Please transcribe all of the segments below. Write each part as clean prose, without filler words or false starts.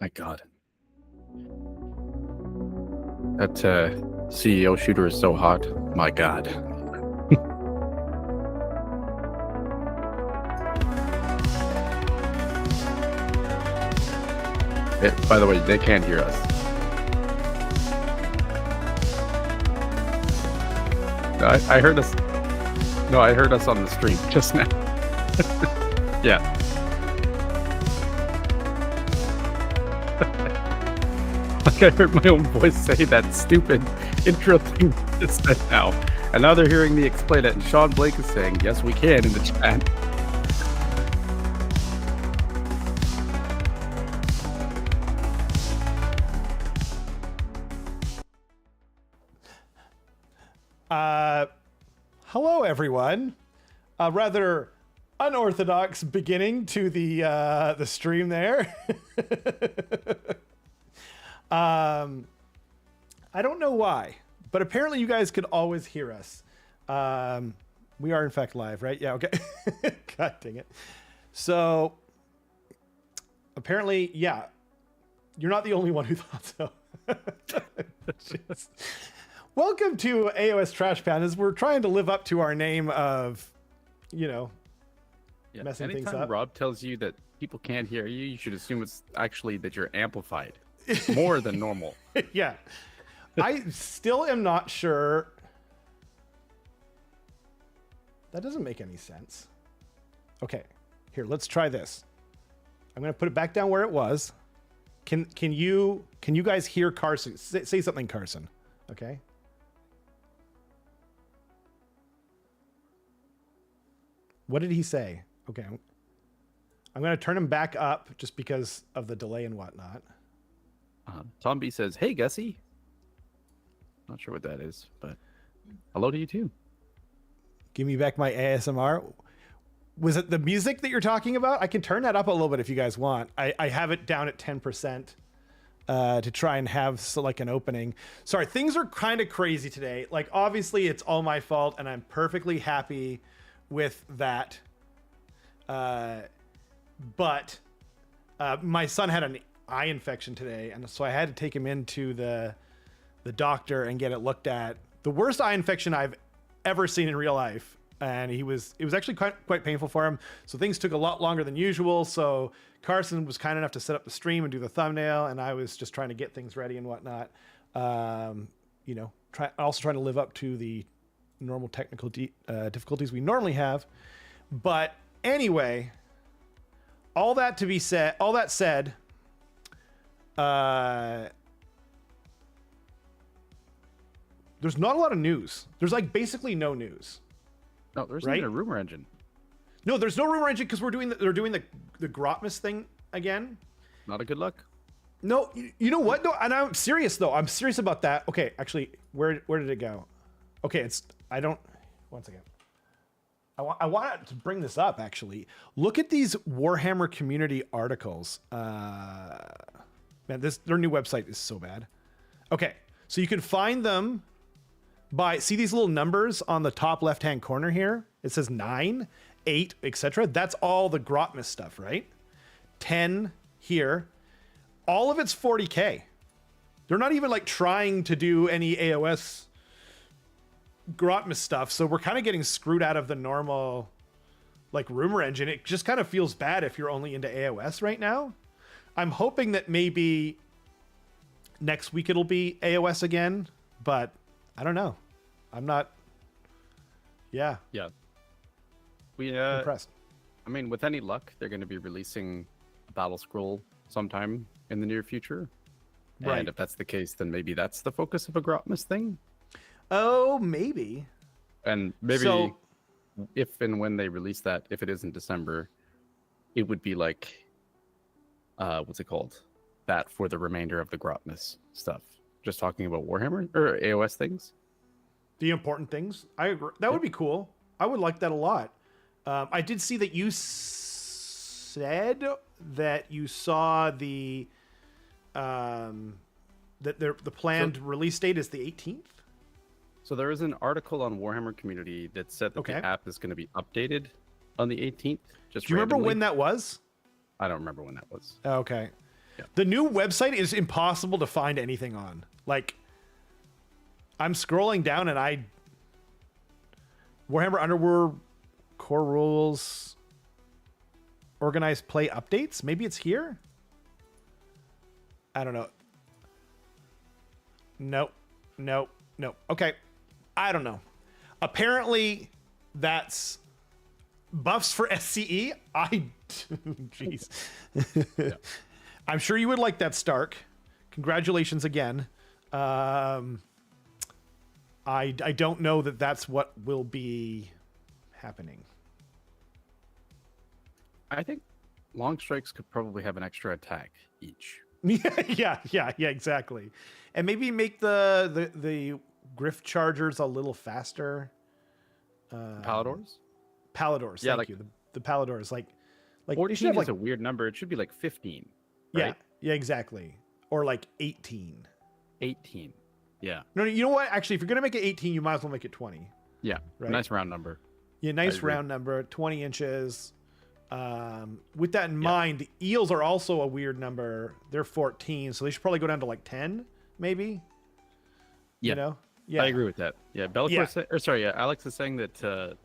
My God. That CEO shooter is so hot. My God. By the way, they can't hear us. No, I heard us. No, I heard us on the stream just now. Yeah. Like I heard my own voice say that stupid intro thing just said now. And now they're hearing me explain it. And Sean Blake is saying, yes, we can in the chat. Hello, everyone. A rather unorthodox beginning to the stream there. I don't know why, but apparently you guys could always hear us. We are in fact live, right? Yeah. Okay. God dang it. So apparently, yeah, you're not the only one who thought so. Just... Welcome to AOS Trash Pan, as we're trying to live up to our name of, messing things up. Rob tells you that people can't hear you, you should assume it's actually that you're amplified more than normal. Yeah. I still am not sure. That doesn't make any sense. Okay, here, let's try this. I'm going to put it back down where it was. Can you guys hear Carson? Say something, Carson. Okay. What did he say? Okay. I'm going to turn him back up just because of the delay and whatnot. Tom B says, hey, Gussie. Not sure what that is, but hello to you too. Give me back my ASMR. Was it the music that you're talking about? I can turn that up a little bit if you guys want. I have it down at 10% to try and have like an opening. Sorry, things are kind of crazy today. Like, obviously it's all my fault and I'm perfectly happy with that. But my son had an eye infection today, and so I had to take him into the doctor and get it looked at. The worst eye infection I've ever seen in real life. And it was actually quite painful for him. So things took a lot longer than usual. So Carson was kind enough to set up the stream and do the thumbnail, and I was just trying to get things ready and whatnot. Also trying to live up to the normal technical difficulties we normally have. But anyway, all that said, there's not a lot of news. There's like basically no news. No, there's not a rumor engine. No, there's no rumor engine because they're doing the Grotmas thing again. Not a good luck. No, you know what? No, and I'm serious though. I'm serious about that. Okay, actually, where did it go? Okay, one second. I want to bring this up actually. Look at these Warhammer community articles. Man, their new website is so bad. Okay, so you can find them see these little numbers on the top left-hand corner here. It says 9, 8, etc. That's all the Grotmas stuff, right? 10 here. All of it's 40K. They're not even like trying to do any AOS Grotmas stuff, so we're kind of getting screwed out of the normal like rumor engine. It just kind of feels bad if you're only into AOS right now. I'm hoping that maybe next week it'll be AOS again, but I don't know. I'm not. Yeah. We impressed. I mean, with any luck, they're going to be releasing a battle scroll sometime in the near future. Right. And if that's the case, then maybe that's the focus of a Grotmas thing. Oh, maybe. And maybe if and when they release that, if it is in December, it would be like, what's it called? That for the remainder of the Grotmas stuff. Just talking about Warhammer or AOS things. The important things. I agree. That would be cool. I would like that a lot. I did see that you said that you saw the planned release date is the 18th. So there is an article on Warhammer Community that said that the app is going to be updated on the 18th. Do you remember when that was? I don't remember when that was. Okay. The new website is impossible to find anything on. Like, I'm scrolling down and Warhammer Underworld core rules, organized play updates. Maybe it's here. I don't know. Nope. Okay. I don't know. Apparently that's buffs for SCE. Jeez. Yeah. I'm sure you would like that, Stark. Congratulations again. I don't know that that's what will be happening. I think long strikes could probably have an extra attack each. Yeah, exactly. And maybe make the Griff Chargers a little faster. Paladors? Paladors, Yeah, thank you. The Paladors, like 14 is a weird number. It should be like 15. Right? Yeah, exactly. Or like 18. 18. Yeah. No, you know what? Actually, if you're gonna make it 18, you might as well make it 20. Yeah. Right. Nice round number. Yeah, nice round number, 20 inches. With that in mind, the eels are also a weird number. They're 14, so they should probably go down to like 10, maybe. Yeah. You know? Yeah. I agree with that. Yeah, Alex is saying that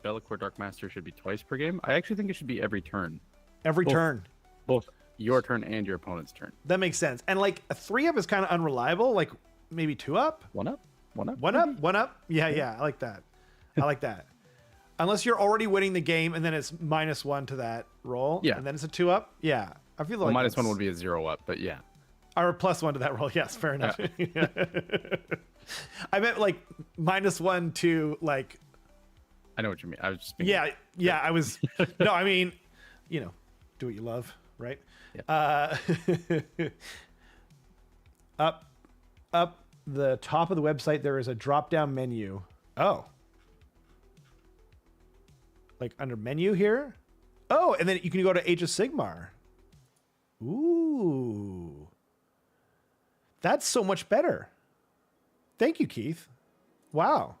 Be'lakor Dark Master should be twice per game. I actually think it should be every turn. Every turn. Both your turn and your opponent's turn. That makes sense. And like a 3-up is kind of unreliable. Like maybe 2-up? 1-up? 1-up? 1-up? 1-up? Yeah, I like that. I like that. Unless you're already winning the game and then it's -1 to that roll. Yeah. And then it's a 2-up. Yeah. I feel like -1 would be a 0-up, but yeah. Or +1 to that roll. Yes, fair enough. Yeah. I meant like -1 to like. I know what you mean. I was just being Yeah. I was. No, I mean, do what you love, right? Yeah. Up the top of the website, there is a drop-down menu. Oh. Like under menu here? Oh, and then you can go to Age of Sigmar. Ooh. That's so much better. Thank you, Keith. Wow.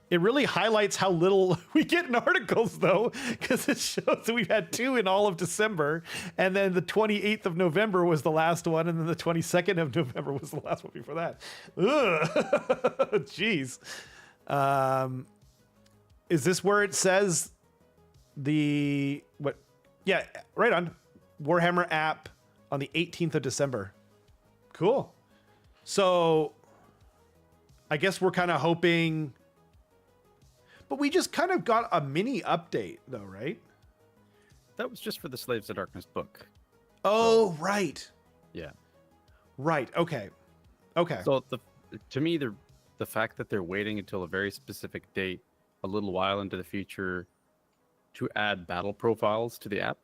It really highlights how little we get in articles, though, because it shows that we've had 2 in all of December, and then the 28th of November was the last one, and then the 22nd of November was the last one before that. Ugh. Jeez. Is this where it says what? Yeah, right on. Warhammer app on the 18th of December. Cool. So I guess we're kind of hoping, but we just kind of got a mini update though, right? That was just for the Slaves of Darkness book. Oh, right. Yeah. Right. Okay. So to me, the fact that they're waiting until a very specific date, a little while into the future, to add battle profiles to the app,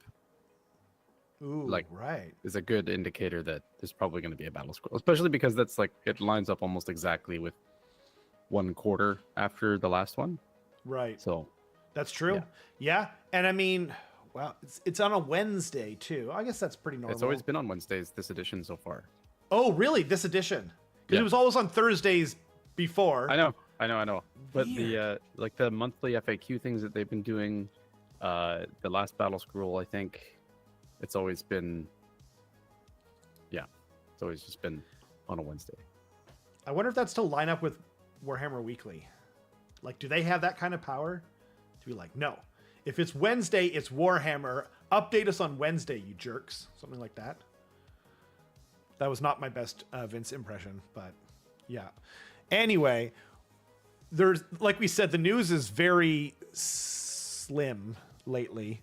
Ooh, right, is a good indicator that there's probably going to be a battle scroll, especially because that's like it lines up almost exactly with 1 quarter after the last one. Right. So that's true. Yeah. And I mean, well, it's on a Wednesday too. I guess that's pretty normal. It's always been on Wednesdays this edition so far. Oh, really? This edition? Because it was always on Thursdays before. I know. But the monthly FAQ things that they've been doing, the last battle scroll, I think it's always been, it's always just been on a Wednesday. I wonder if that's to line up with Warhammer Weekly. Like, do they have that kind of power to be like, no, if it's Wednesday, it's Warhammer. Update us on Wednesday, you jerks. Something like that. That was not my best Vince impression, but yeah. Anyway, there's, like we said, the news is very slim lately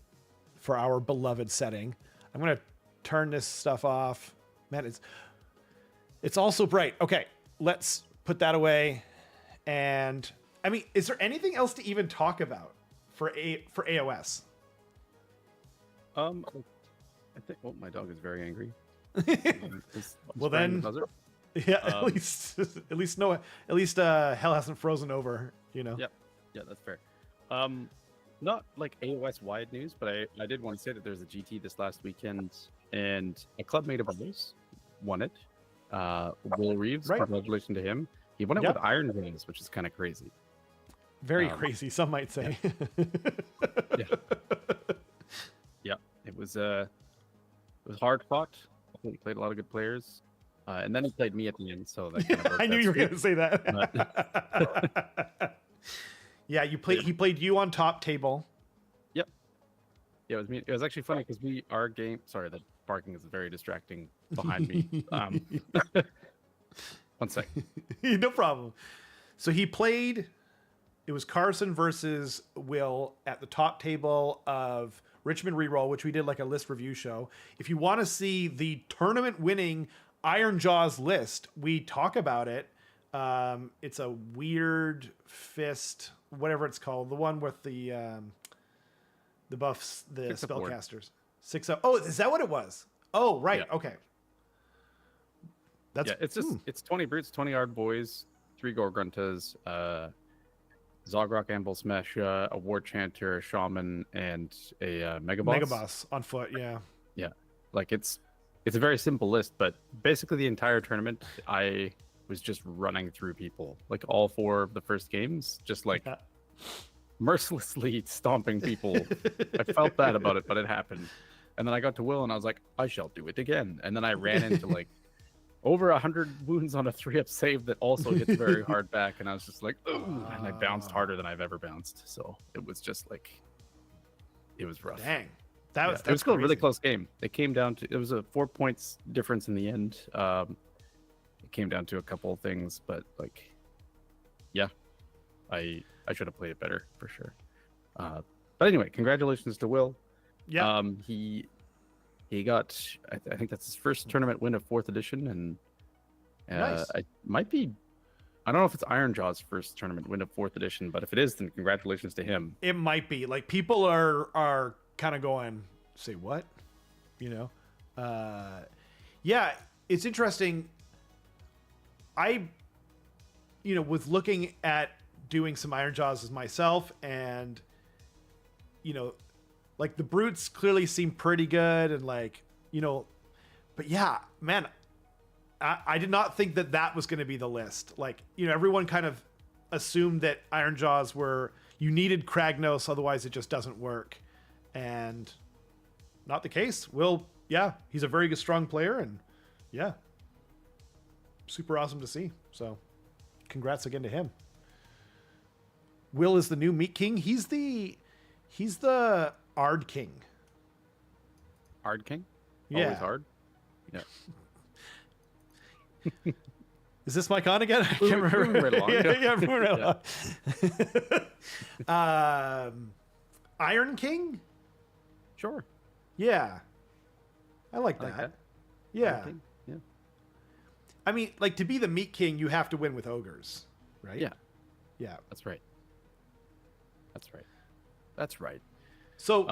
for our beloved setting. I'm going to turn this stuff off. Man, it's all so bright. Okay, let's put that away. And I mean, is there anything else to even talk about for AOS? I think. Oh, my dog is very angry. Well then, yeah. At least hell hasn't frozen over. Yeah, that's fair. Not like AOS wide news, but I did want to say that there's a GT this last weekend, and a clubmate of ours won it. Will Reeves, congratulations to him. He won it with Iron Veins, which is kind of crazy. Very crazy, some might say. Yeah. It was hard fought. played a lot of good players. And then he played me at the end, so that kind of broke I knew that you were streak. going to say that. Yeah, you played. He played you on top table. Yep. Yeah, it was me. It was actually funny because our game. Sorry, the barking is very distracting behind me. One sec. No problem. So he played. It was Carson versus Will at the top table of Richmond Reroll, which we did like a list review show. If you want to see the tournament winning Iron Jaws list, we talk about it. It's a weird fist, whatever it's called, the one with the buffs, the spellcasters. 6-0. Oh, is that what it was? Oh, right. Yeah. Okay. That's it's just it's 20 brutes, 20 Ard boys, 3 Gorgruntas, Zogrok, Amble Smash, a War Chanter, a Shaman, and a Megaboss. Megaboss on foot, yeah. Yeah. Like it's a very simple list, but basically the entire tournament I was just running through people. Like all 4 of the first games, just like mercilessly stomping people. I felt bad about it, but it happened. And then I got to Will and I was like, I shall do it again. And then I ran into like over 100 wounds on a 3-up save that also hits very hard back. And I was just like, ooh, and I bounced harder than I've ever bounced. So it was just like, it was rough. Dang. It was still a really close game. It came down to, it was a 4 points difference in the end. It came down to a couple of things, but like, yeah, I should have played it better for sure. But anyway, congratulations to Will. Yeah. He got, I think that's his first tournament win of 4th edition, and nice. It might be, I don't know if it's Iron Jaw's first tournament win of 4th edition, but if it is, then congratulations to him. It might be. Like people are kind of going, say what? You know? Yeah, it's interesting. I was looking at doing some Iron Jaws as myself, and like the brutes clearly seem pretty good, and like but yeah, man, I did not think that was going to be the list. Like everyone kind of assumed that Iron Jaws you needed Kragnos, otherwise it just doesn't work, and not the case. Will, yeah, he's a very good, strong player, and yeah, super awesome to see. So congrats again to him. Will is the new Meat King. He's the Ard King. Ard King? Yeah. Always hard? Yeah. Is this Mike on again? I can't remember. Right along. Iron King? Sure. Yeah. I like that. Yeah. Yeah. I mean, like, to be the Meat King, you have to win with ogres, right? Yeah. Yeah. That's right. That's right. So,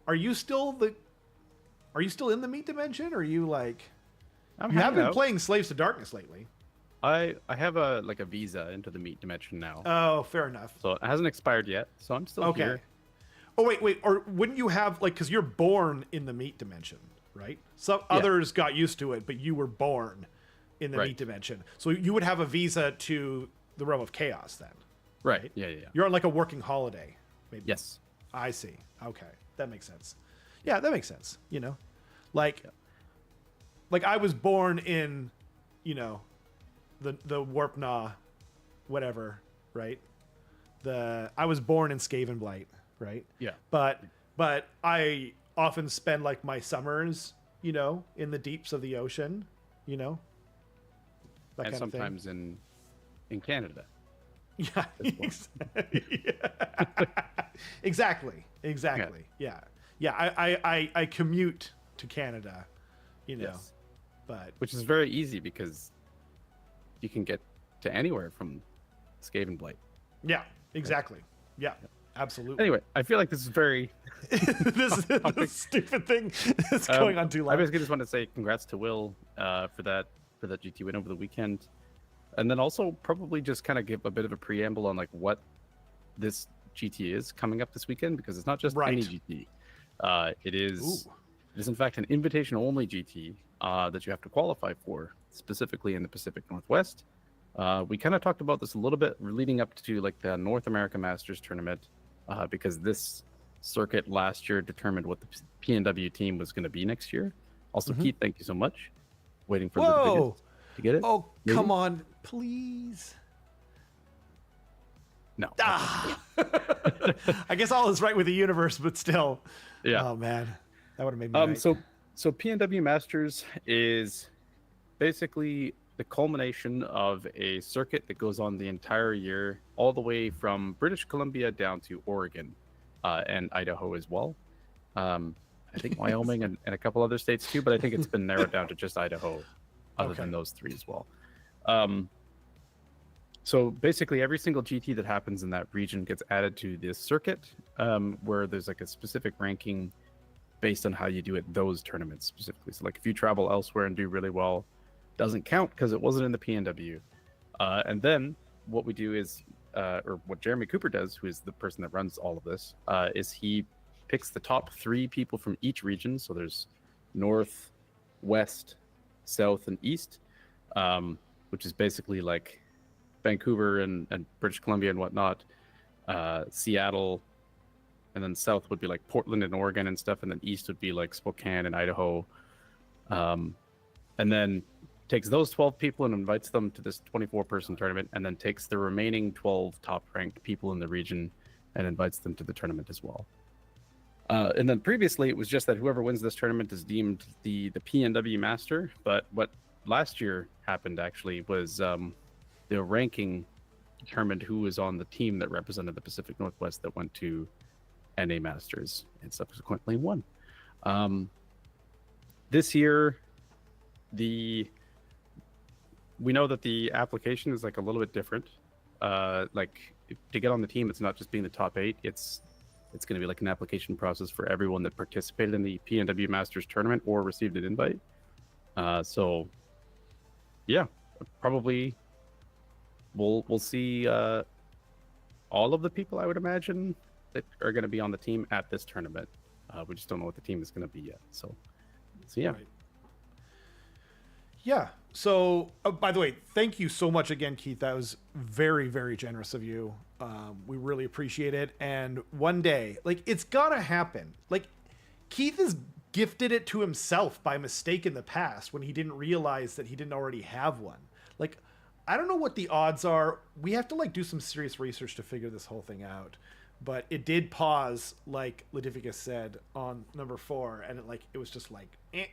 are you still in the meat dimension, or are you like? You have been playing Slaves to Darkness lately. I have a visa into the meat dimension now. Oh, fair enough. So it hasn't expired yet, so I'm still here. Oh wait, or wouldn't you have because you're born in the meat dimension, right? Some others got used to it, but you were born in the meat dimension, so you would have a visa to the realm of chaos then. Right. Yeah. You're on like a working holiday, maybe. Yes. I see. Okay, that makes sense. Yeah, that makes sense. Like I was born in, the Warpnaw, whatever, right? I was born in Skavenblight, right? Yeah. But I often spend like my summers, in the deeps of the ocean, that and kind sometimes of thing. in Canada. Yeah. Exactly. Yeah. I commute to Canada, Yes. but which is very easy because you can get to anywhere from Skavenblight. yeah, exactly. Yeah, absolutely. Anyway, I feel like this is very this stupid thing is going on too long. I basically just want to say congrats to Will for that GT win over the weekend. And then also probably just kind of give a bit of a preamble on like what this GT is coming up this weekend, because it's not just any GT. It is in fact an invitation only GT that you have to qualify for, specifically in the Pacific Northwest. We kind of talked about this a little bit leading up to like the North America Masters tournament, because this circuit last year determined what the PNW team was going to be next year. Also, Mhm. Keith, thank you so much. Waiting for Whoa! to get it. Oh, Maybe? come on, please. No. Ah! I guess all is right with the universe, but still. Yeah. Oh man, that would have made me right. So PNW Masters is basically the culmination of a circuit that goes on the entire year, all the way from British Columbia down to Oregon, and Idaho as well. I think Wyoming and a couple other states too, but I think it's been narrowed down to just Idaho, other than those three as well. So basically, every single GT that happens in that region gets added to this circuit, where there's like a specific ranking based on how you do at those tournaments specifically. So like if you travel elsewhere and do really well, doesn't count because it wasn't in the PNW. And then what we do is, or what Jeremy Cooper does, who is the person that runs all of this, is he picks the top 3 people from each region. So there's north, west, south, and east, which is basically like Vancouver and British Columbia and whatnot, Seattle, and then south would be like Portland and Oregon and stuff, and then east would be like Spokane and Idaho, and then takes those 12 people and invites them to this 24-person tournament, and then takes the remaining 12 top-ranked people in the region and invites them to the tournament as well. And then previously it was just that whoever wins this tournament is deemed the PNW Master, but what last year happened actually was the ranking determined who was on the team that represented the Pacific Northwest that went to NA Masters and subsequently won. This year, we know that the application is like a little bit different. Like to get on the team, it's not just being the top 8. It's going to be like an application process for everyone that participated in the PNW Masters tournament or received an invite. So, yeah, probably we'll see all of the people, I would imagine, that are going to be on the team at this tournament. We just don't know what the team is going to be yet. So yeah. Right. Yeah. So, by the way, thank you so much again, Keith. That was very, very generous of you. We really appreciate it. And one day, like, it's gotta happen. Like, Keith has gifted it to himself by mistake in the past when he didn't realize that he didn't already have one. Like, I don't know what the odds are. We have to like do some serious research to figure this whole thing out. But it did pause, like Ladificus said, on number 4, and it was just like, eh.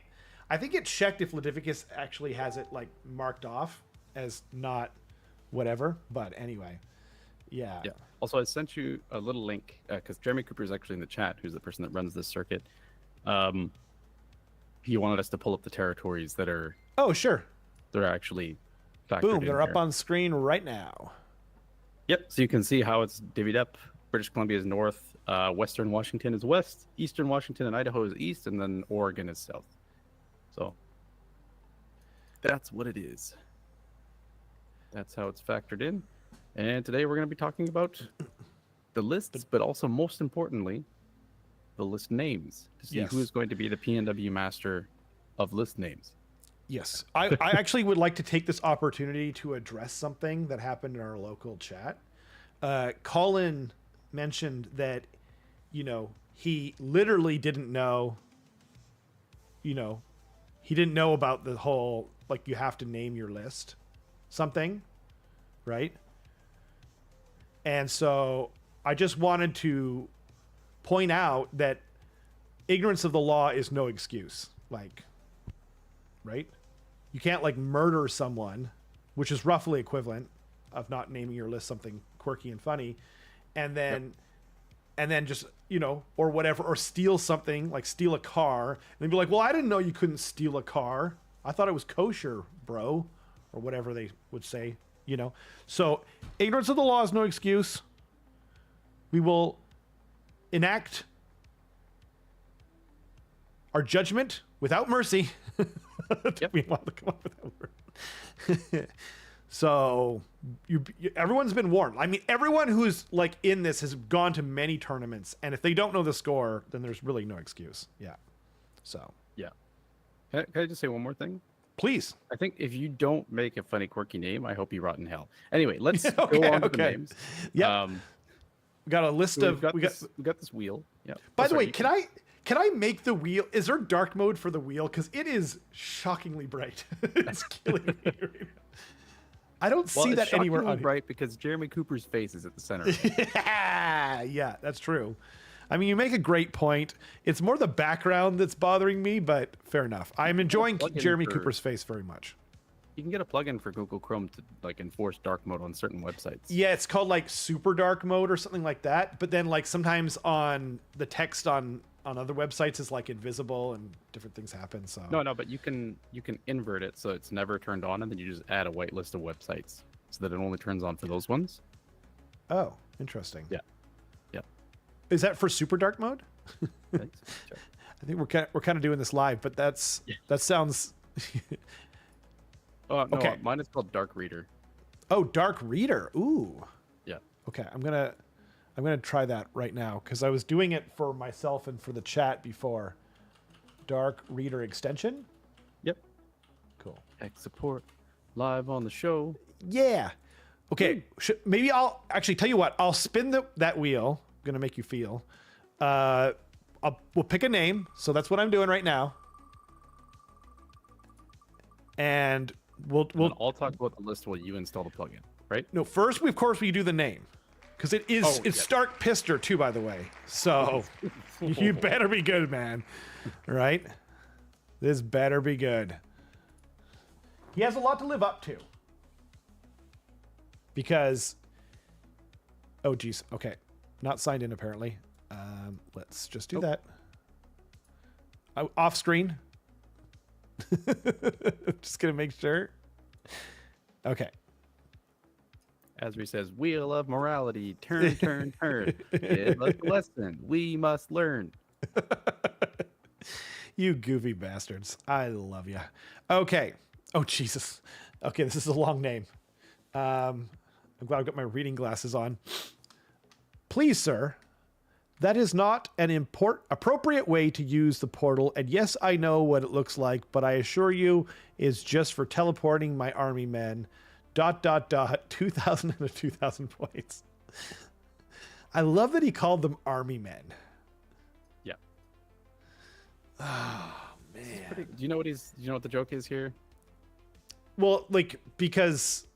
I think it checked if Ladificus actually has it like marked off as not whatever. But anyway, yeah. Yeah. Also, I sent you a little link because Jeremy Cooper is actually in the chat, who's the person that runs this circuit. He wanted us to pull up the territories that are. Oh, sure. They're actually. Boom! They're up on screen right now. Yep. So you can see how it's divvied up. British Columbia is north, Western Washington is west, Eastern Washington and Idaho is east, and then Oregon is south. So that's what it is. That's how it's factored in. And today we're going to be talking about the lists, but also most importantly, the list names to see who is going to be the PNW Master of list names. Yes. I actually would like to take this opportunity to address something that happened in our local chat. Colin mentioned that, he literally didn't know, he didn't know about the whole, like, you have to name your list something, right? And so I just wanted to point out that ignorance of the law is no excuse. Like, right? You can't like murder someone, which is roughly equivalent of not naming your list something quirky and funny, and then just, or whatever, or steal something, like steal a car, and then be like, well, I didn't know you couldn't steal a car. I thought it was kosher, bro, or whatever they would say, So ignorance of the law is no excuse. We will enact our judgment without mercy. Yep. We want to come up with that word. So everyone's been warned. I mean, everyone who's like in this has gone to many tournaments, and if they don't know the score, then there's really no excuse. Yeah. So yeah. Can I just say one more thing? Please. I think if you don't make a funny, quirky name, I hope you rot in hell. Anyway, let's go on to the names. Yeah. We got a list so of. we got this wheel. Yeah. By the way, can Can I make the wheel? Is there dark mode for the wheel? Because it is shockingly bright. It's killing me right now. I don't see that anywhere on right because Jeremy Cooper's face is at the center of it. Yeah, that's true. I mean, you make a great point. It's more the background that's bothering me, but fair enough. I'm enjoying Jeremy Cooper's face very much. You can get a plugin for Google Chrome to like enforce dark mode on certain websites. Yeah, it's called like super dark mode or something like that. But then like sometimes on the text on other websites is like invisible and different things happen. So no, but you can invert it so it's never turned on, and then you just add a white list of websites so that it only turns on for those ones. Oh, interesting. Yeah. Is that for super dark mode? Thanks. I think we're kind of doing this live, but that sounds. Oh no, okay. Mine is called Dark Reader. Oh, Dark Reader. Ooh. Yeah. Okay, I'm gonna try that right now because I was doing it for myself and for the chat before. Dark Reader extension. Yep. Cool. Tech support live on the show. Yeah. Okay. Maybe I'll actually tell you what. I'll spin that wheel. I'm gonna make you feel. We'll pick a name. So that's what I'm doing right now. And we'll I'll talk about the list while you install the plugin, right? No, first of course we do the name. Because it's Stark Pister too, by the way. So you better be good, man. Right? This better be good. He has a lot to live up to. Because oh geez, okay. Not signed in apparently. Let's just do that. Off screen. Just gonna make sure. Okay. Asri says, "Wheel of morality, turn, turn, turn. Give us a lesson we must learn." You goofy bastards. I love you. Okay. Oh, Jesus. Okay, this is a long name. I'm glad I've got my reading glasses on. Please, sir, that is not an appropriate way to use the portal. And yes, I know what it looks like, but I assure you it's just for teleporting my army men. ... 2,000 and 2,000 points. I love that he called them army men. Yeah. Oh, man. Do you know what the joke is here? Well, like, because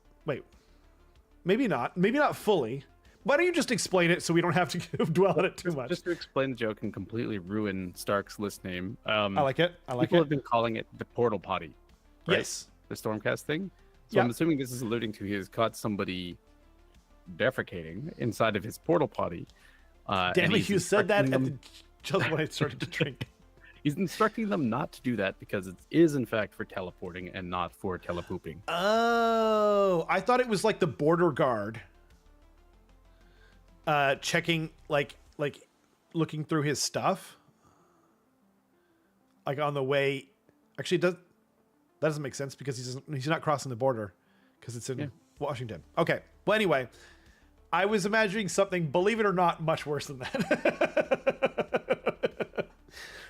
maybe not fully. Why don't you just explain it so we don't have to dwell on it too much? Just to explain the joke and completely ruin Stark's list name. I like it. People have been calling it the portal potty. Right? Yes. The Stormcast thing. So I'm assuming this is alluding to he has caught somebody defecating inside of his portal potty. Damn it, you said that just when I started to drink. He's instructing them not to do that because it is in fact for teleporting and not for telepooping. Oh, I thought it was like the border guard checking, like looking through his stuff. Like on the way. Actually, that doesn't make sense because he's not crossing the border because it's in Washington. Okay. Well, anyway, I was imagining something, believe it or not, much worse than that.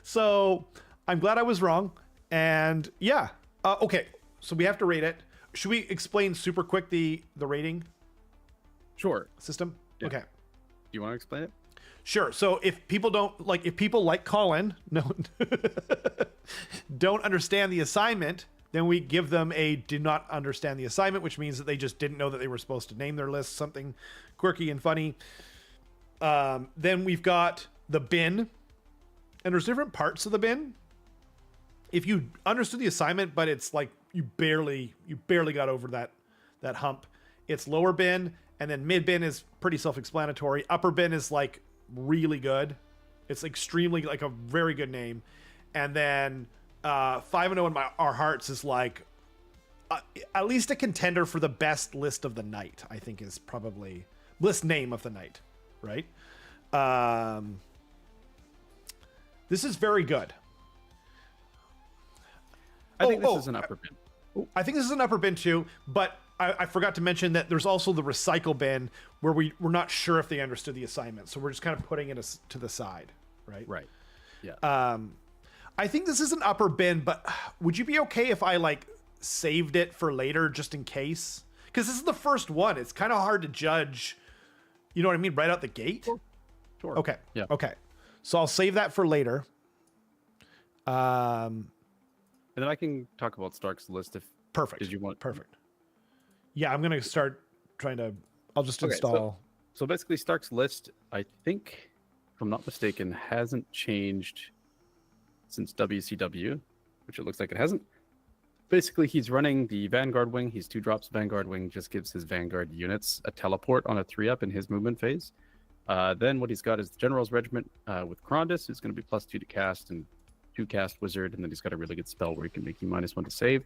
So I'm glad I was wrong. And yeah. Okay. So we have to rate it. Should we explain super quick the rating? Sure. System? Yeah. Okay. Do you want to explain it? Sure. So if people like Colin, don't understand the assignment, then we give them a do not understand the assignment, which means that they just didn't know that they were supposed to name their list something quirky and funny. Then we've got the bin, and there's different parts of the bin. If you understood the assignment, but it's like you barely got over that hump, it's lower bin, and then mid bin is pretty self-explanatory. Upper bin is like really good. It's extremely like a very good name. And then 5-0 in our hearts is like at least a contender for the best list of the night. I think is probably list name of the night, right? This is very good. I think this is an upper bin. I think this is an upper bin too, but I forgot to mention that there's also the recycle bin where we're not sure if they understood the assignment, so we're just kind of putting it to the side, right? Right. Yeah. I think this is an upper bin, but would you be okay if I like saved it for later just in case? Because this is the first one. It's kind of hard to judge. You know what I mean? Right out the gate. Sure. Okay. Yeah. Okay. So I'll save that for later. Um, And then I can talk about Stark's list if perfect. did you want. Perfect. Yeah, I'm gonna start trying to. I'll just Okay, install. So basically, Stark's list, I think, if I'm not mistaken, hasn't changed since WCW, which it looks like it hasn't. Basically, he's running the Vanguard Wing. He's 2 drops. Vanguard Wing just gives his Vanguard units a teleport on a 3-up in his movement phase. Then what he's got is the General's Regiment with Krondus, who's going to be +2 to cast and 2 cast Wizard, and then he's got a really good spell where he can make you -1 to save.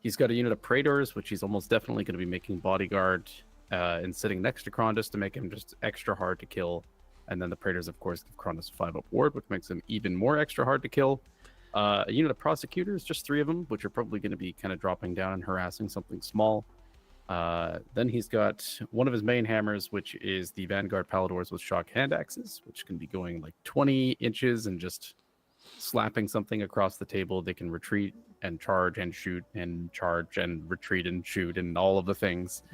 He's got a unit of Praetors, which he's almost definitely going to be making Bodyguard and sitting next to Krondus to make him just extra hard to kill. And then the Praetors, of course, give Krondus a 5-up ward, which makes him even more extra hard to kill. A unit of Prosecutors, just 3 of them, which are probably going to be kind of dropping down and harassing something small. Then he's got one of his main hammers, which is the Vanguard Paladors with Shock Hand Axes, which can be going like 20 inches and just slapping something across the table. They can retreat and charge and shoot and charge and retreat and shoot and all of the things.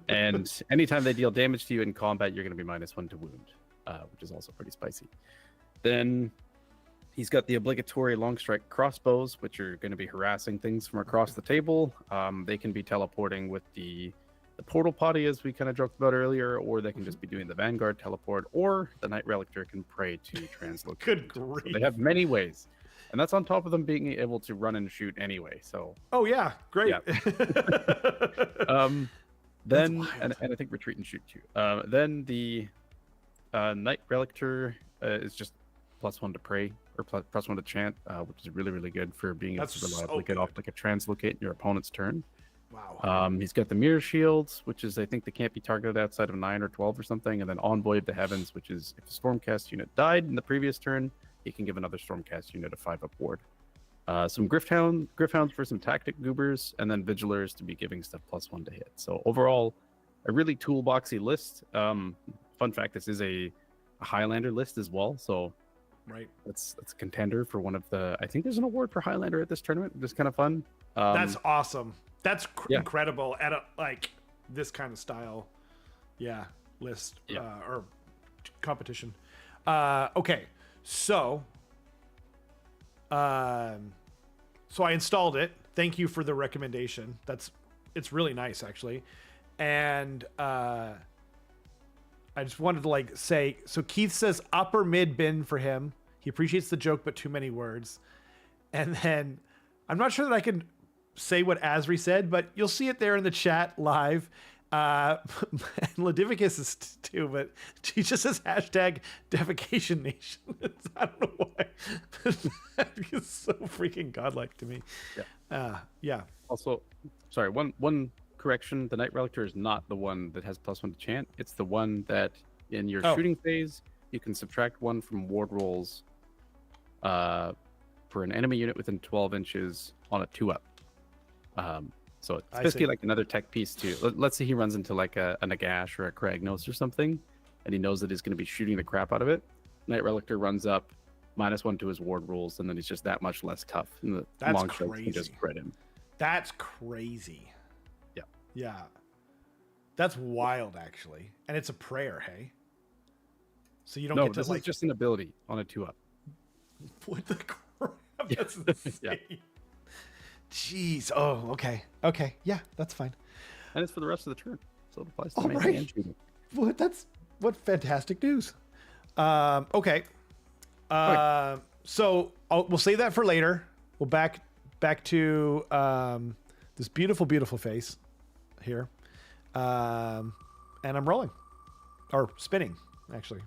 And anytime they deal damage to you in combat, you're going to be -1 to wound, which is also pretty spicy. Then he's got the obligatory long strike crossbows, which are going to be harassing things from across the table. They can be teleporting with the portal potty, as we kind of joked about earlier, or they can just be doing the Vanguard teleport, or the Knight Relictor can pray to translocate. Good grief. So they have many ways. And that's on top of them being able to run and shoot anyway. So oh yeah, great. Yeah. Then and I think retreat and shoot too. Then the Knight Relictor is just +1 to pray or +1 to chant, which is really, really good for being able to reliably get off like a translocate in your opponent's turn. Wow. He's got the Mirror Shields, which is I think they can't be targeted outside of 9 or 12 or something, and then Envoy of the Heavens, which is if a Stormcast unit died in the previous turn, he can give another Stormcast unit a 5-up ward. Some Gryphounds for some tactic goobers, and then Vigilers to be giving stuff +1 to hit. So overall, a really toolboxy list. Fun fact: this is a Highlander list as well, so right, it's a contender for one of the. I think there's an award for Highlander at this tournament, which is kind of fun. That's awesome. That's incredible at a like this kind of style, list or competition. Okay. So I installed it. Thank you for the recommendation. It's really nice actually. And I just wanted to like say, so Keith says upper mid bin for him. He appreciates the joke, but too many words. And then I'm not sure that I can say what Asri said, but you'll see it there in the chat live. And Ladivicus is too, but he just says #Defecation Nation. I don't know why. That is so freaking godlike to me. Yeah. Also, sorry, one correction. The Knight Relictor is not the one that has +1 to chant. It's the one that in your shooting phase, you can subtract 1 from ward rolls for an enemy unit within 12 inches on a 2-up. So it's basically like another tech piece too. Let's say he runs into like a Nagash or a Kragnos or something, and he knows that he's going to be shooting the crap out of it. Knight Relictor runs up, -1 to his ward rolls, and then he's just that much less tough. And the long strikes can just spread him. That's crazy. Yeah. Yeah. That's wild, actually. And it's a prayer, hey? So you don't get to this is just an ability on a 2-up. What the crap? That's insane. Jeez. Oh, okay. Okay. Yeah, that's fine. And it's for the rest of the turn. So it applies to main and shooting. What fantastic news. Okay. So we'll save that for later. We'll back to this beautiful, beautiful face here. And I'm rolling. Or spinning, actually.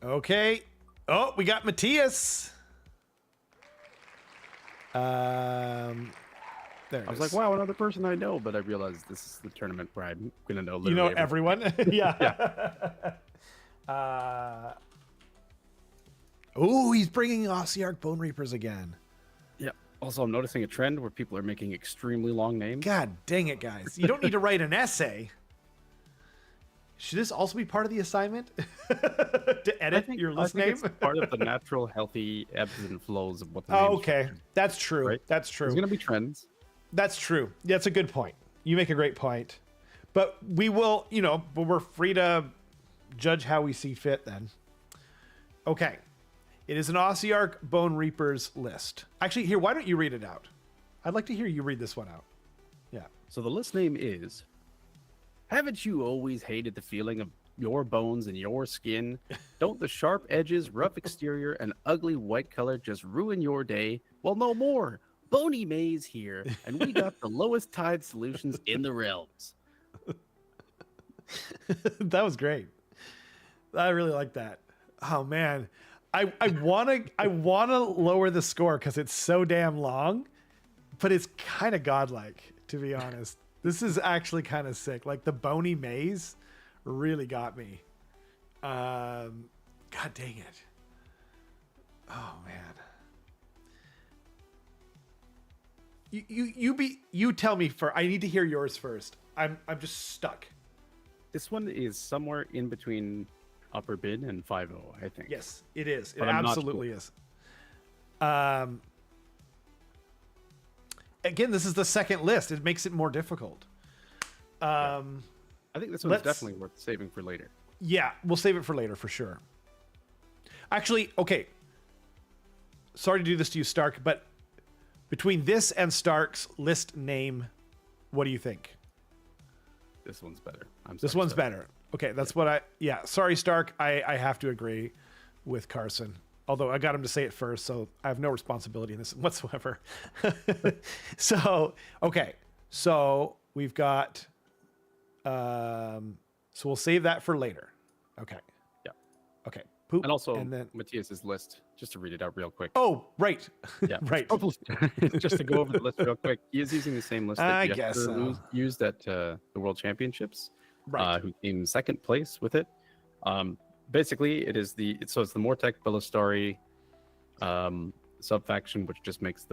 Okay. Oh, we got Matthias. There I was like, wow, another person I know, but I realized this is the tournament where I'm gonna know literally you know everyone. Yeah. Oh, he's bringing Ossiarch Bone Reapers again. Yeah. Also, I'm noticing a trend where people are making extremely long names. God dang it, guys! You don't need to write an essay. Should this also be part of the assignment to edit your list name? It's part of the natural, healthy ebbs and flows of what the Oh, okay. That's true. Right? That's true. There's going to be trends. That's true. That's a good point. You make a great point. But we will, but we're free to judge how we see fit then. Okay. It is an Ossiarch Bone Reapers list. Actually, here, why don't you read it out? I'd like to hear you read this one out. Yeah. So the list name is, haven't you always hated the feeling of your bones and your skin? Don't the sharp edges, rough exterior, and ugly white color just ruin your day? Well, no more. Bony May's here, and we got the lowest tide solutions in the realms. That was great. I really like that. Oh man. I wanna lower the score because it's so damn long, but it's kind of godlike, to be honest. This is actually kind of sick. Like the Bony Maze really got me. God dang it. Oh man. You tell me first. I need to hear yours first. I'm just stuck. This one is somewhere in between upper bid and 5.0, I think. Yes, it is. It But I'm not absolutely sure. is. Again, this is the second list. It makes it more difficult. I think this one's let's- definitely worth saving for later. Yeah, we'll save it for later for sure. Actually, okay. Sorry to do this to you, Stark, but between this and Stark's list name, what do you think? This one's better. This one's better. Okay, that's what sorry, Stark. I have to agree with Carson. Although I got him to say it first, so I have no responsibility in this whatsoever. So, okay. So we've got, so we'll save that for later. Okay. Yeah. Okay. Poop. And also, and then, Matthias's list, just to read it out real quick. oh, right. Yeah, right. Just to go over the list real quick, he is using the same list that I Jeff guess so. used at the World Championships. Right. Who came second place with it. Basically, it's the Mortek Billistari sub-faction, which just makes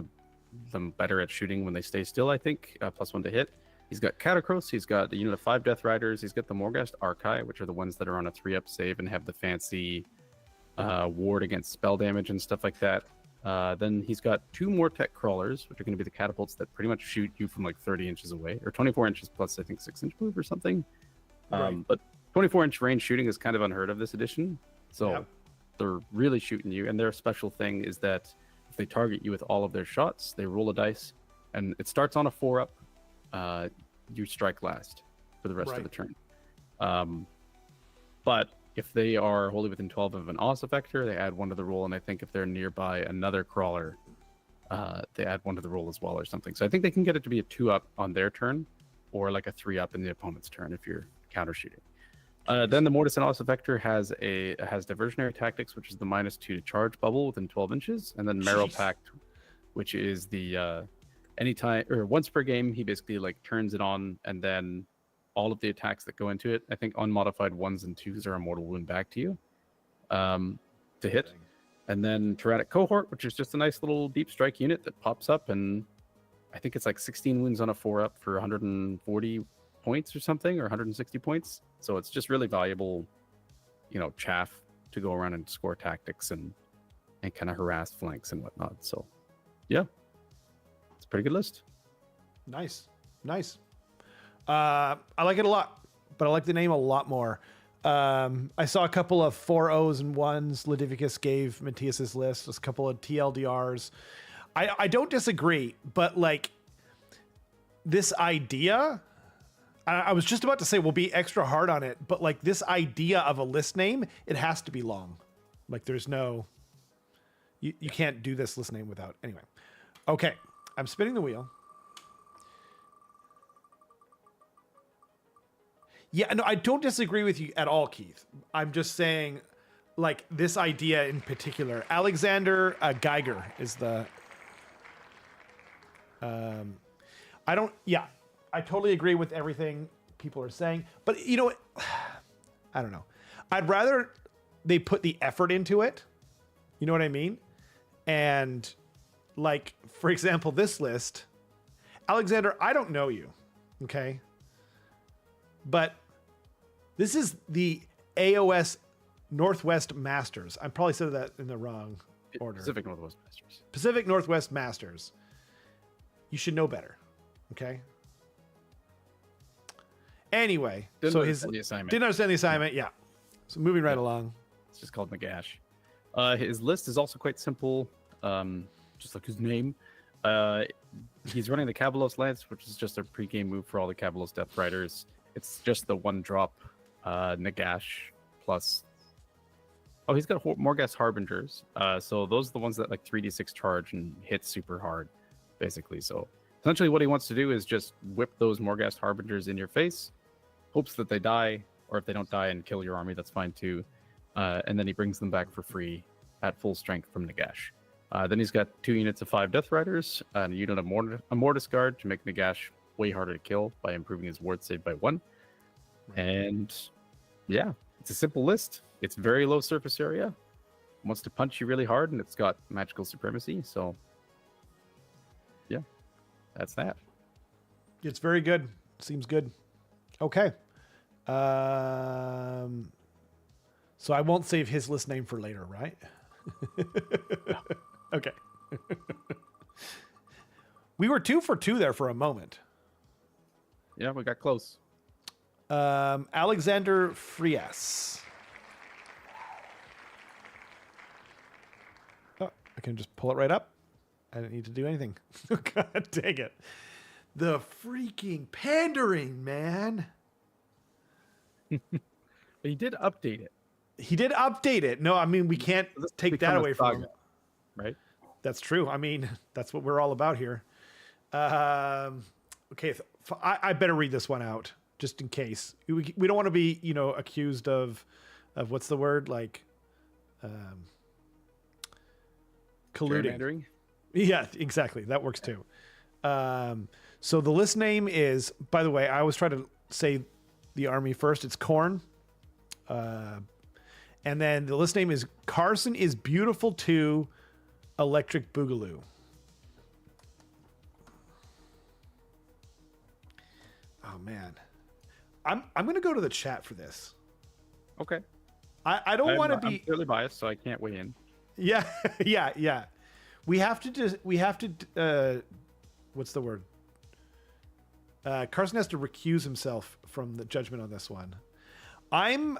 them better at shooting when they stay still, I think. +1 to hit. He's got Catacross, he's got the unit of 5 Death Riders, he's got the Morghast Archai, which are the ones that are on a 3-up save and have the fancy ward against spell damage and stuff like that. Then he's got 2 Mortek Crawlers, which are going to be the catapults that pretty much shoot you from like 30 inches away, or 24 inches plus, I think, 6-inch move or something. Right. But 24-inch range shooting is kind of unheard of this edition. So Yep. they're really shooting you. And their special thing is that if they target you with all of their shots, they roll a dice. And it starts on a 4-up. You strike last for the rest of the turn. But if they are wholly within 12 of an Oss effector, they add 1 to the roll. And I think if they're nearby another crawler, they add 1 to the roll as well or something. So I think they can get it to be a 2-up on their turn, or like a 3-up in the opponent's turn if you're counter shooting. Then the Mortis and Oss effector has diversionary tactics, which is the -2 to charge bubble within 12 inches, and then Marrow Pact, which is the anytime or once per game he basically like turns it on, and then all of the attacks that go into it, I think unmodified 1s and 2s are a mortal wound back to you to hit. And then Tyrannic Cohort, which is just a nice little deep strike unit that pops up, and I think it's like 16 wounds on a 4-up for 140 points or something, or 160 points. So it's just really valuable, chaff to go around and score tactics and kind of harass flanks and whatnot. So yeah, it's a pretty good list. Nice. I like it a lot, but I like the name a lot more. I saw a couple of 4.0s and 1s Ledivicus gave Matthias's list. There's a couple of TLDRs. I don't disagree, but like this idea, I was just about to say we'll be extra hard on it, but like this idea of a list name, it has to be long. Like there's no, you can't do this list name without. Anyway, okay, I'm spinning the wheel. Yeah, no, I don't disagree with you at all, Keith. I'm just saying, like, this idea in particular. Alexander Geiger is the... I totally agree with everything people are saying. But, you know what? I don't know. I'd rather they put the effort into it. You know what I mean? And, like, for example, this list... Alexander, I don't know you, okay? But... this is the AOS Northwest Masters. I probably said that in the wrong order. Pacific Northwest Masters. Pacific Northwest Masters. You should know better. Okay? Anyway. Didn't so understand the assignment. Didn't understand the assignment. Yeah. So moving right along. It's just called Nagash. His list is also quite simple, just like his name. He's running the Cabalos Lance, which is just a pre-game move for all the Cabalos Death Riders. It's just the 1-drop Nagash plus. Oh, he's got Morghast Harbingers. So those are the ones that like 3d6 charge and hit super hard, basically. So essentially what he wants to do is just whip those Morghast Harbingers in your face, hopes that they die, or if they don't die and kill your army, that's fine too. And then he brings them back for free at full strength from Nagash. Then he's got 2 units of 5 Death Riders and a unit of Mortis Guard to make Nagash way harder to kill by improving his ward save by 1. Right. And yeah, it's a simple list. It's very low surface area. Wants to punch you really hard, and it's got magical supremacy. So yeah, that's that. It's very good. Seems good. Okay. So I won't save his list name for later, right? Okay. We were 2 for 2 there for a moment. Yeah, we got close. Alexander Frias. Oh, I can just pull it right up. I don't need to do anything. God dang it. The freaking pandering, man. But he did update it. He did update it. No, I mean, we can't take that away from him. Right? That's true. I mean, that's what we're all about here. Okay, I better read this one out just in case. We don't want to be, accused of what's the word? Like, colluding. Gerrymandering? Yeah, exactly. That works too. So the list name is, by the way, I always try to say the army first. It's Khorne. And then the list name is Carson is Beautiful to Electric Boogaloo. Oh man. I'm gonna go to the chat for this. Okay. I don't want to be I'm clearly biased, so I can't weigh in. Yeah, yeah. We have to what's the word? Carson has to recuse himself from the judgment on this one. I'm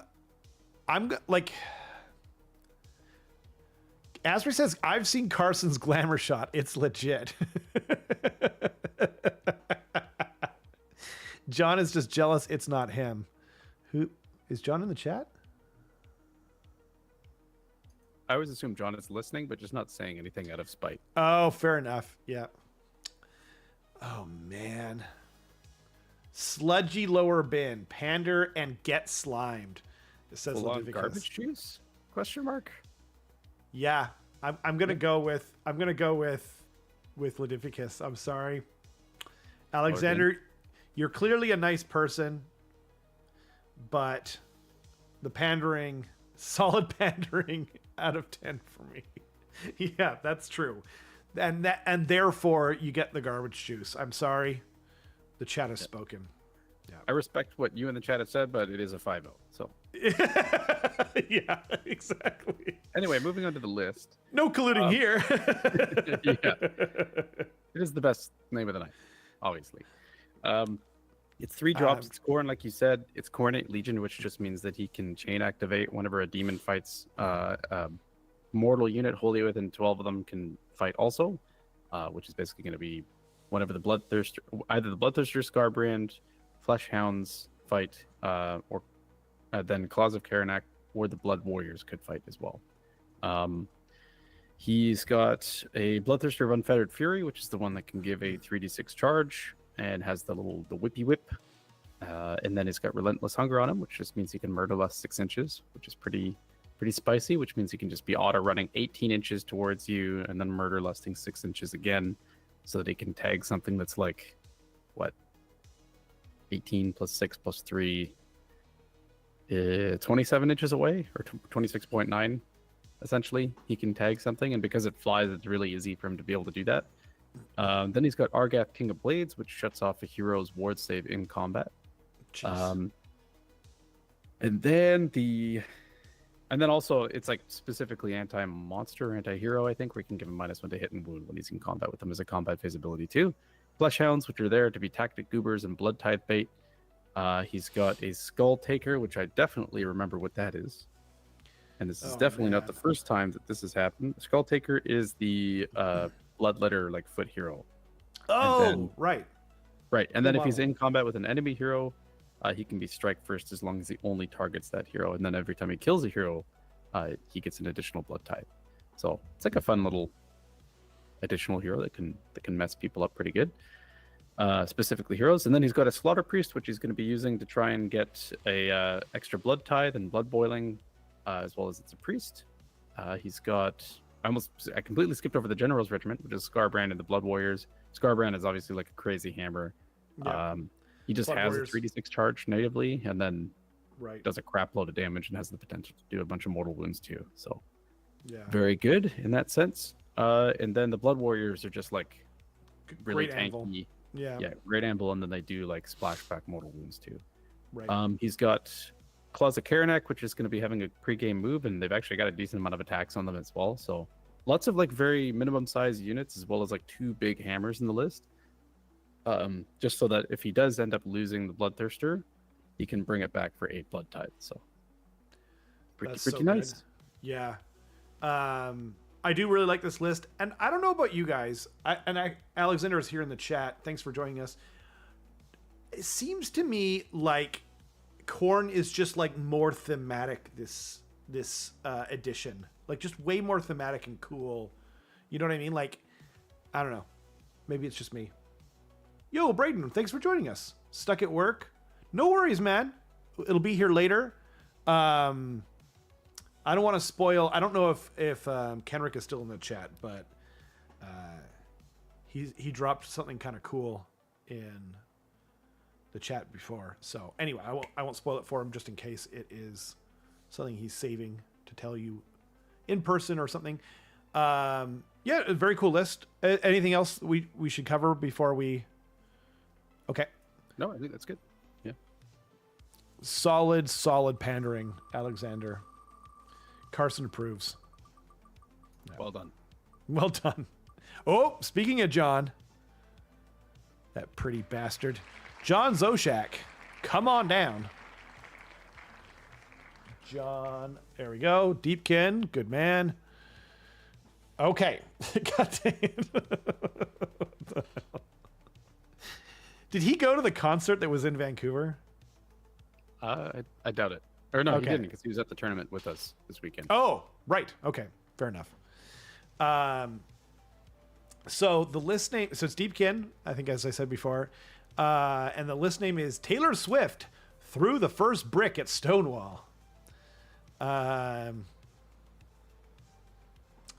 like, Asprey says, I've seen Carson's glamour shot. It's legit. John is just jealous it's not him. Who is John in the chat? I always assume John is listening, but just not saying anything out of spite. Oh, fair enough. Yeah. Oh, man. Sludgy lower bin, pander, and get slimed. It says garbage juice? Question mark. Yeah, I'm gonna go with Lodificus. I'm sorry, Alexander. You're clearly a nice person, but the pandering, solid pandering out of 10 for me. Yeah, that's true, and therefore you get the garbage juice. I'm sorry, the chat has spoken. Yeah, I respect what you in the chat have said, but it is a 5-0. So yeah, exactly. Anyway, moving on to the list. No colluding here. Yeah, it is the best name of the night, obviously. It's 3 drops. It's Khorne, like you said. It's Coordinate Legion, which just means that he can chain activate whenever a demon fights. Mortal unit wholly within 12 of them can fight also, which is basically going to be whenever the Bloodthirster, either the Bloodthirster Scarbrand, Flesh Hounds fight, or then Claws of Karanak or the Blood Warriors could fight as well. He's got a Bloodthirster of Unfettered Fury, which is the one that can give a 3d6 charge and has the whippy whip. And then he's got Relentless Hunger on him, which just means he can murder less 6 inches, which is pretty spicy, which means he can just be auto running 18 inches towards you and then murder lusting 6 inches again, so that he can tag something that's like, what, 18 plus 6 plus 3, 27 inches away, or 26.9. Essentially, he can tag something, and because it flies, it's really easy for him to be able to do that. Then he's got Argath, King of Blades, which shuts off a hero's ward save in combat. And then also it's like specifically anti-monster or anti-hero, I think, where you can give him -1 to hit and wound when he's in combat with them as a combat phase ability too. Flesh Hounds, which are there to be tactic goobers and blood tithe bait. He's got a Skull Taker, which I definitely remember what that is. And this is Oh, definitely not man. the first time that this has happened. Skull Taker is the bloodletter like foot hero. And then Oh, right. right, and Cool then if he's model. in combat with an enemy hero, he can be strike first as long as he only targets that hero. And then every time he kills a hero, he gets an additional blood type. So it's like a fun little additional hero that can mess people up pretty good. Specifically heroes. And then he's got a Slaughter Priest, which he's going to be using to try and get a extra blood tithe and blood boiling, as well as it's a priest. He's got I completely skipped over the General's Regiment, which is Scarbrand and the Blood Warriors. Scarbrand is obviously like a crazy hammer. Yeah. He just Blood has Warriors. a 3d6 charge natively, and then Right. does a crap load of damage and has the potential to do a bunch of mortal wounds too. So Yeah. very good in that sense. And then the Blood Warriors are just like really Great anvil. tanky. Yeah. Yeah, great anvil, and then they do like splashback mortal wounds too. Right. He's got Claws of Karanak, which is going to be having a pre-game move, and they've actually got a decent amount of attacks on them as well. So lots of like very minimum size units, as well as like 2 big hammers in the list. Just so that if he does end up losing the Bloodthirster, he can bring it back for 8 blood tithe. So pretty That's so nice. good. Yeah. I do really like this list, and I don't know about you guys. Alexander is here in the chat. Thanks for joining us. It seems to me like Khorne is just like more thematic this edition, like just way more thematic and cool. You know what I mean? Like, I don't know. Maybe it's just me. Yo, Braden, thanks for joining us. Stuck at work? No worries, man. It'll be here later. I don't want to spoil. I don't know if Kenrick is still in the chat, but he dropped something kind of cool in the chat before. So anyway, I won't spoil it for him just in case it is something he's saving to tell you in person or something. Yeah, a very cool list. Anything else we should cover before we? Okay. No, I think that's good. Yeah. Solid pandering, Alexander. Carson approves. No. Well done. Well done. Oh, speaking of John, that pretty bastard, John Zoshak, come on down. John, there we go. Deepkin, good man. Okay. God dang it. Did he go to the concert that was in Vancouver? I doubt it. Or no, Okay. he didn't, because he was at the tournament with us this weekend. Oh, right. Okay. Fair enough. So the list name, so it's Deepkin, I think, as I said before. And the list name is Taylor Swift threw the first brick at Stonewall. I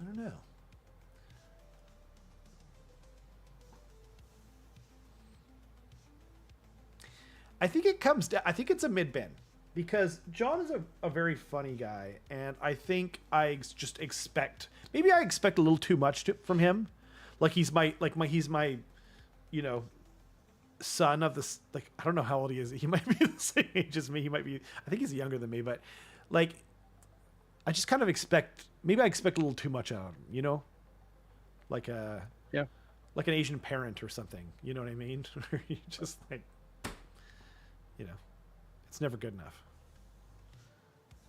don't know. I think it comes down, I think it's a mid bin because John is a very funny guy, and I think just expect, maybe I expect a little too much from him. Like he's my you know, son of this, like, I don't know how old he is. He might be the same age as me. He might be, I think he's younger than me, but like, I just kind of expect, maybe I expect a little too much out of him, you know? Like like an Asian parent or something, you know what I mean? You just like, you know, it's never good enough.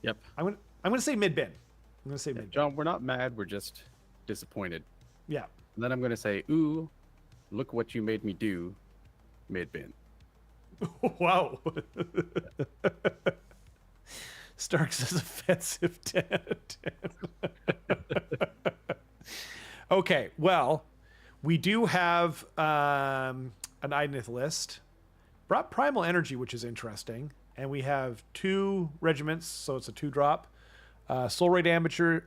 Yep. I'm gonna say mid bin. I'm gonna say mid bin. John, we're not mad. We're just disappointed. Yeah. And then I'm going to say, ooh, look what you made me do, mid-bin. Wow. Stark says offensive 10 out of 10. Okay, well, we do have an Idoneth list. Brought Primal Energy, which is interesting. And we have 2 regiments, so it's a 2-drop. Soul Raid Ambushers.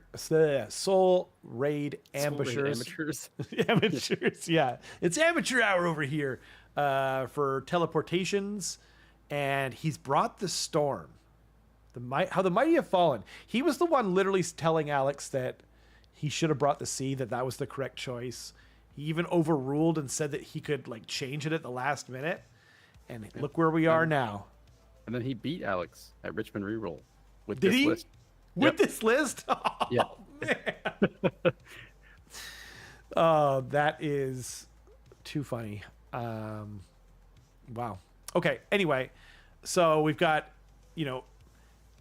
Amateurs, yeah. It's amateur hour over here for teleportations. And he's brought the Storm. How the Mighty have fallen. He was the one literally telling Alex that he should have brought the Sea, that was the correct choice. He even overruled and said that he could like change it at the last minute. And look where we are now. And then he beat Alex at Richmond Reroll with Did this he? list. With this list? Oh, yeah. Man. Oh, that is too funny. Wow. Okay. Anyway, so we've got,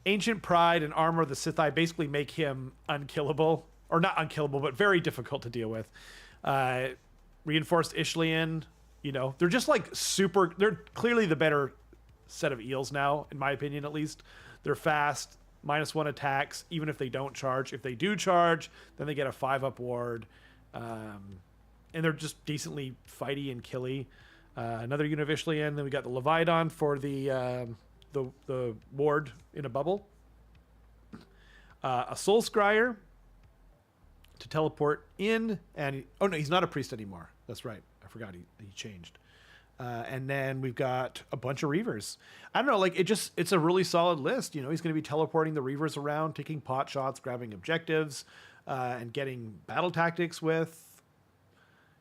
Ancient Pride and Armor of the Sithai basically make him unkillable, or not unkillable, but very difficult to deal with. Reinforced Ishlian, they're just like super. They're clearly the better set of eels now, in my opinion, at least. They're fast, -1 attacks, even if they don't charge. If they do charge, then they get a 5-up ward, and they're just decently fighty and killy. Another unit of Ishlian. Then we got the Leviathan for the ward in a bubble. A Soul Scryer to teleport in, and oh no, he's not a priest anymore. That's right. I forgot he changed. And then we've got a bunch of Reavers. I don't know, like it's a really solid list. He's going to be teleporting the Reavers around, taking pot shots, grabbing objectives, and getting battle tactics with.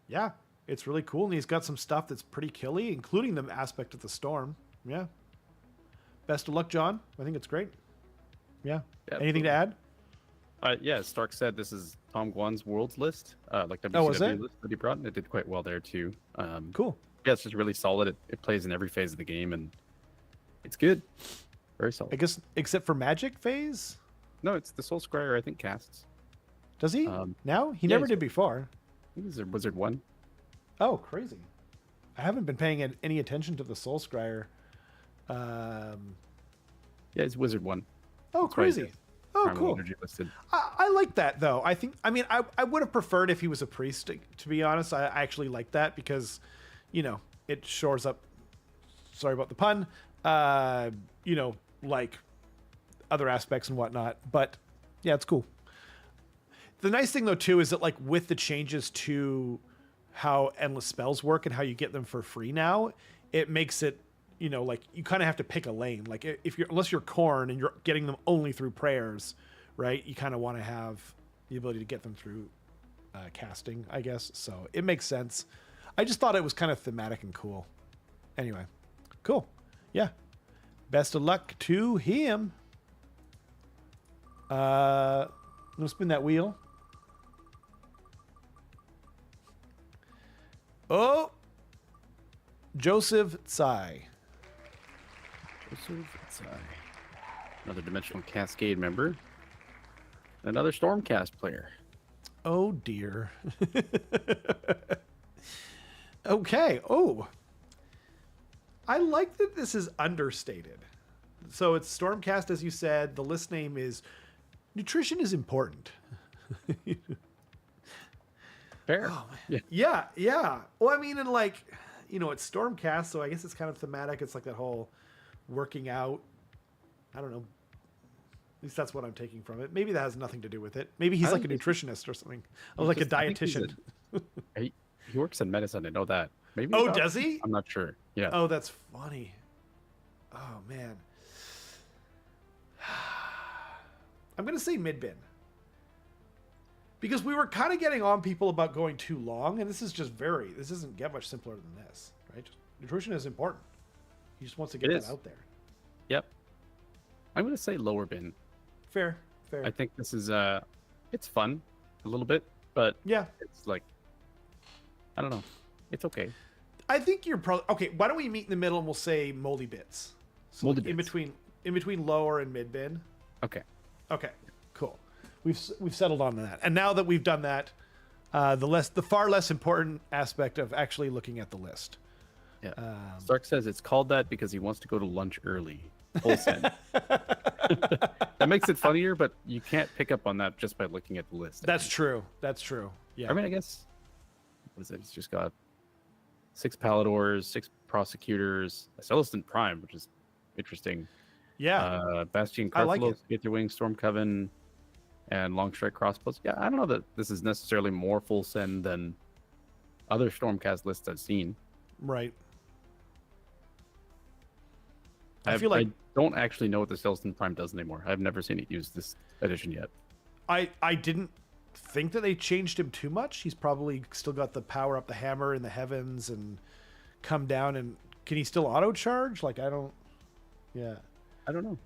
Yeah, it's really cool. And he's got some stuff that's pretty killy, including the aspect of the storm. Yeah. Best of luck, John. I think it's great. Yeah. Anything to add? Yeah, Stark said this is Tom Guan's Worlds list, like was it? WCW list that he brought, and it did quite well there too. Cool. Yeah, it's just really solid. It plays in every phase of the game, and it's good. Very solid. I guess except for Magic phase? No, it's the Soul Scryer, I think, casts. Does he? Now? He never did before. I think he's a Wizard 1. Oh, crazy. I haven't been paying any attention to the Soul Scryer. Yeah, he's Wizard 1. Oh, That's crazy. Oh, Primal cool. Energy listed. I like that, though. I would have preferred if he was a priest, to be honest. I actually like that because, it shores up, sorry about the pun, like other aspects and whatnot. But, yeah, it's cool. The nice thing, though, too, is that, like, with the changes to how endless spells work and how you get them for free now, it makes it, like you kind of have to pick a lane. Like unless you're Khorne and you're getting them only through prayers, right? You kind of want to have the ability to get them through casting, I guess. So it makes sense. I just thought it was kind of thematic and cool. Anyway, cool. Yeah. Best of luck to him. I'm gonna spin that wheel. Oh, Joseph Tsai. Another Dimensional Cascade member. Another Stormcast player. Oh, dear. Okay. Oh. I like that this is understated. So it's Stormcast, as you said. The list name is Nutrition is Important. Fair. Oh, yeah. Well, I mean, and like, it's Stormcast, so I guess it's kind of thematic. It's like that whole working out. I don't know. At least that's what I'm taking from it. Maybe that has nothing to do with it. Maybe he's like a nutritionist or something. Or like a dietitian. He works in medicine. I know that. Maybe. Oh, does he? I'm not sure. Yeah. Oh, that's funny. Oh, man. I'm going to say mid-bin. Because we were kind of getting on people about going too long, and this doesn't get much simpler than this, right? Nutrition is important. He just wants to get that out there. Yep. I'm going to say lower bin. Fair. I think this is, it's fun a little bit, but yeah, it's like, I don't know. It's okay. I think you're probably, okay, why don't we meet in the middle and we'll say moldy bits. So moldy bits. In between lower and mid bin. Okay. Cool. We've settled on that. And now that we've done that, the far less important aspect of actually looking at the list. Yeah. Stark says it's called that because he wants to go to lunch early. Full send. That makes it funnier, but you can't pick up on that just by looking at the list. That's true. Yeah. I mean, I guess, what is it? It's just got 6 Paladors, 6 Prosecutors, a Celestin Prime, which is interesting. Yeah. Bastion I like Carthalos, Aether Wing, Stormcoven, and Long Strike Crossbows. Yeah, I don't know that this is necessarily more full send than other Stormcast lists I've seen. Right. I don't actually know what the Celestin Prime does anymore. I've never seen it used this edition yet. I didn't think that they changed him too much. He's probably still got the power up the hammer in the heavens and come down, and can he still auto charge? Like, I don't know.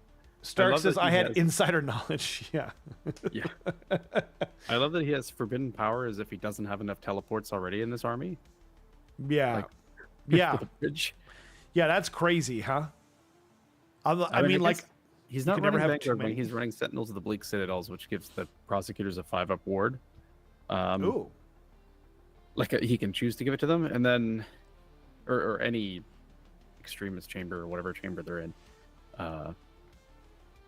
Stark says I had insider knowledge. Yeah. Yeah. I love that he has forbidden power as if he doesn't have enough teleports already in this army. Yeah. Yeah. Yeah, that's crazy, huh? I mean, like, He's You not can never running have too Vanguard Wing. many. He's running Sentinels of the Bleak Citadels, which gives the prosecutors a 5-up ward. Ooh. He can choose to give it to them, and then, or any extremist chamber or whatever chamber they're in, or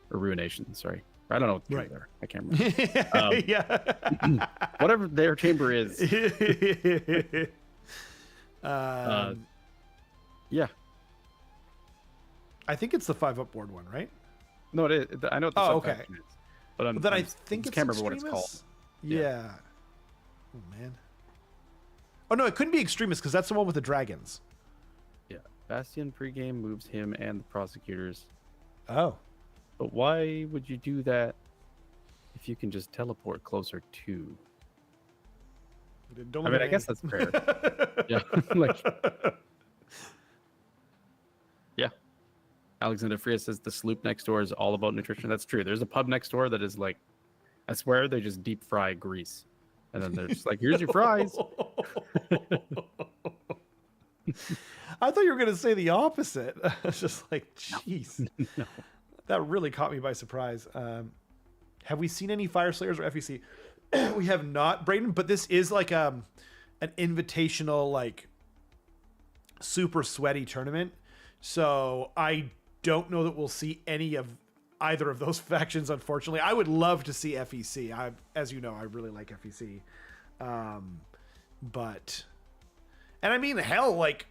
ruination. Sorry, I don't know what chamber they're. I can't remember. Yeah. Whatever their chamber is. Yeah. I think it's the 5-up board one, right? No, it is. I know what the okay. is. But Then I think it's can't remember what it's called. Extremis? Yeah. Oh man. Oh no, it couldn't be Extremis because that's the one with the dragons. Yeah. Bastion pregame moves him and the prosecutors. Oh. But why would you do that if you can just teleport closer to? Don't I mean, I guess that's fair. Yeah. Like. Yeah. Alexander Frias says the sloop next door is all about nutrition. That's true. There's a pub next door that is like, I swear they just deep fry grease. And then they're just like, here's your fries. I thought you were going to say the opposite. I was just like, jeez. No. That really caught me by surprise. Have we seen any Fire Slayers or FEC? We have not, Braden, but this is like an invitational, like super sweaty tournament. So I don't know that we'll see any of either of those factions, unfortunately. I would love to see FEC. As you know, I really like FEC. And I mean, hell, like,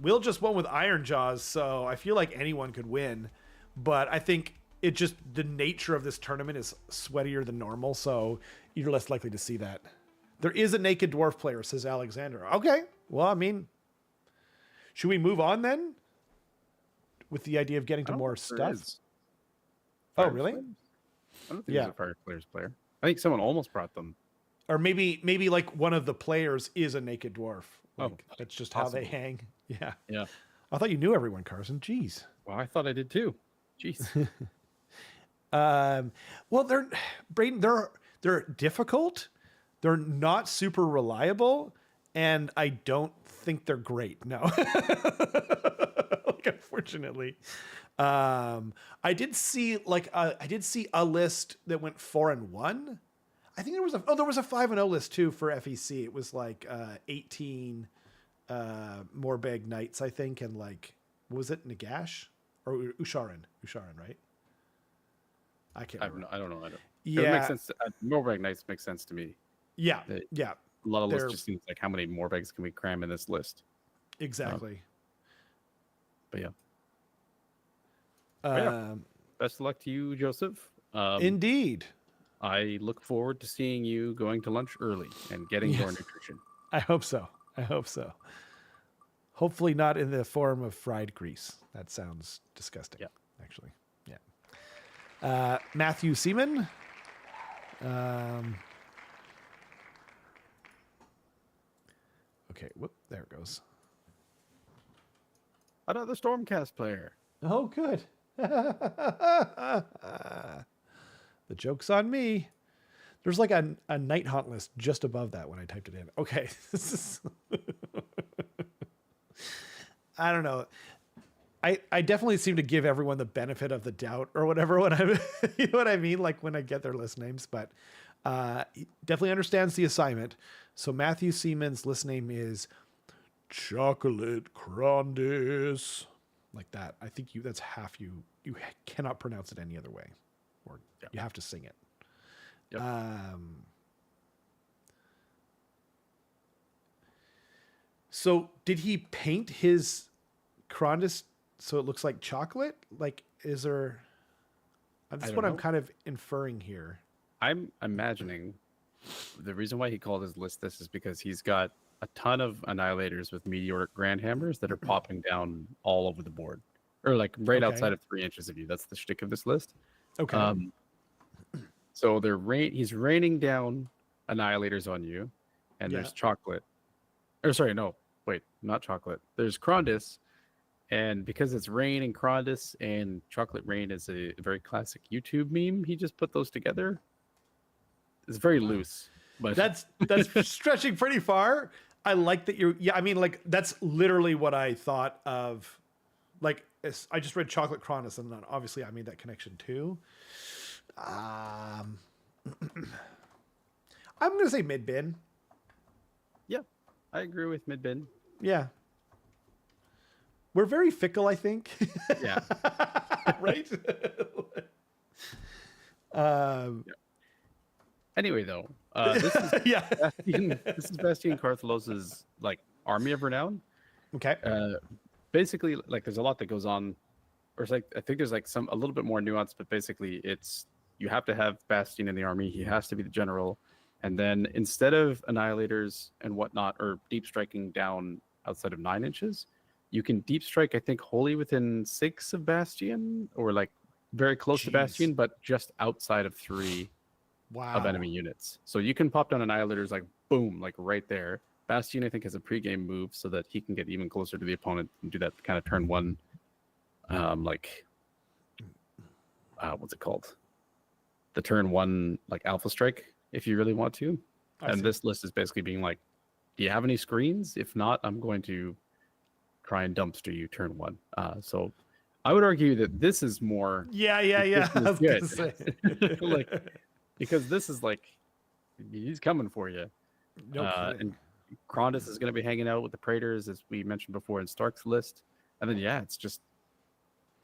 Will just won with Iron Jaws, so I feel like anyone could win. But I think it just, the nature of this tournament is sweatier than normal, so you're less likely to see that. There is a naked dwarf player, says Alexander. Okay, well, I mean, should we move on then? With the idea of getting to more stuff? Oh, really? I don't think there's a Fire Slayers player. I think someone almost brought them. Or maybe like one of the players is a naked dwarf. Like, oh, that's just possible. how they hang. Yeah. Yeah. I thought you knew everyone, Carson. Jeez. Well, I thought I did too. Jeez. Well, they're difficult. They're not super reliable, and I don't think they're great. No. Like, unfortunately. I did see a list that went 4-1. I think there was a 5-0 list too for FEC. It was like 18 Morbeg Knights, I think, and like, what was it, Nagash or Usharan, right? I can't remember. I don't know. Yeah, it makes sense. Morbeg Knights makes sense to me. Yeah, A lot of lists just seems like how many Morbegs can we cram in this list? Exactly. But yeah. Best of luck to you, Joseph. Indeed. I look forward to seeing you going to lunch early and getting more nutrition. I hope so. Hopefully not in the form of fried grease. That sounds disgusting. Yeah. Actually. Yeah. Matthew Seaman. Okay. Whoop. There it goes. Another Stormcast player. Oh, good. The joke's on me. There's like a night haunt list just above that when I typed it in. Okay. This is I don't know. I definitely seem to give everyone the benefit of the doubt or whatever when I you know what I mean? Like when I get their list names, but he definitely understands the assignment. So Matthew Seaman's list name is Chocolate Crondis. Like that. I think that's half you cannot pronounce it any other way. Or you have to sing it. Yep. So did he paint his Crondis so it looks like chocolate? Like, is there... That's what I'm kind of inferring here. I'm imagining the reason why he called his list this is because he's got a ton of Annihilators with meteoric Grand Hammers that are popping down all over the board. Or like right outside of 3 inches of you. That's the shtick of this list. Okay. So he's raining down Annihilators on you, and there's chocolate. Or sorry, no, wait, not chocolate. There's Crondis, and because it's rain and Crondis and chocolate rain is a very classic YouTube meme, he just put those together. It's very loose, but that's stretching pretty far. I like that I mean, like, that's literally what I thought of. Like, I just read Chocolate Cronus, and then obviously I made that connection too. I'm gonna say mid bin. Yeah, I agree with mid bin. Yeah, we're very fickle, I think. Yeah. Right. Yeah. Anyway, though, this is Yeah. this is Bastian Carthelos's like army of renown. Okay. Basically, like there's a lot that goes on, or it's like I think there's like a little bit more nuance, but basically it's you have to have Bastian in the army. He has to be the general, and then instead of annihilators and whatnot, or deep striking down outside of 9 inches, you can deep strike. I think wholly within 6 of Bastian, or like very close to Bastian, but just outside of 3 Wow. of enemy units. So you can pop down annihilators like boom, like right there. Bastion, I think, has a pre-game move so that he can get even closer to the opponent and do that kind of turn 1, what's it called? The turn 1 like alpha strike, if you really want to. And this list is basically being like, do you have any screens? If not, I'm going to try and dumpster you turn 1. So I would argue that this is more. Yeah. This is good. Like, because this is like, he's coming for you. No kidding. And Krondus is going to be hanging out with the Praetors, as we mentioned before in Stark's list. And then, yeah, it's just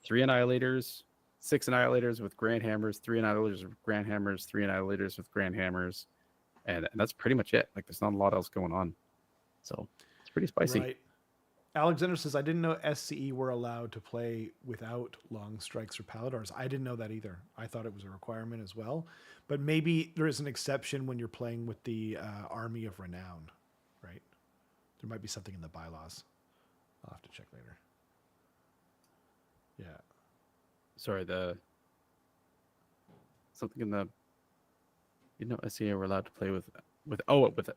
3 annihilators, 6 annihilators with grand hammers, 3 annihilators with grand hammers, 3 annihilators with grand hammers. And that's pretty much it. Like, there's not a lot else going on. So it's pretty spicy. Right. Alexander says, I didn't know SCE were allowed to play without long strikes or paladars. I didn't know that either. I thought it was a requirement as well. But maybe there is an exception when you're playing with the Army of Renown, right? There might be something in the bylaws. I'll have to check later. Yeah. Sorry, something in the, SCA we're allowed to play with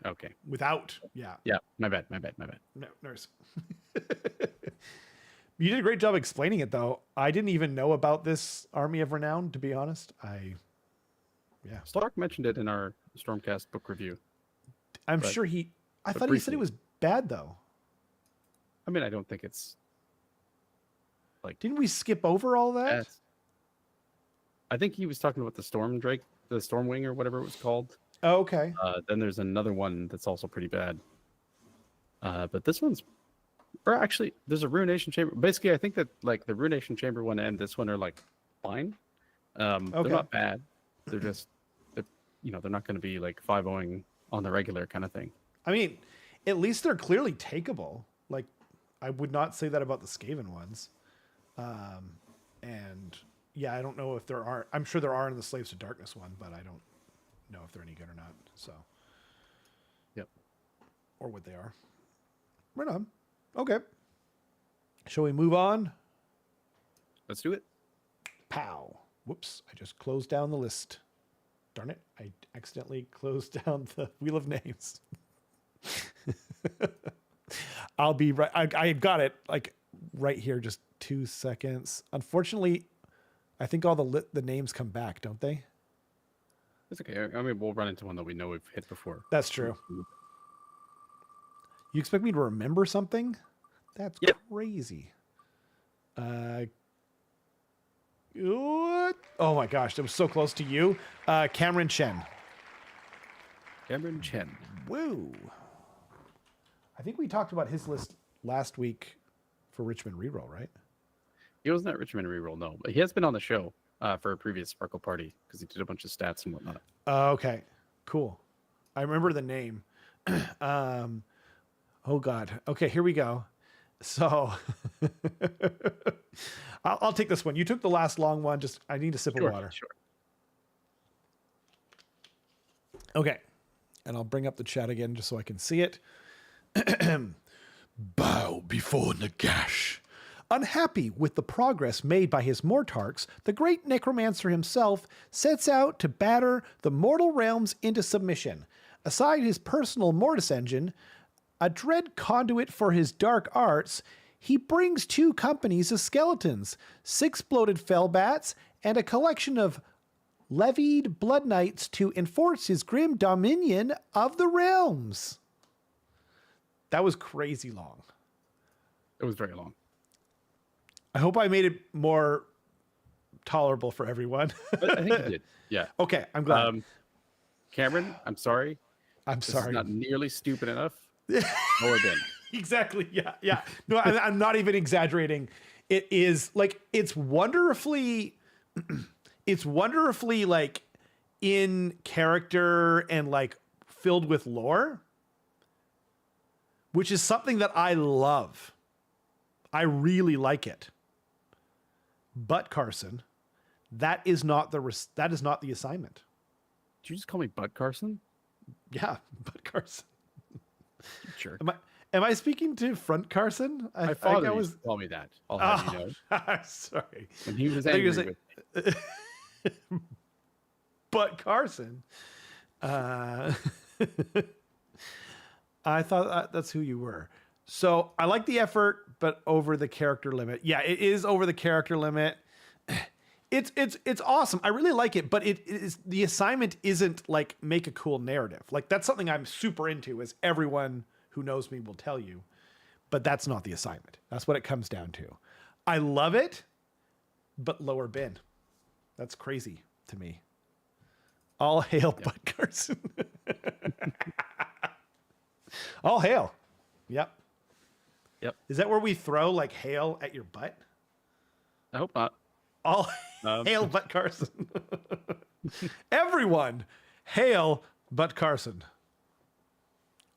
okay. Without, yeah. Yeah, my bad. No, nurse. You did a great job explaining it, though. I didn't even know about this Army of Renown, to be honest. Yeah. Stark mentioned it in our Stormcast book review. I thought briefly. he said it was bad, though. I mean, I don't think it's like. Didn't we skip over all that? I think he was talking about the Stormdrake, the Stormwing, or whatever it was called. Oh, okay. Then there's another one that's also pretty bad. But this one's, or actually, there's a Ruination Chamber. Basically, I think that like the Ruination Chamber one and this one are like fine. They're not bad. They're just, they're not going to be like 5-0ing on the regular kind of thing. I mean, at least they're clearly takeable. Like, I would not say that about the Skaven ones. And yeah, I don't know if there are. I'm sure there are in the Slaves to Darkness one, but I don't know if they're any good or not. So, yep. Or what they are. Right on. Okay. Shall we move on? Let's do it. Pow. Whoops. I just closed down the list. Darn it. I accidentally closed down the Wheel of Names. I'll be right. I got it like right here. Just 2 seconds. Unfortunately, I think all the names come back, don't they? It's okay. I mean, we'll run into one that we know we've hit before. That's true. You expect me to remember something? That's crazy. What? Oh my gosh, that was so close to you. Cameron Chen. Cameron Chen. Woo. I think we talked about his list last week for Richmond Reroll, right? He wasn't at Richmond Reroll, no. But he has been on the show for a previous Sparkle Party because he did a bunch of stats and whatnot. Okay, cool. I remember the name. Oh God. Okay, here we go. So I'll take this one. You took the last long one. Just I need a sip of water. Sure. Okay, and I'll bring up the chat again just so I can see it. Bow before Nagash. Unhappy with the progress made by his Mortarchs, the great necromancer himself sets out to batter the mortal realms into submission. Aside his personal Mortis engine, a dread conduit for his dark arts, he brings 2 companies of skeletons, 6 bloated fellbats, and a collection of levied blood knights to enforce his grim dominion of the realms. That was crazy long. It was very long. I hope I made it more tolerable for everyone. But I think you did. Yeah. Okay, I'm glad. Cameron, I'm sorry. I'm This is sorry. not nearly stupid enough. Lower bin. Exactly. Yeah. Yeah. No, I'm not even exaggerating. It is like it's wonderfully like in character and like filled with lore, which is something that I love. I really like it. But Carson, that is not the assignment. Did you just call me Bud Carson? Yeah, but Carson. Sure. Am I speaking to Front Carson? My father used to call me that. I'll have you know. Sorry. When he was angry with me. But Carson. I thought that's who you were. So I like the effort, but over the character limit. Yeah, it is over the character limit. It's awesome. I really like it, but it is the assignment isn't like make a cool narrative. Like that's something I'm super into, as everyone who knows me will tell you. But that's not the assignment. That's what it comes down to. I love it, but lower bin. That's crazy to me. All hail Bud Carson. All hail. Yep. Yep. Is that where we throw like hail at your butt? I hope not. All hail Bud Carson. Everyone, hail Bud Carson.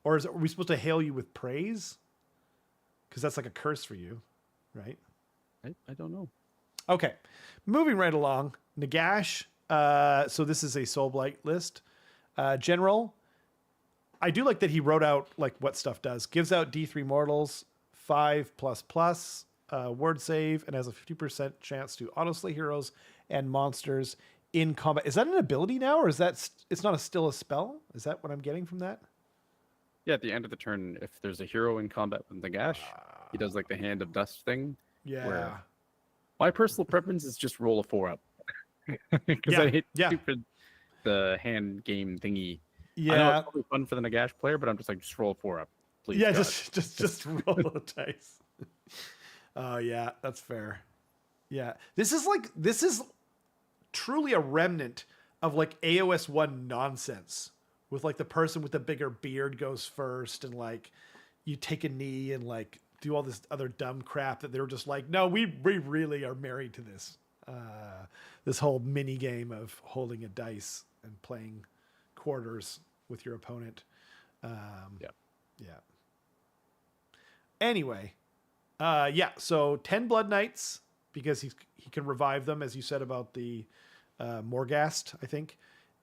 Or are we supposed to hail you with praise? Because that's like a curse for you, right? I don't know. Okay, moving right along. Nagash. So this is a Soul Blight list. General. I do like that he wrote out like what stuff does. Gives out D3 mortals, 5++, word save, and has a 50% chance to auto-slay heroes and monsters in combat. Is that an ability now, or is that it's not still a spell? Is that what I'm getting from that? Yeah, at the end of the turn, if there's a hero in combat with Nagash, he does like the Hand of Dust thing. Yeah. Where my personal preference is just roll a 4-up. Because I hate stupid the hand game thingy. Yeah. I know it's probably fun for the Nagash player, but I'm just like, just roll a 4-up. Please. Yeah, God. just roll the dice. Oh yeah, that's fair. Yeah. This is truly a remnant of like AOS 1 nonsense. With like the person with the bigger beard goes first, and like you take a knee and like do all this other dumb crap that they're just like, no, we really are married to this. This whole mini game of holding a dice and playing quarters with your opponent. Yeah. Anyway, so 10 Blood Knights, because he can revive them, as you said about the Morghast, I think.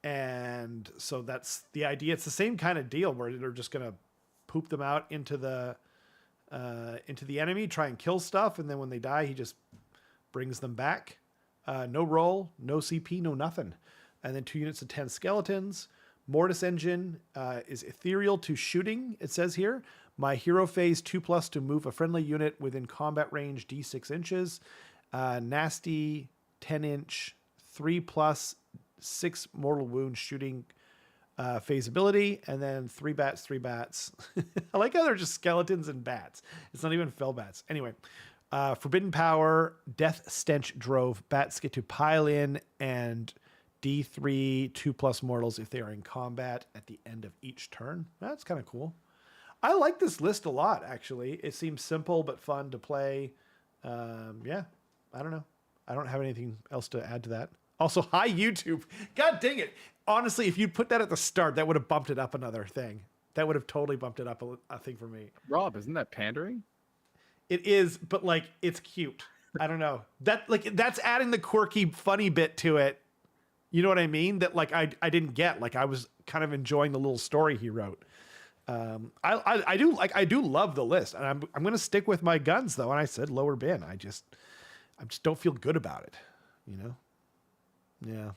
And so that's the idea. It's the same kind of deal where they're just going to poop them out into the enemy, try and kill stuff, and then when they die, he just brings them back. No roll, no CP, no nothing. And then 2 units of 10 skeletons. Mortis Engine is ethereal to shooting, it says here. My hero phase 2+ to move a friendly unit within combat range D6 inches. Nasty 10-inch 3+, 6 mortal wound shooting phase ability, and then 3 bats. I like how they're just skeletons and bats. It's not even fell bats. Anyway, Forbidden Power, Death Stench Drove. Bats get to pile in, and D3 2+ mortals if they are in combat at the end of each turn. That's kind of cool. I like this list a lot, actually. It seems simple but fun to play. Yeah, I don't know. I don't have anything else to add to that. Also, hi, YouTube. God dang it. Honestly, if you'd put that at the start, that would have bumped it up another thing. That would have totally bumped it up a thing for me. Rob, isn't that pandering? It is, but like, it's cute. I don't know. That's adding the quirky, funny bit to it. You know what I mean? That like I didn't get. Like I was kind of enjoying the little story he wrote. I do love the list, and I'm gonna stick with my guns though. And I said lower bin. I just don't feel good about it. You know? Yeah.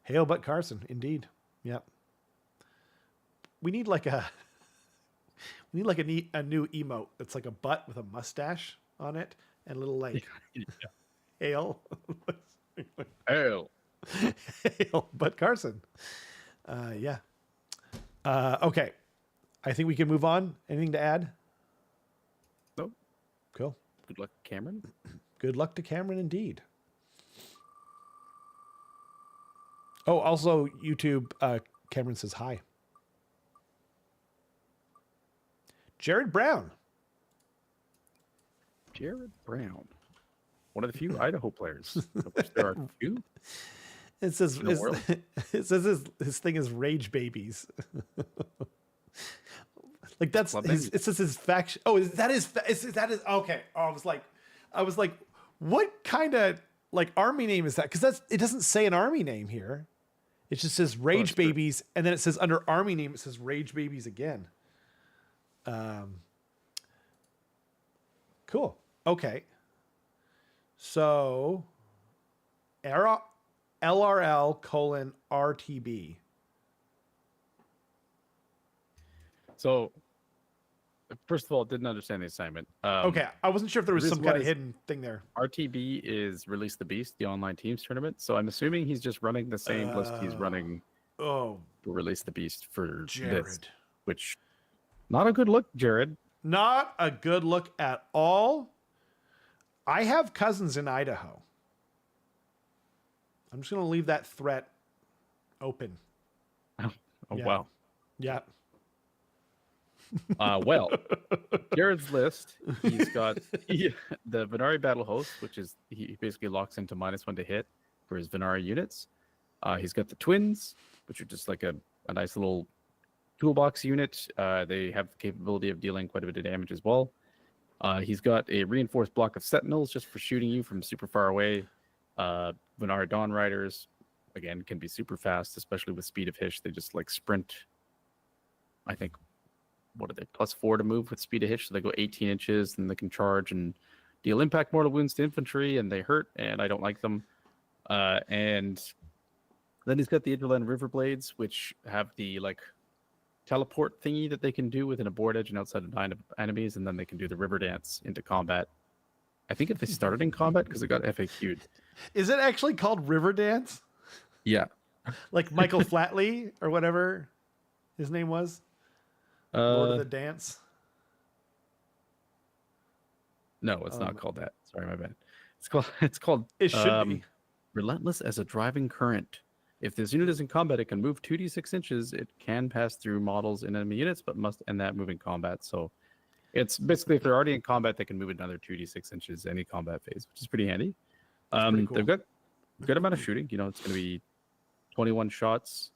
Hail but Carson, indeed. Yep. We need like a new emote that's like a butt with a mustache on it and a little like hail. Hail. Hail but Carson. Yeah. Okay. I think we can move on. Anything to add? Nope. Cool. Good luck, Cameron. Good luck to Cameron, indeed. Oh, also YouTube. Cameron says hi. Jared Brown. Jared Brown. One of the few Idaho players, of which there are two. It says in the world. it says his thing is Rage Babies. Like that's his, it says his faction. Oh, that is okay. Oh, I was like, what kind of like army name is that? Because it doesn't say an army name here. It just says Rage Babies, and then it says under army name it says Rage Babies again. Cool. Okay. So, LRL:RTB. So, first of all, didn't understand the assignment. Okay, I wasn't sure if there was some kind of hidden thing there. RTB is Release the Beast, the online teams tournament. So I'm assuming he's just running the same list he's running. Oh, to Release the Beast for Jared. this, which not a good look, Jared. Not a good look at all. I have cousins in Idaho. I'm just going to leave that threat open. Oh Yeah. Wow. Yeah. Well, Jared's list, he's got the Venari Battle Host, which is he basically locks into -1 to hit for his Venari units. He's got the Twins, which are just like a nice little toolbox unit. They have the capability of dealing quite a bit of damage as well. He's got a reinforced block of Sentinels just for shooting you from super far away. Venari Dawn Riders, again, can be super fast, especially with Speed of Hish. They just like sprint, I think, what are they, +4 to move with Speed of Hitch, so they go 18 inches, and they can charge and deal impact mortal wounds to infantry, and they hurt, and I don't like them. And then he's got the Interland River Blades, which have the like teleport thingy that they can do within a board edge and outside of 9 enemies, and then they can do the river dance into combat. I think if they started in combat, because it got FAQ'd. Is it actually called River Dance? Yeah. Like Michael Flatley or whatever his name was? Lord of the Dance? No, it's not called that. Sorry, my bad. It's called It should be. Relentless as a Driving Current. If this unit is in combat, it can move 2d6 inches. It can pass through models in enemy units, but must end that moving combat. So it's basically, if they're already in combat, they can move another 2d6 inches any combat phase, which is pretty handy. Pretty cool. They've got a good amount of shooting. You know, it's going to be 21 shots,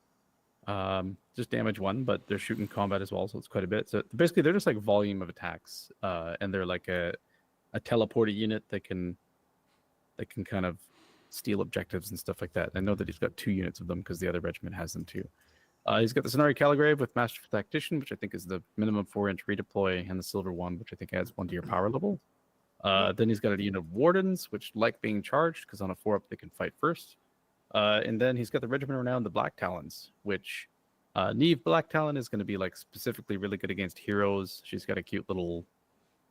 just damage 1, but they're shooting combat as well, so it's quite a bit. So basically, they're just like volume of attacks, and they're like a teleporter unit that can kind of steal objectives and stuff like that. I know that he's got 2 units of them because the other regiment has them too. He's got the Cenari Caligrave with Masterful Tactician, which I think is the minimum 4-inch redeploy, and the Silver one, which I think adds 1 to your power level. Then he's got a unit of Wardens, which like being charged because on a 4-up they can fight first. And then he's got the Regiment Renowned, the Black Talons, which Neve Black Talon is going to be like specifically really good against heroes. She's got a cute little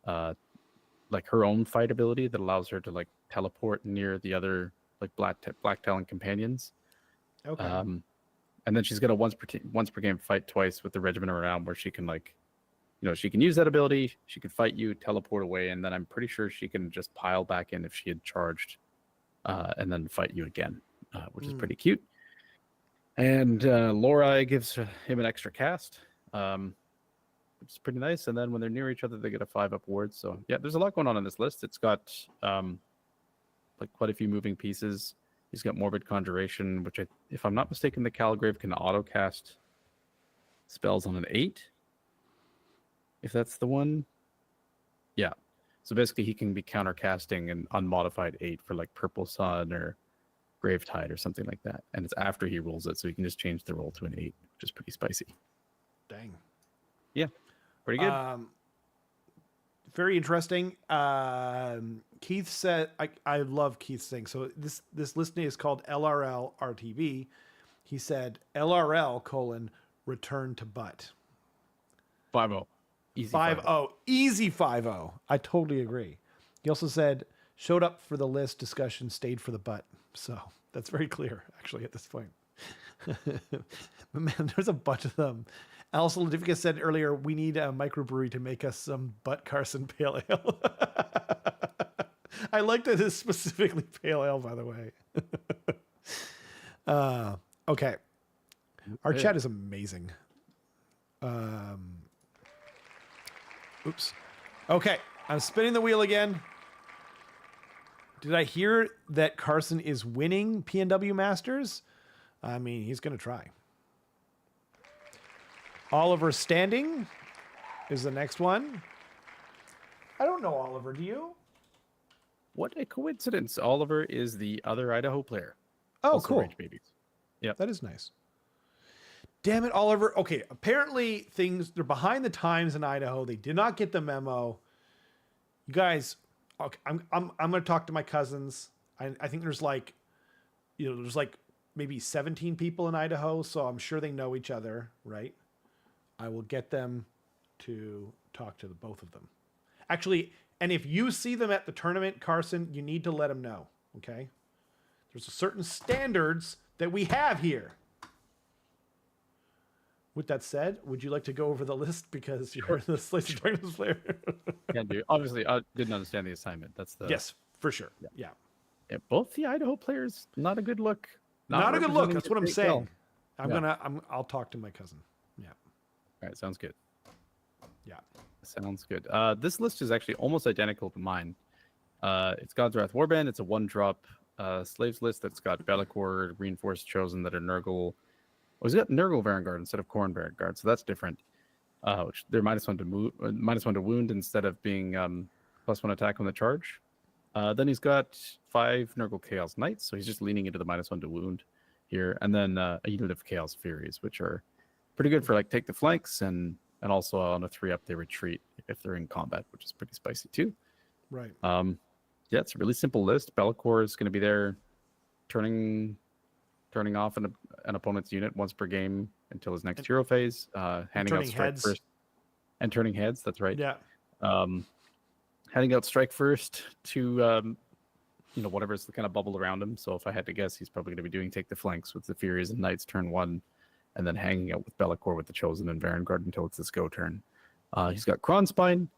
like her own fight ability that allows her to like teleport near the other like Black Talon companions. Okay. And then she's got a once per game fight twice with the Regiment Renowned, where she can like, you know, she can use that ability, she can fight you, teleport away, and then I'm pretty sure she can just pile back in if she had charged, and then fight you again, which is pretty cute. And Lorai gives him an extra cast, which is pretty nice. And then when they're near each other, they get a 5-up ward. So yeah, there's a lot going on in this list. It's got like quite a few moving pieces. He's got Morbid Conjuration, which, if I'm not mistaken, the Caligrave can auto-cast spells on an 8. If that's the one. Yeah. So basically, he can be counter-casting an unmodified 8 for like Purple Sun or Gravetide or something like that. And it's after he rolls it, so he can just change the roll to an 8, which is pretty spicy. Dang. Yeah. Pretty good. Very interesting. Keith said, I love Keith's thing. So this listing is called LRL RTB. He said LRL: return to butt. 5-0. Easy 5-0. Easy 5-0. I totally agree. He also said showed up for the list discussion, stayed for the butt. So that's very clear, actually, at this point. But man, there's a bunch of them. Also, Ladivica said earlier, we need a microbrewery to make us some Butt Carson Pale Ale. I like that it's specifically pale ale, by the way. Okay. Our chat is amazing. Oops. Okay. I'm spinning the wheel again. Did I hear that Carson is winning PNW Masters? I mean, he's going to try. Oliver Standing is the next one. I don't know Oliver, do you? What a coincidence. Oliver is the other Idaho player. Oh, Also cool. Rage Babies. Yeah. That is nice. Damn it, Oliver. Okay, apparently they're behind the times in Idaho. They did not get the memo. You guys, okay, I'm going to talk to my cousins. I think there's like maybe 17 people in Idaho, so I'm sure they know each other, right? I will get them to talk to both of them. Actually, and if you see them at the tournament, Carson, you need to let them know, okay? There's certain standards that we have here. With that said, would you like to go over the list because you're the Slates of Darkness player? Can do. Obviously, I didn't understand the assignment. That's the Yes, for sure. Yeah. Both the Idaho players, not a good look. Not a good look. That's what I'm saying. Well. I'll talk to my cousin. Yeah. All right, sounds good. Yeah. Sounds good. This list is actually almost identical to mine. It's God's Wrath Warband. It's a 1-drop slaves list that's got Bellicor, Reinforced Chosen that are Nurgle. Oh, he's got Nurgle Vanguard instead of Khorne Vanguard, so that's different. Which they're -1 to wound instead of being +1 attack on the charge. Then he's got 5 Nurgle Chaos Knights, so he's just leaning into the -1 to wound here, and then a unit of Chaos Furies, which are pretty good for like take the flanks and also on a 3-up they retreat if they're in combat, which is pretty spicy too. Right. Yeah, it's a really simple list. Bellicor is going to be there, turning off an opponent's unit once per game until his next hero phase, handing out strike heads. first, and turning heads. That's right. Yeah. Handing out strike first to whatever's the kind of bubble around him. So if I had to guess, he's probably going to be doing take the flanks with the Furies and Knights turn 1, and then hanging out with Bellicor with the Chosen and Vanguard until it's his go turn. He's got Kronspine,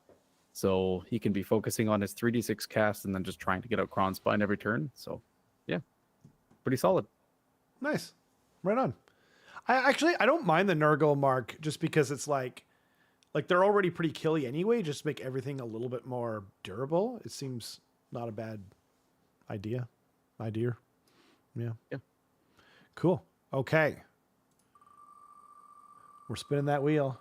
so he can be focusing on his 3d6 cast and then just trying to get out Kronspine every turn. So yeah, pretty solid. Nice. Right on. I don't mind the Nurgle mark just because it's like they're already pretty killy anyway. Just make everything a little bit more durable. It seems not a bad idea. Yeah. Cool. Okay. We're spinning that wheel.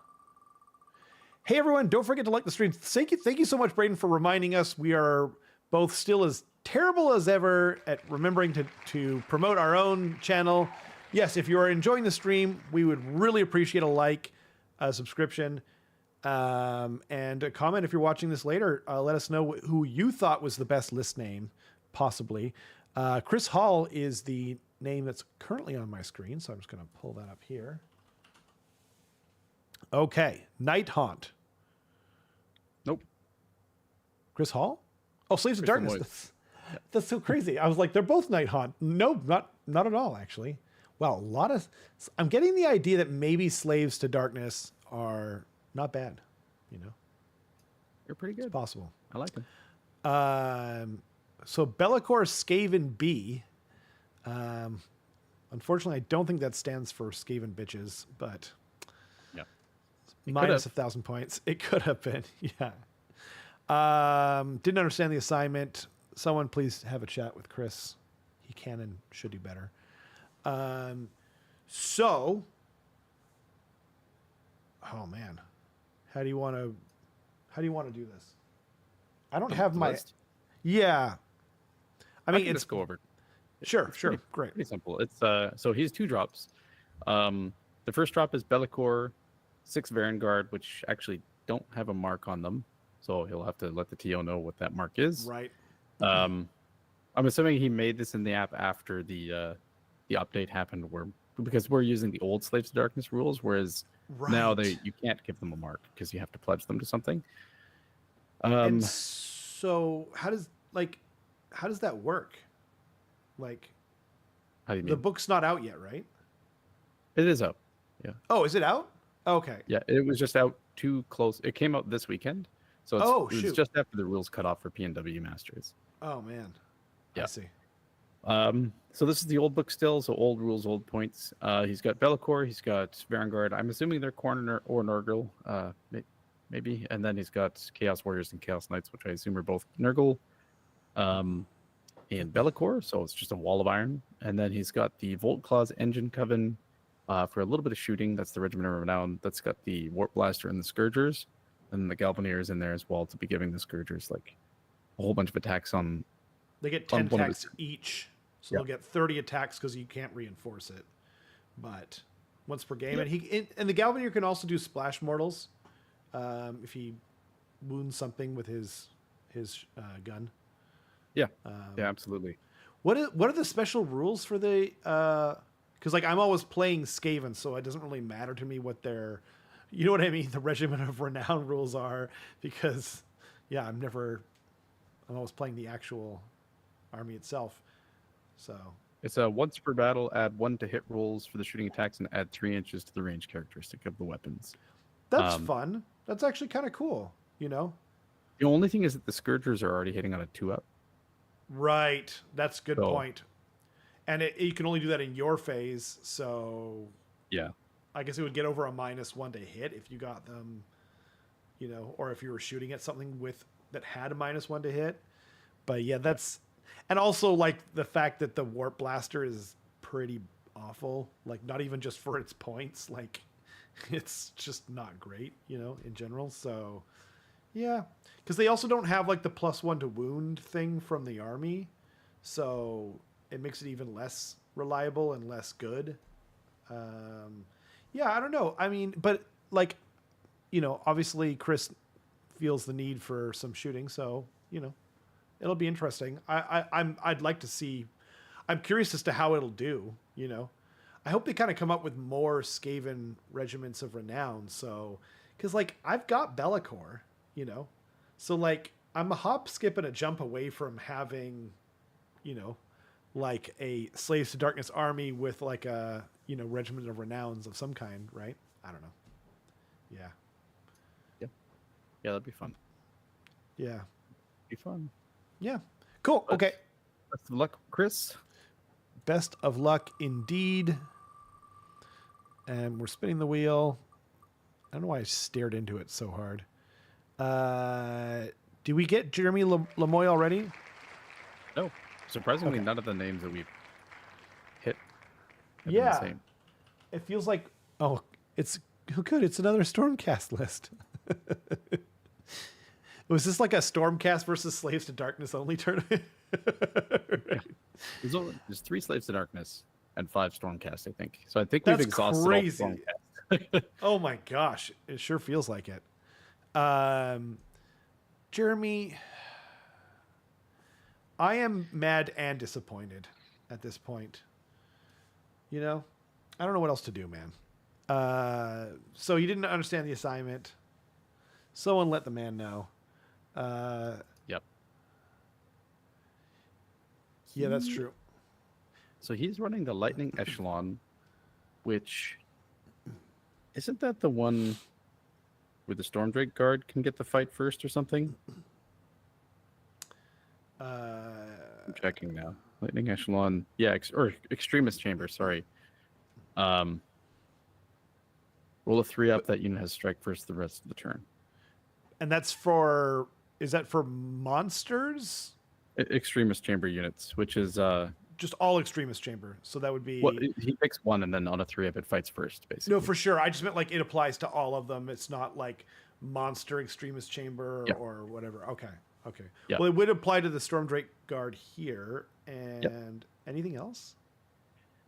Hey everyone, don't forget to like the stream. Thank you so much, Braden, for reminding us. We are both still as terrible as ever at remembering to promote our own channel. Yes, if you are enjoying the stream, we would really appreciate a like, a subscription, and a comment if you're watching this later. Let us know who you thought was the best list name, possibly. Chris Hall is the name that's currently on my screen, so I'm just going to pull that up here. Okay, Night Haunt. Nope. Chris Hall? Oh, Slaves of Darkness. That's so crazy. I was like, they're both Night Haunt. No, not at all, actually. Wow, I'm getting the idea that maybe Slaves to Darkness are not bad. You're pretty good. It's possible. I like them. So Bellicor Skaven B. Unfortunately, I don't think that stands for Skaven Bitches, but minus 1,000 points. It could have been. Yeah. Didn't understand the assignment. Someone please have a chat with Chris. He can and should do better. So, oh man, how do you want to do this? I don't have my list? Yeah. I mean, let's go over. Sure, Pretty, great. Pretty simple. It's so he's 2 drops. The first drop is Bellicor, 6 Vanguard, which actually don't have a mark on them, so he'll have to let the TO know what that mark is. Right. I'm assuming he made this in the app after the update happened, because we're using the old Slaves to Darkness rules, whereas now you can't give them a mark because you have to pledge them to something. And so how does that work? Like, how do you mean? The book's not out yet, right? It is out. Yeah. Oh, is it out? Okay. Yeah, it was just out too close. It came out this weekend, So Oh, it was shoot. just after the rules cut off for PNW Masters. Oh man. Yeah. I see. So this is the old book still, so old rules, old points. He's got Be'lakor, he's got Varangard. I'm assuming they're Khorne or Nurgle, maybe. And then he's got Chaos Warriors and Chaos Knights, which I assume are both Nurgle. And Be'lakor, so it's just a wall of iron. And then he's got the Volt Claws Engine Coven for a little bit of shooting. That's the Regiment of Renown. That's got the Warp Blaster and the Scourgers. And the Galvaniers in there as well to be giving the Scourgers like a whole bunch of attacks on. They get 10 one of attacks the- each. So they'll get 30 attacks because you can't reinforce it. But once per game. And the Galvanier can also do splash mortals if he wounds something with his gun. Yeah, yeah, absolutely. What are the special rules for the? Because like I'm always playing Skaven, so it doesn't really matter to me what their, you know what I mean, the Regiment of Renown rules are. Because yeah, I'm always playing the actual army itself. So It's a once per battle, add 1 to hit rolls for the shooting attacks, and add 3 inches to the range characteristic of the weapons. that's fun. That's actually kind of cool. You know. The only thing is that the Scourgers are already hitting on a 2-up. Right. That's a good So- point. And you can only do that in your phase, so Yeah. I guess it would get over a -1 to hit if you got them, you know, or if you were shooting at something that had a -1 to hit. But yeah, and also like the fact that the Warp Blaster is pretty awful, like not even just for its points, like it's just not great, you know, in general. So yeah, because they also don't have like the +1 to wound thing from the army, so it makes it even less reliable and less good. Yeah, I don't know. I mean, but like, you know, obviously Chris feels the need for some shooting, so you know, it'll be interesting. I'd like to see. I'm curious as to how it'll do. You know, I hope they kind of come up with more Skaven regiments of renown. So, because like I've got Be'lakor, you know, so like I'm a hop, skip, and a jump away from having, you know, like a Slaves to Darkness army with like a, you know, regiment of renowns of some kind, right? I don't know. Yeah. Yeah, that'd be fun. Yeah. Be fun. Yeah. Cool. Okay. Best of luck, Chris. Best of luck indeed. And we're spinning the wheel. I don't know why I stared into it so hard. Did we get Jeremy Lemoy already? No, surprisingly, Okay. none of the names that we've hit have been Yeah. the same. It feels like, oh, it's good. It's another Stormcast list. Was this like a Stormcast versus Slaves to Darkness only tournament? There's 3 Slaves to Darkness and 5 Stormcast, I think. So I think That's we've exhausted crazy. all Stormcast. Oh my gosh. It sure feels like it. Jeremy, I am mad and disappointed at this point. You know, I don't know what else to do, man. So you didn't understand the assignment. Someone let the man know. Yep. Yeah, that's true. So he's running the Lightning Echelon, which isn't that the one where the Stormdrake Guard can get the fight first or something? I'm checking now. Lightning Echelon, yeah, or Extremist Chamber. Sorry. Roll a 3-up. That unit has strike first the rest of the turn. And that's is that for monsters? Extremist Chamber units, which is Just all Extremist Chamber. So that would be. well, he picks one, and then on a 3-up it fights first, basically. No, for sure. I just meant like it applies to all of them. It's not like monster Extremist Chamber Yeah. or whatever. Okay. Okay. Yeah. Well, it would apply to the Stormdrake Guard here. And anything else?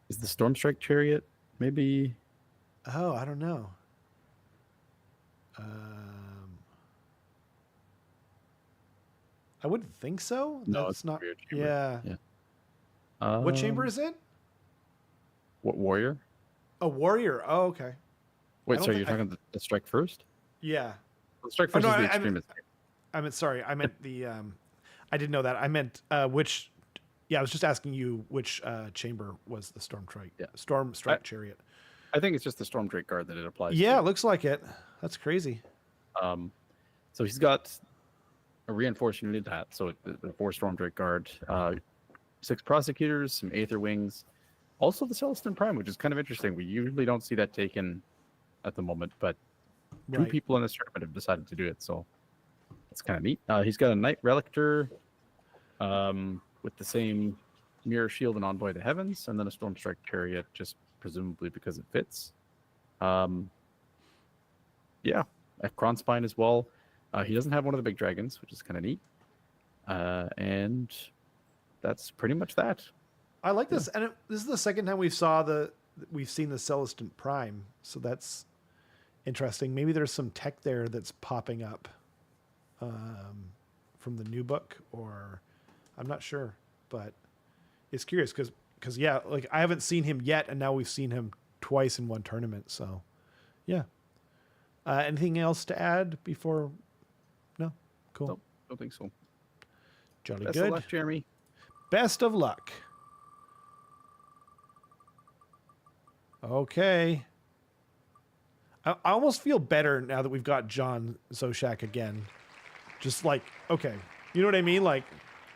Is the Stormstrike Chariot maybe? Oh, I don't know. I wouldn't think so. No, That's it's a not. weird chamber. Yeah. Yeah. What chamber is it? What warrior? A warrior. Oh, okay. Wait, don't sorry, think you're talking the strike first? Yeah. The strike Oh, first no, is the I extremist. I meant sorry. I meant the. I didn't know that. I meant which. Yeah, I was just asking you which chamber was the Stormstrike. Yeah. Stormstrike Chariot. I think it's just the Stormdrake Guard that it applies Yeah, to. it looks like it. That's crazy. So he's got a reinforced unit of that. So the 4 Storm Drake Guard, 6 Prosecutors, some Aether Wings, also the Celestin Prime, which is kind of interesting. We usually don't see that taken at the moment, but 2 people in this tournament have decided to do it, so it's kind of neat. He's got a Knight Relictor with the same Mirror Shield and Envoy of the Heavens, and then a Stormstrike Chariot, just presumably because it fits. Yeah, a Kronspine as well. He doesn't have one of the big dragons, which is kind of neat. And that's pretty much that. I like this, and this is the second time we've seen the Celestin Prime, so that's interesting. Maybe there's some tech there that's popping up from the new book, or I'm not sure, but it's curious because yeah, like I haven't seen him yet, and now we've seen him twice in one tournament. So yeah. Anything else to add before? No, cool. Nope, don't think so. Jolly Best good. of luck, Jeremy. Best of luck. Okay. I almost feel better now that we've got John Zoshak again. Just like, okay. You know what I mean? Like,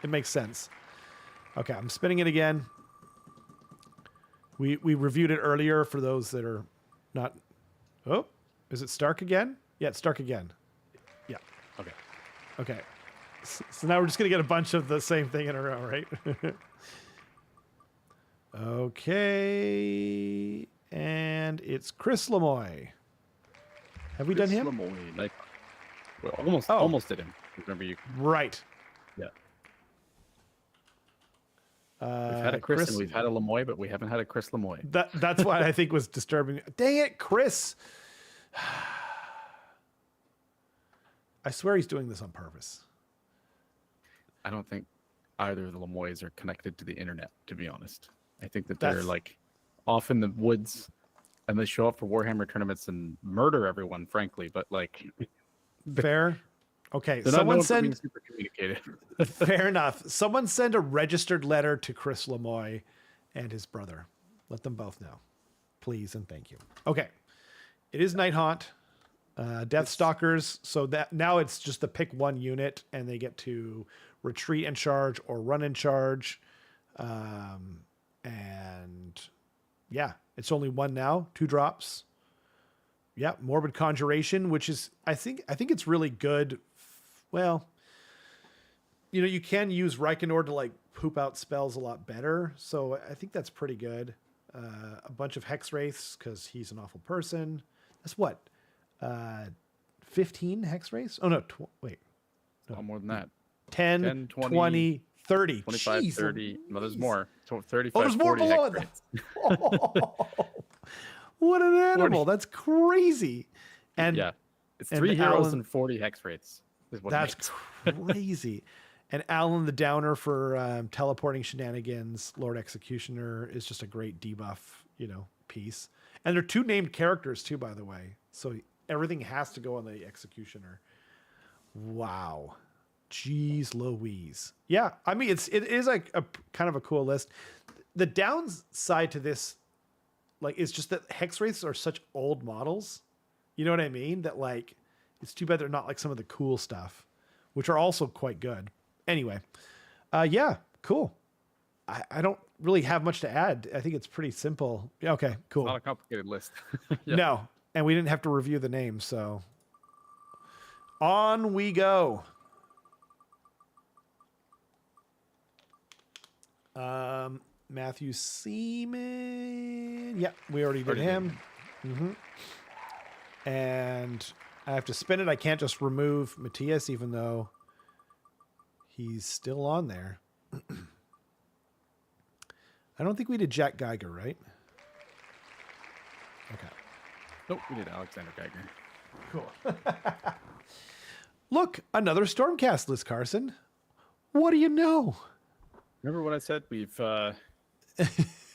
it makes sense. Okay, I'm spinning it again. We reviewed it earlier for those that are not... Oh, is it Stark again? Yeah, it's Stark again. Yeah. Okay. Okay. So now we're just going to get a bunch of the same thing in a row, right? Okay. And it's Chris Lemoy. Have we done him? Lemoy, like, well, almost did him. Remember you? Right. Yeah. We've had a Chris and we've had a Lemoy, but we haven't had a Chris Lemoy. That's why I think was disturbing. Dang it, Chris. I swear he's doing this on purpose. I don't think either of the Lemoys are connected to the internet, to be honest. I think that they're like off in the woods and they show up for Warhammer tournaments and murder everyone, frankly. But like, fair. Okay, they're someone not send being super communicative. Fair enough. Someone send a registered letter to Chris Lemoy and his brother. Let them both know, please and thank you. Okay, it is Night Haunt, Death Stalkers. So that now it's just the pick one unit, and they get to retreat and charge or run and charge. And yeah, it's only one now, 2 drops. Yeah, Morbid Conjuration, which is I think it's really good. Well, you know, you can use Reikenor to like poop out spells a lot better, so I think that's pretty good. A bunch of Hex Wraiths because he's an awful person. That's what, 15 Hex Wraiths? Oh no, wait, no, more than that. 10, 20, 30, 25, Jeez, 30. No, there's more. 35, oh, there's more 40 below Hex it. What an animal! 40. That's crazy. And yeah, it's 3 heroes Alan, and 40 Hex Wraiths. That's crazy. And Alan the Downer for teleporting shenanigans. Lord Executioner is just a great debuff, you know, piece. And they're 2 named characters too, by the way. So everything has to go on the Executioner. Wow. Jeez Louise. Yeah, I mean, it is like a kind of a cool list. The downside to this, like, is just that Hex Wraiths are such old models. You know what I mean? That like, it's too bad they're not like some of the cool stuff, which are also quite good. Anyway, yeah, cool. I don't really have much to add. I think it's pretty simple. Yeah, okay, cool. It's not a complicated list. Yeah. No, and we didn't have to review the names, so on we go. Matthew Seaman. Yeah, we already did him. Mm-hmm. And I have to spin it. I can't just remove Matthias, even though he's still on there. I don't think we did Jack Geiger, right? Okay. Nope, we did Alexander Geiger. Cool. Look, another Stormcast list, Carson. What do you know? Remember what I said? We've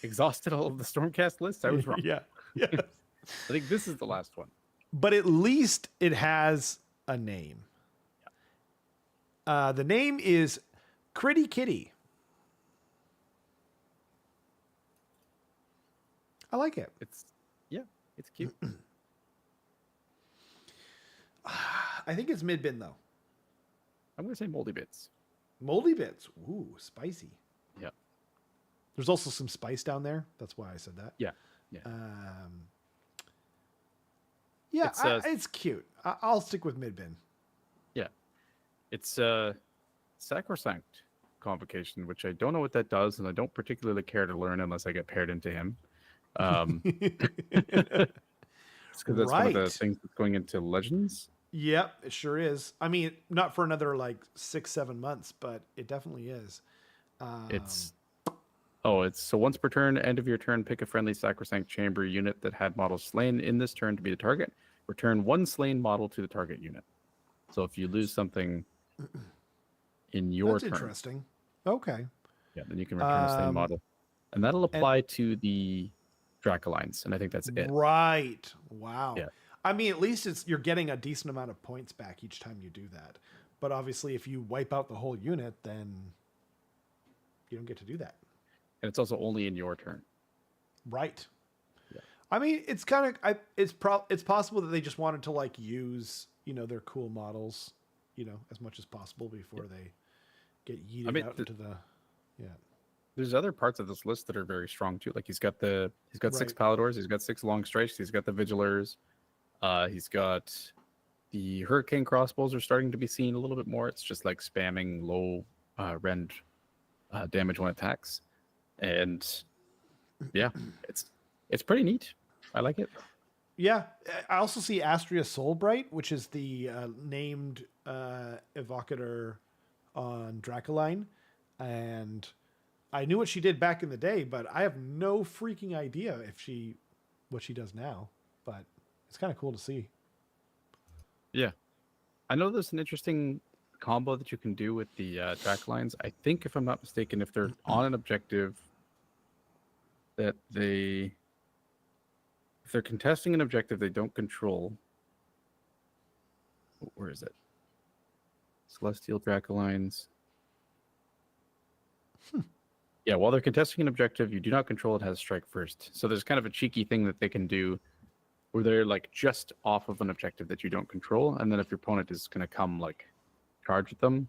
exhausted all of the Stormcast lists? I was wrong. Yeah. Yeah. I think this is the last one. But at least it has a name. Yeah. The name is Critty Kitty. I like it. It's cute. I think it's mid bin though. I'm gonna say moldy bits. Moldy bits. Ooh, spicy. Yeah. There's also some spice down there. That's why I said that. Yeah. Yeah. Yeah, it's cute. I'll stick with mid bin. Yeah. It's sacrosanct convocation, which I don't know what that does, and I don't particularly care to learn unless I get paired into him. It's because that's one of the things that's going into Legends. Yep, it sure is. I mean, not for another like 6-7 months, but it definitely is. It's so once per turn, end of your turn, pick a friendly sacrosanct chamber unit that had models slain in this turn to be the target. Return one slain model to the target unit. So if you lose something in your turn, interesting. Okay. Yeah, then you can return a slain model, and that'll apply to the Dracolines, and I think that's it. Right. Wow. Yeah. I mean, at least you're getting a decent amount of points back each time you do that. But obviously, if you wipe out the whole unit, then you don't get to do that. And it's also only in your turn. Right. Yeah. I mean, it's kind of it's possible that they just wanted to like use their cool models, as much as possible before they get yeeted out into the There's other parts of this list that are very strong too. Like he's got 6 Paladors, he's got 6 Long Strikes, he's got the Vigilers, he's got the Hurricane Crossbows are starting to be seen a little bit more. It's just like spamming low rend damage when attacks, and yeah, it's pretty neat. I like it. Yeah, I also see Astria Soulbright, which is the named evocator on Dracoline, and I knew what she did back in the day, but I have no freaking idea what she does now. But it's kind of cool to see. Yeah, I know there's an interesting combo that you can do with the Dracolines. I think, if I'm not mistaken, if they're on an objective, that if they're contesting an objective they don't control. Where is it? Celestial Dracolines. Yeah, while they're contesting an objective you do not control, it has strike first. So there's kind of a cheeky thing that they can do where they're like just off of an objective that you don't control, and then if your opponent is going to come like charge with them,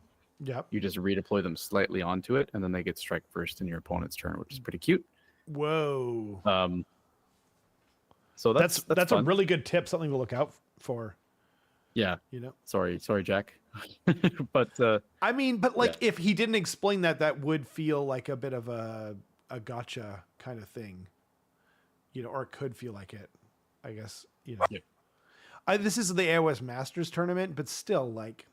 you just redeploy them slightly onto it, and then they get strike first in your opponent's turn, which is pretty cute. Whoa. So that's a really good tip, something to look out for. Yeah. Sorry, Jack. But I mean, but like if he didn't explain that would feel like a bit of a gotcha kind of thing. Or it could feel like it, I guess. Yeah. This is the AOS Masters tournament, but still, like,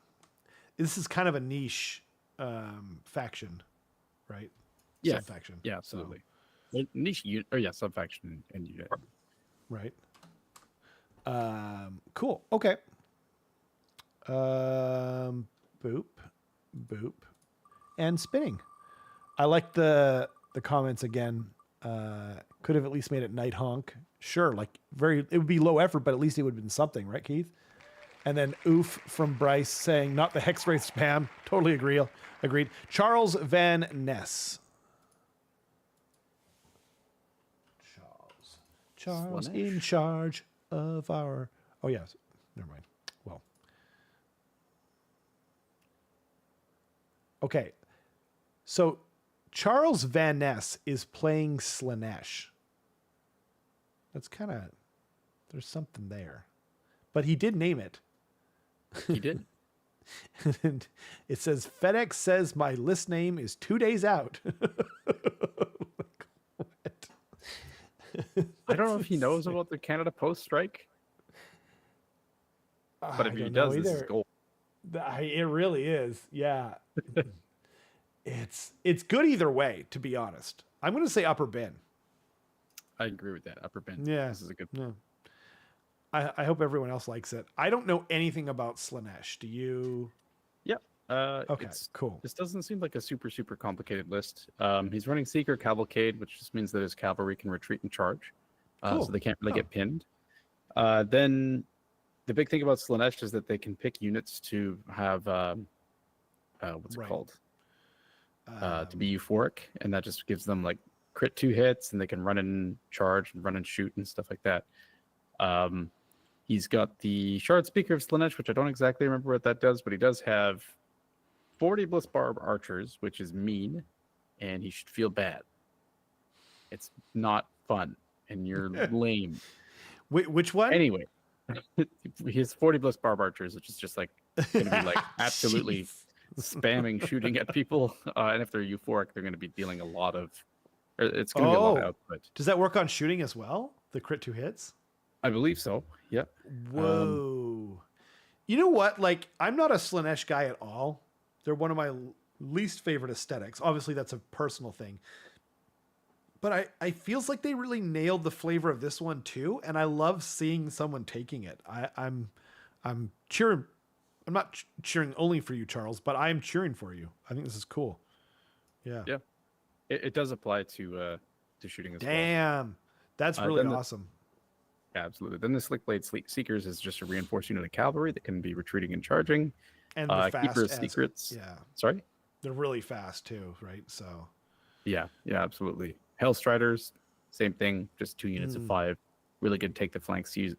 this is kind of a niche faction, right? Yeah. Sub-faction. Yeah, absolutely. So. Niche unit, sub-faction and unit. Right. Cool. Okay. Boop, boop, and spinning. I like the comments again. Could have at least made it night honk. Sure, like it would be low effort, but at least it would have been something, right, Keith? And then oof from Bryce saying not the hex wraith spam. Totally agreed. Charles Van Ness. Charles in charge of our. Oh yes, never mind. Well, okay. So Charles Van Ness is playing Slanesh. That's kind of, there's something there, but he did name it. He did. And it says FedEx says my list name is 2 days out. What? I don't know if he knows about the Canada Post strike, but if he does, this is gold. It really is. Yeah. It's good either way, to be honest. I'm going to say upper bin. I agree with that. Upper bin. Yeah. This is a good. Yeah. I hope everyone else likes it. I don't know anything about Slanesh. Do you? Yep. Okay, cool. This doesn't seem like a super complicated list. He's running Seeker Cavalcade, which just means that his cavalry can retreat and charge. Cool. So they can't really get pinned. Then the big thing about Slanesh is that they can pick units to have what's it called? To be euphoric, and that just gives them like crit 2 hits, and they can run and charge and run and shoot and stuff like that. He's got the Shard Speaker of Slanesh, which I don't exactly remember what that does, but he does have 40 Bliss Barb Archers, which is mean, and he should feel bad. It's not fun, and you're lame. Wait, which one? Anyway, he has 40 Bliss Barb Archers, which is just like going to be like absolutely spamming shooting at people. And if they're euphoric, they're going to be dealing a lot of. It's going to be a lot of output. Does that work on shooting as well? The crit 2 hits? I believe so. Yeah. Whoa. You know what? Like, I'm not a Slanesh guy at all. They're one of my least favorite aesthetics. Obviously, that's a personal thing. But I feels like they really nailed the flavor of this one too, and I love seeing someone taking it. I'm cheering. I'm not cheering only for you, Charles, but I'm cheering for you. I think this is cool. Yeah. Yeah. It does apply to shooting as well. Damn, that's really awesome. Yeah, absolutely. Then the Slick Blade Seekers is just a reinforced unit of cavalry that can be retreating and charging. And the fast Keeper of Secrets. Yeah. Sorry? They're really fast too, right? So. Yeah, absolutely. Hellstriders, same thing, just 2 units of 5. Really good take the flanks, use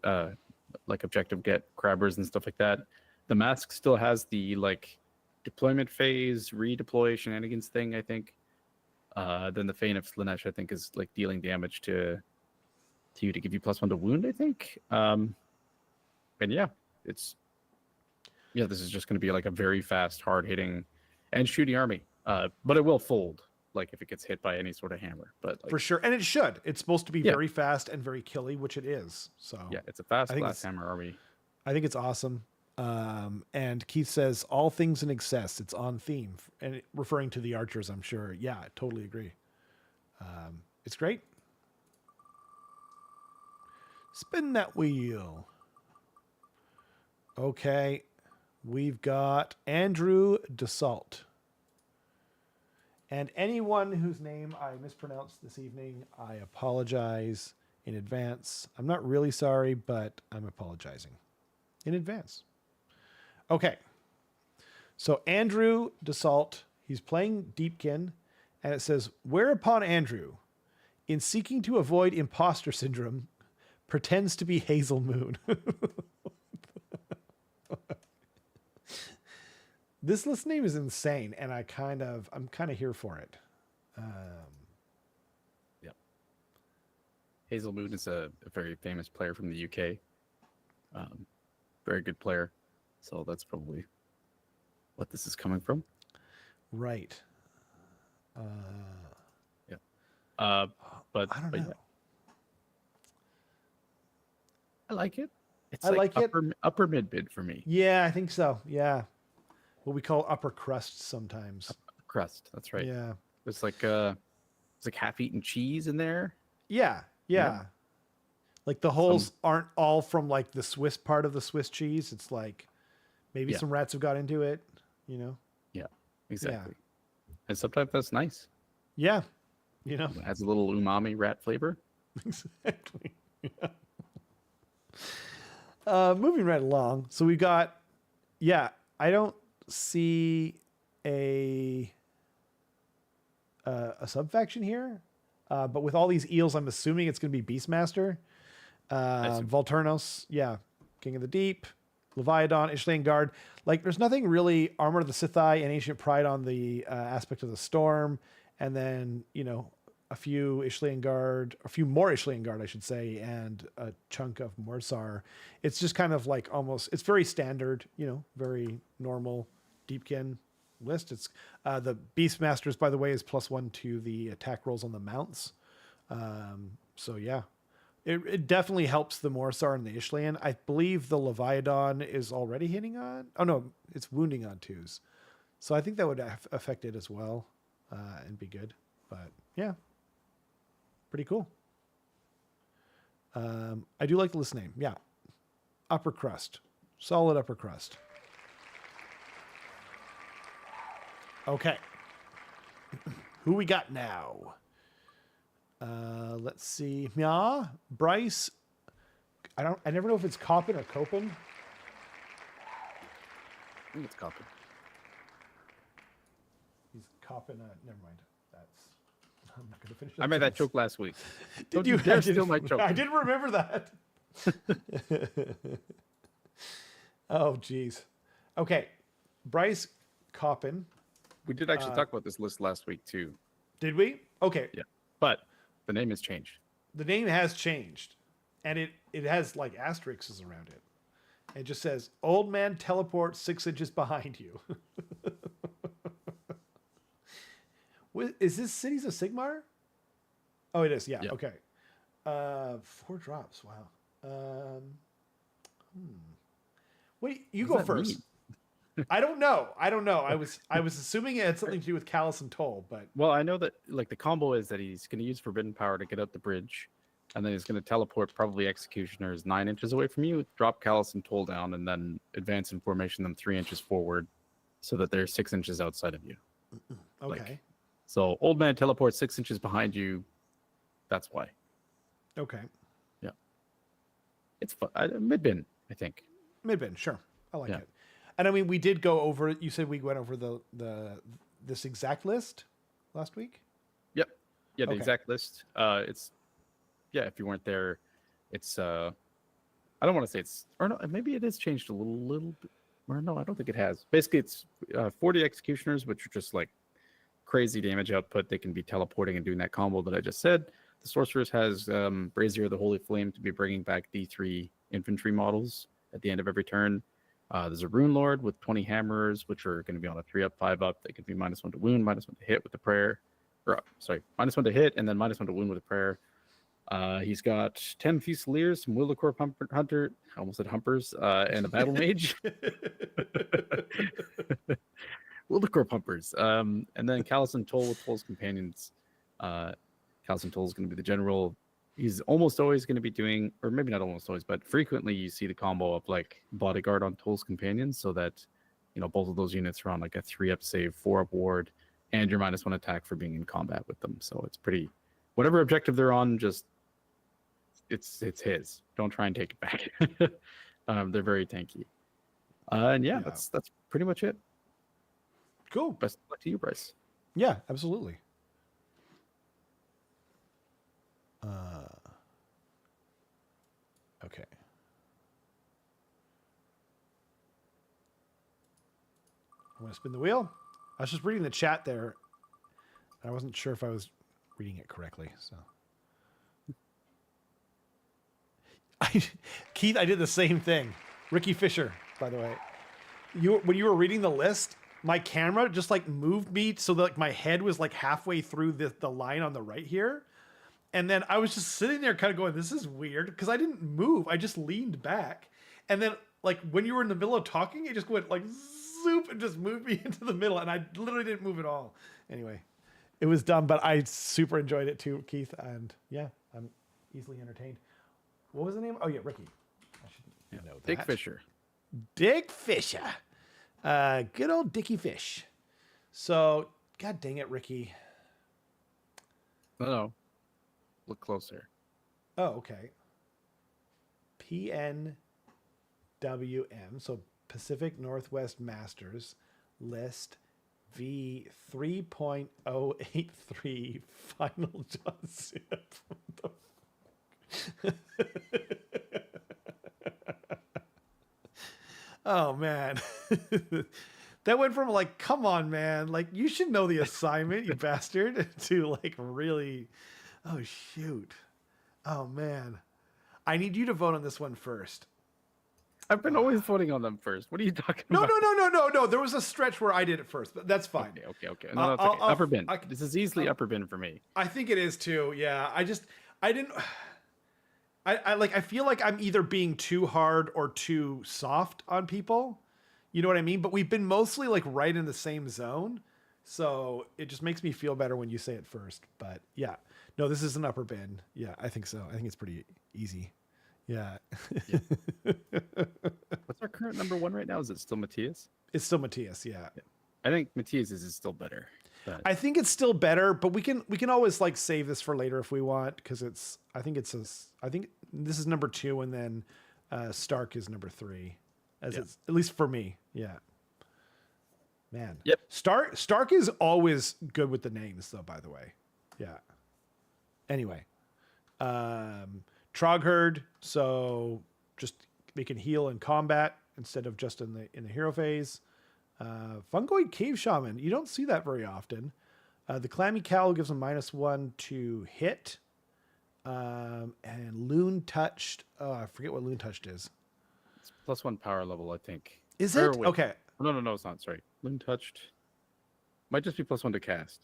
like objective get crabbers and stuff like that. The Mask still has the like deployment phase, redeploy shenanigans thing, I think. Then the Fane of Slanesh, I think, is like dealing damage to you to give you +1 to wound, I think. And yeah, this is just going to be like a very fast, hard-hitting and shooting army. But it will fold, like if it gets hit by any sort of hammer. But like, for sure, and it should. It's supposed to be very fast and very killy, which it is. So yeah, it's a fast glass hammer army. I think it's awesome. And Keith says all things in excess. It's on theme, and referring to the archers, I'm sure. Yeah, I totally agree. It's great. Spin that wheel. Okay, we've got Andrew Dassault. And anyone whose name I mispronounced this evening, I apologize in advance. I'm not really sorry, but I'm apologizing in advance. Okay. So Andrew Dassault, he's playing Deepkin, and it says, whereupon Andrew, in seeking to avoid imposter syndrome, pretends to be Hazel Moon. This list name is insane, and I'm kind of here for it. Yep. Hazel Moon is a very famous player from the UK. Very good player. So that's probably what this is coming from. Right. Yeah. But I don't know. Yeah. I like it. It's upper mid bid for me. Yeah, I think so. Yeah. What we call upper crust sometimes. Upper crust. That's right. Yeah. It's like half-eaten cheese in there. Yeah. Like the holes aren't all from like the Swiss part of the Swiss cheese. It's like maybe some rats have got into it, you know? Yeah, exactly. Yeah. And sometimes that's nice. Yeah. You know? It adds a little umami rat flavor. Exactly. Yeah. Moving right along. So we've got, I don't see a sub-faction here. But with all these eels, I'm assuming it's going to be Beastmaster. Volturnos, King of the Deep, Leviathan, Ishlian Guard. Like, there's nothing really Armor of the Sithai and Ancient Pride on the aspect of the Storm. And then, a few more Ishlian Guard, I should say, and a chunk of Morsar. It's just kind of like it's very standard, very normal Deepkin list. It's the Beastmasters, by the way, is +1 to the attack rolls on the mounts. So yeah, it definitely helps the Morsar and the Ishlian. I believe the Leviathan is already hitting on. Oh no, it's wounding on 2s. So I think that would affect it as well, and be good. But yeah, pretty cool. I do like the list name. Yeah, upper crust, solid upper crust. Okay. Who we got now? Let's see. Yeah, Bryce. I never know if it's Coppin or Copin. I think it's Coppin. He's Coppin. Never mind. I'm not going to finish that. I made that joke last week. Did you? Dare steal my joke. I didn't remember that. Oh, geez. Okay. Bryce Coppin. We did actually talk about this list last week too. Did we? Okay. Yeah, but the name has changed. The name has changed, and it has like asterisks around it. It just says "Old Man teleport 6 inches behind you." Is this Cities of Sigmar? Oh, it is. Yeah. Yep. Okay. 4 drops. Wow. Wait, you go first. I don't know. I was assuming it had something to do with Callus and Toll, but well, I know that like the combo is that he's going to use Forbidden Power to get out the bridge, and then he's going to teleport probably Executioners 9 inches away from you, drop Callus and Toll down, and then advance in formation them 3 inches forward, so that they're 6 inches outside of you. okay. Like, so Old Man teleports 6 inches behind you. That's why. Okay. Yeah. It's fun. Mid-bin, I think. Mid-bin, sure. I like it. And I mean, we did go over. You said we went over this exact list last week. Yep. Yeah, the exact list. It's if you weren't there, it's I don't want to say it's, or no, maybe it has changed a little bit. Or no, I don't think it has. Basically, it's 40 Executioners, which are just like crazy damage output. They can be teleporting and doing that combo that I just said. The Sorceress has Brazier of the Holy Flame to be bringing back D3 infantry models at the end of every turn. There's a Rune Lord with 20 Hammerers, which are going to be on a 3-up, 5-up. They can be -1 to wound, -1 to hit with the prayer. Or, sorry, -1 to hit, and then -1 to wound with a prayer. He's got 10 Fusiliers, some Wildercorp Hunter, I almost said Humpers, and a Battle Mage. Wildercorp Humpers. And then Callus and Toll with Toll's Companions. Callus and Toll is going to be the general. He's almost always going to be doing, or maybe not almost always, but frequently you see the combo of like Bodyguard on Toll's Companions, so that, you know, both of those units are on like a 3-up save, 4-up ward, and your -1 attack for being in combat with them. So it's pretty, whatever objective they're on, just it's his. Don't try and take it back. They're very tanky. And that's pretty much it. Cool. Best of luck to you, Bryce. Yeah, absolutely. Okay. I want to spin the wheel. I was just reading the chat there. I wasn't sure if I was reading it correctly. So, Keith, I did the same thing. Ricky Fisher, by the way. When you were reading the list, my camera just like moved me so that like my head was like halfway through the line on the right here. And then I was just sitting there kind of going, this is weird, because I didn't move. I just leaned back. And then like when you were in the middle of talking, it just went like zoop and just moved me into the middle. And I literally didn't move at all. Anyway, it was dumb, but I super enjoyed it too, Keith. And yeah, I'm easily entertained. What was the name? Oh yeah, Ricky. I should know that. Dick Fisher. Dick Fisher. Good old Dickie Fish. So, god dang it, Ricky. No. Look closer. Oh, okay. PNWM, so Pacific Northwest Masters, list V 3.083 final Johnson. Oh, man. That went from like, come on, man. Like, you should know the assignment, you bastard, to like really... Oh, shoot. Oh, man. I need you to vote on this one first. I've been always voting on them first. What are you talking about? No. There was a stretch where I did it first, but that's fine. Okay. No, that's okay. Upper bin. This is easily upper bin for me. I think it is too. Yeah. I feel like I'm either being too hard or too soft on people. You know what I mean? But we've been mostly like right in the same zone. So it just makes me feel better when you say it first. But yeah. No, this is an upper bin. Yeah, I think so. I think it's pretty easy. Yeah. What's our current number 1 right now? Is it still Matthias? It's still Matthias, yeah. I think Matthias is still better. But... I think it's still better, but we can always like save this for later if we want, because I think this is number 2, and then Stark is number 3. It's at least for me. Yeah. Man. Yep. Stark is always good with the names though, by the way. Yeah. Anyway. Trogherd, so just they can heal in combat instead of just in the hero phase. Fungoid Cave Shaman, you don't see that very often. The Clammy Cowl gives them -1 to hit. And Loon Touched, I forget what Loon Touched is. It's +1 power level, I think. Is it? Wait. Okay. No, it's not. Sorry. Loon Touched. Might just be +1 to cast.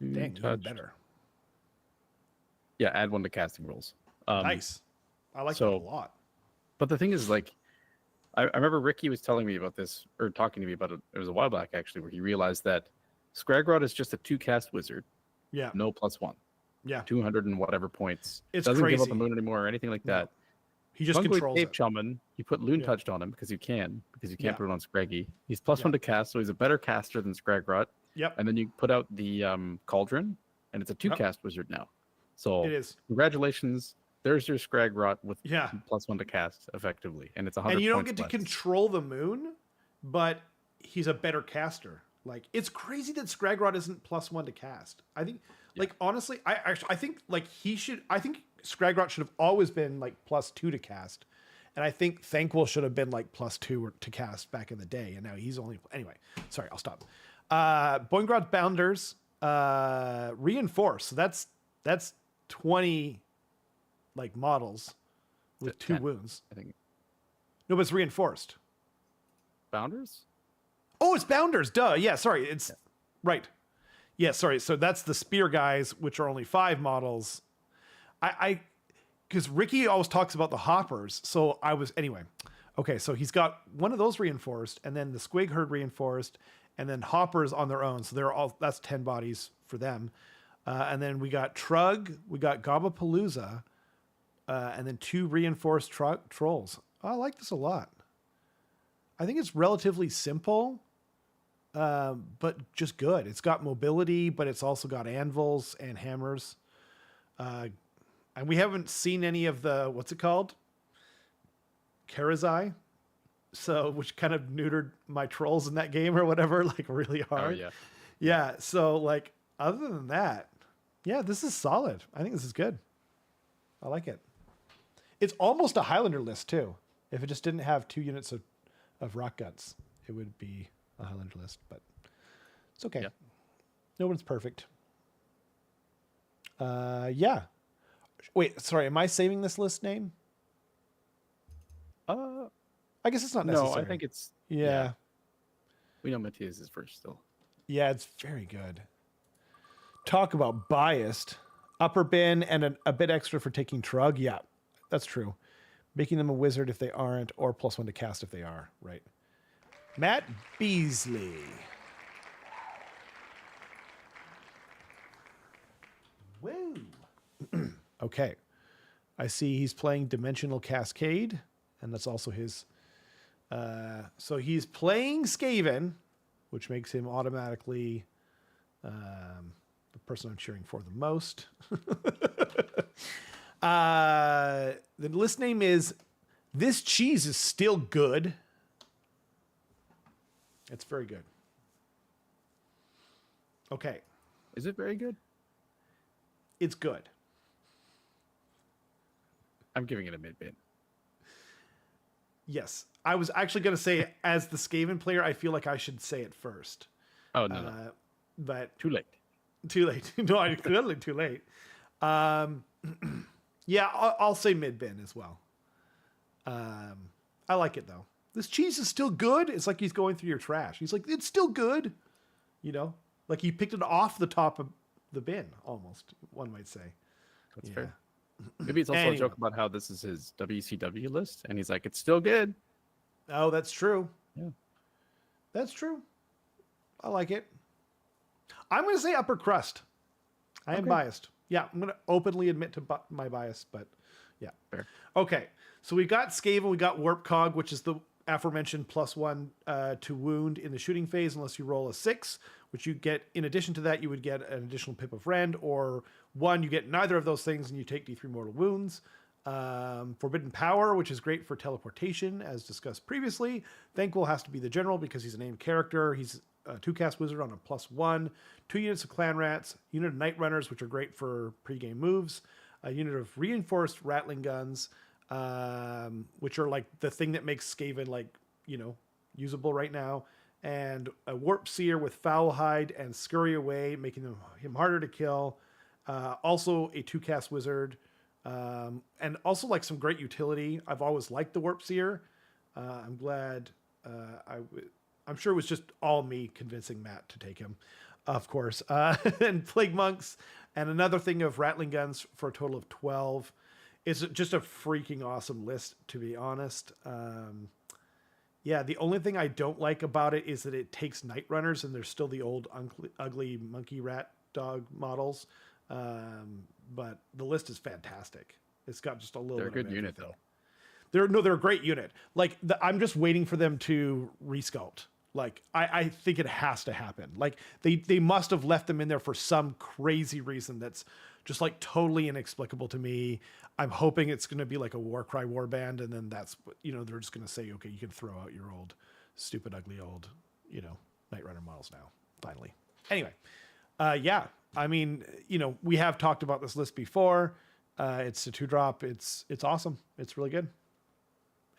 Dang, even better. Yeah, add 1 to casting rolls. Nice. I like that a lot. But the thing is, like, I remember Ricky was telling me about this, or talking to me about it. It was a while back, actually, where he realized that Scragrod is just a 2-cast wizard. Yeah. No +1. Yeah. 200 and whatever points. It's Doesn't crazy. give up the moon anymore or anything like that. He just controls Cave it. Shaman, you put Loon Touched on him because you can't put it on Scraggy. He's +1 to cast, so he's a better caster than Scragrod. Yep. And then you put out the Cauldron, and it's a 2-cast wizard now. So it is. Congratulations. There's your Scragrod with +1 to cast effectively, and it's 100. And you don't get to control the moon, but he's a better caster. Like, it's crazy that Scragrod isn't +1 to cast. I think, like, honestly, I think like I think Scragrod should have always been like +2 to cast, and I think Thanquol should have been like +2 to cast back in the day, and now he's only anyway. Sorry, I'll stop. Boingrod Bounders, reinforce. So that's 20 like models with 2 wounds. I think. No, but it's reinforced. Bounders? Oh, it's Bounders. Duh. Yeah, sorry. It's right. Yeah, sorry. So that's the spear guys, which are only 5 models. Because Ricky always talks about the hoppers. So anyway. Okay, so he's got one of those reinforced, and then the Squig Herd reinforced, and then hoppers on their own. So that's 10 bodies for them. And then we got Trug, we got Gobapalooza, and then 2 reinforced trolls. I like this a lot. I think it's relatively simple, but just good. It's got mobility, but it's also got anvils and hammers. And we haven't seen any of the, what's it called? Karazai. So, which kind of neutered my trolls in that game or whatever, like really hard. Oh, yeah. Yeah. So, like, other than that, yeah, this is solid. I think this is good. I like it. It's almost a Highlander list too. If it just didn't have 2 units of rock guts, it would be a Highlander list, but it's okay. Yeah. No one's perfect. Yeah. Wait, sorry, am I saving this list name? I guess it's not necessary. No, I think it's We know Matthias is first still. Yeah, it's very good. Talk about biased. Upper bin and a bit extra for taking Trug. Yeah, that's true. Making them a wizard if they aren't, or +1 to cast if they are. Right. Matt Beasley. Woo. Okay. I see he's playing Dimensional Cascade, and that's also his. So he's playing Skaven, which makes him automatically the person I'm cheering for the most. The list name is This Cheese is Still Good. It's very good. Okay. Is it very good? It's good. I'm giving it a mid-bid. Yes. I was actually going to say, as the Skaven player, I feel like I should say it first. Oh, no. But too late. Too late. No, I clearly too late. Yeah, I'll say mid-bin as well. I like it, though. This cheese is still good. It's like he's going through your trash. He's like, it's still good. You know? Like he picked it off the top of the bin, almost, one might say. That's fair. Maybe it's also a joke about how this is his WCW list, and he's like, it's still good. Oh, that's true. Yeah. That's true. I like it. I'm going to say upper crust. I am biased. Yeah, I'm going to openly admit to my bias, but yeah. Fair. Okay, so we got Skaven, we got Warp Cog, which is the aforementioned +1 to wound in the shooting phase unless you roll a 6, which you get, in addition to that, you would get an additional Pip of Rend, or 1, you get neither of those things and you take D3 mortal wounds. Forbidden Power, which is great for teleportation, as discussed previously. Thanquol has to be the general because he's a named character. He's a 2-cast wizard on a +1. 2 units of Clan Rats, unit of Night Runners, which are great for pre-game moves. a unit of reinforced rattling guns, which are like the thing that makes Skaven like, usable right now, and a warp seer with foul hide and scurry away, making him harder to kill. Also a 2-cast wizard, and also like some great utility. I've always liked the warp seer. I'm glad. I'm sure it was just all me convincing Matt to take him, of course. And plague monks, and another thing of rattling guns for a total of 12. It's just a freaking awesome list, to be honest. Yeah, the only thing I don't like about it is that it takes night runners, and there's still the old ugly monkey rat dog models. But the list is fantastic. It's got just a little. They're a bit good of unit, everything. though. They're a great unit. Like I'm just waiting for them to resculpt. Like I think it has to happen. Like they must have left them in there for some crazy reason that's just like totally inexplicable to me. I'm hoping it's going to be like a Warcry warband, and then that's they're just going to say, okay, you can throw out your old stupid ugly old Night Runner models now. Finally. Anyway, yeah. I mean, we have talked about this list before. It's a 2-drop. It's awesome. It's really good.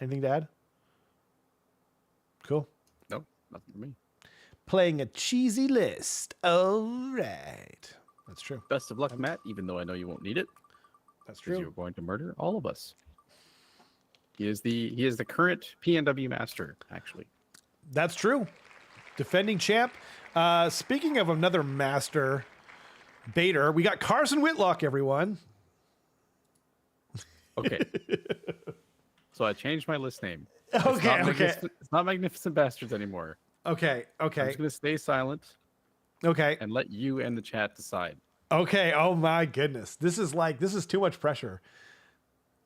Anything to add? Cool. No, nothing for me. Playing a cheesy list. All right. That's true. Best of luck, Matt, even though I know you won't need it. That's Because true. you're going to murder all of us. He is the current PNW master, actually. That's true. Defending champ. Speaking of another master baiter, we got Carson Whitlock, everyone. Okay. So I changed my list name. Okay. It's not Magnificent Bastards anymore. Okay. I'm just going to stay silent Okay. and let you and the chat decide. Okay. Oh my goodness. This is too much pressure.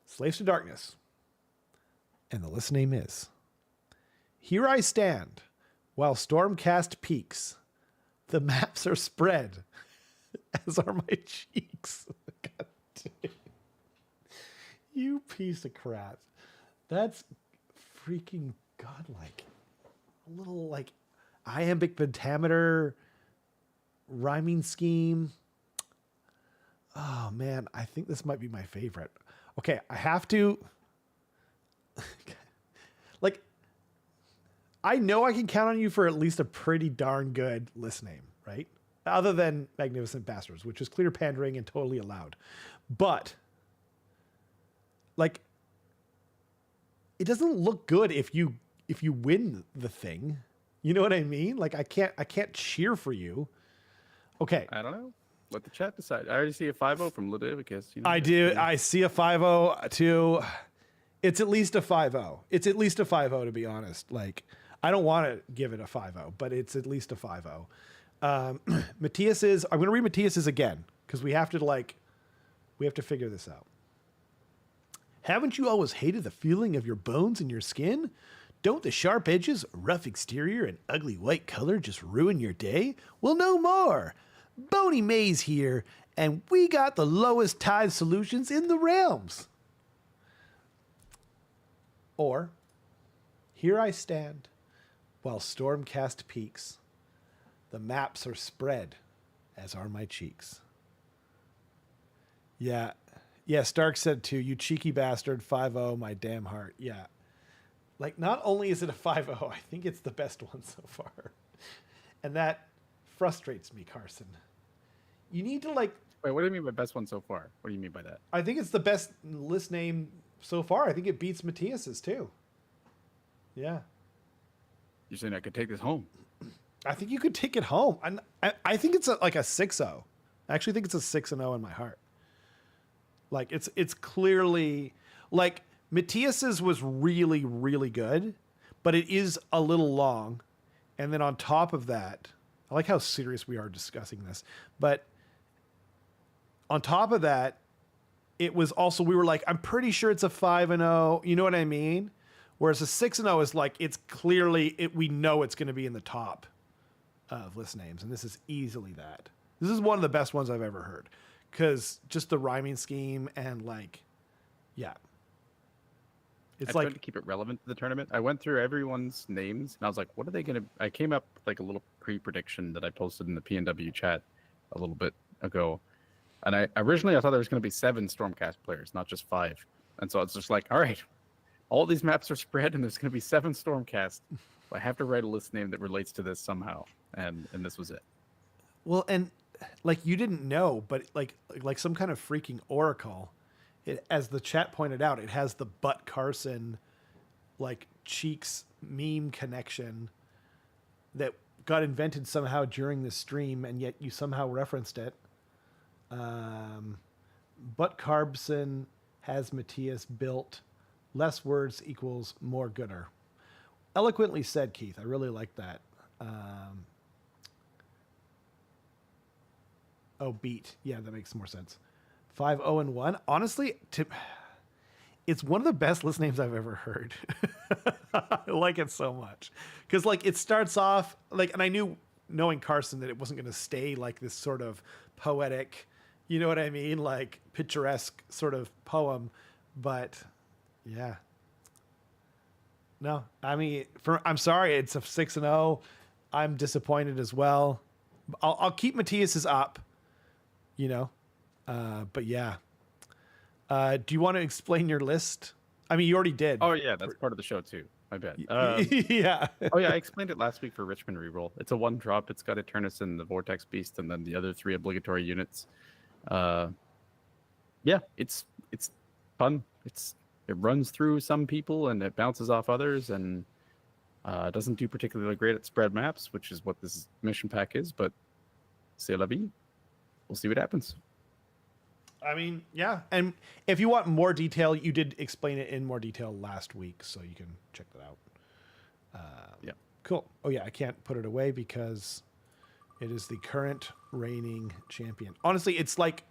Slaves to Darkness. And the list name is Here I Stand While Stormcast Peaks. The maps are spread, as are my cheeks. God damn. You piece of crap. That's freaking godlike. A little like iambic pentameter rhyming scheme. Oh man, I think this might be my favorite. Okay, I have to like I know I can count on you for at least a pretty darn good list name, right? Other than Magnificent Bastards, which is clear pandering and totally allowed. But like it doesn't look good if you win the thing. You know what I mean? Like I can't cheer for you. Okay. I don't know. Let the chat decide. I already see a 5-0 from Ludovicus. I do. I see a 5-0 too. It's at least a 5-0. It's at least a 5-0 to be honest. Like I don't want to give it a 5-0, but it's at least a 5-0. Matthias's. I'm going to read Matthias's again because we have to figure this out. Haven't you always hated the feeling of your bones in your skin? Don't the sharp edges, rough exterior, and ugly white color just ruin your day? Well, no more. Boney Mays here, and we got the lowest tide solutions in the realms. Or, here I stand, while Stormcast peaks. The maps are spread, as are my cheeks. Yeah, Stark said too, you cheeky bastard, 5-0, my damn heart. Yeah. Like, not only is it a 5-0, I think it's the best one so far. And that frustrates me, Carson. You need to, like... Wait, what do you mean by best one so far? What do you mean by that? I think it's the best list name so far. I think it beats Matthias's, too. Yeah. You're saying I could take this home? I think you could take it home. And I think it's like a 6-0. I actually think it's a 6-0 in my heart. Like, it's clearly... Like... Matthias's was really, really good, but it is a little long. And then on top of that, I like how serious we are discussing this, but on top of that, it was also, we were like, I'm pretty sure it's a 5-0. You know what I mean? Whereas a 6-0 is like, it's clearly, we know it's going to be in the top of list names. And this is easily that. This is one of the best ones I've ever heard. Because just the rhyming scheme and like, yeah. I tried to keep it relevant to the tournament. I went through everyone's names and I was like, what are they going to... I came up with like a little pre-prediction that I posted in the PNW chat a little bit ago. And I originally I thought there was going to be 7 Stormcast players, not just 5. And so it's just like, all right, all these maps are spread, and there's going to be 7 Stormcast. I have to write a list name that relates to this somehow, and this was it. Well, and like you didn't know, but like some kind of freaking oracle. It, as the chat pointed out, it has the Butt Carson, like Cheeks meme connection that got invented somehow during the stream, and yet you somehow referenced it. Butt Carbson has Matthias built. Less words equals more gooder. Eloquently said, Keith. I really like that. Beat. Yeah, that makes more sense. 5-0-1. Honestly, it's one of the best list names I've ever heard. I like it so much. Because, like, it starts off, like, and I knew, knowing Carson, that it wasn't going to stay like this sort of poetic, you know what I mean? Like, picturesque sort of poem. But, yeah. No, I mean, I'm sorry, it's a 6-0. I'm disappointed as well. I'll keep Matthias's up, you know. But yeah. Do you want to explain your list? I mean, you already did. Oh yeah, that's part of the show too. My bad. Yeah. Oh yeah, I explained it last week for Richmond reroll. It's a 1-drop. It's got Eternus and the Vortex Beast, and then the other 3 obligatory units. Yeah, it's fun. It runs through some people and it bounces off others, and doesn't do particularly great at spread maps, which is what this mission pack is. But c'est la vie. We'll see what happens. I mean, yeah. And if you want more detail, you did explain it in more detail last week, so you can check that out. Yeah. Cool. Oh, yeah, I can't put it away because it is the current reigning champion. Honestly, it's like,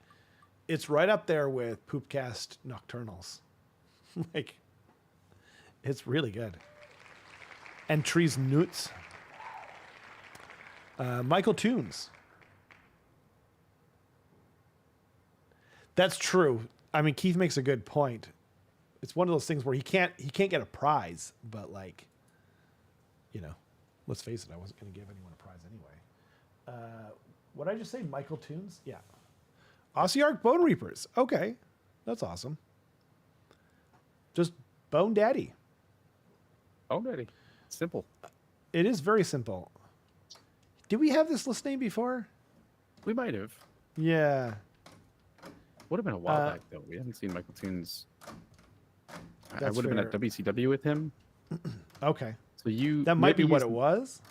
it's right up there with Poopcast Nocturnals. Like, it's really good. And Trees Newts. Michael Toons. That's true. I mean, Keith makes a good point. It's one of those things where he can't get a prize, but like, you know, let's face it, I wasn't going to give anyone a prize anyway. What did I just say? Michael Toons? Yeah. Ossiarch Bone Reapers. Okay. That's awesome. Just Bone Daddy. Bone Daddy. Simple. It is very simple. Did we have this list name before? We might have. Yeah. Would have been a while back though. We haven't seen Michael Toons. I would have been fair. at WCW with him. Okay. So That might be what it was.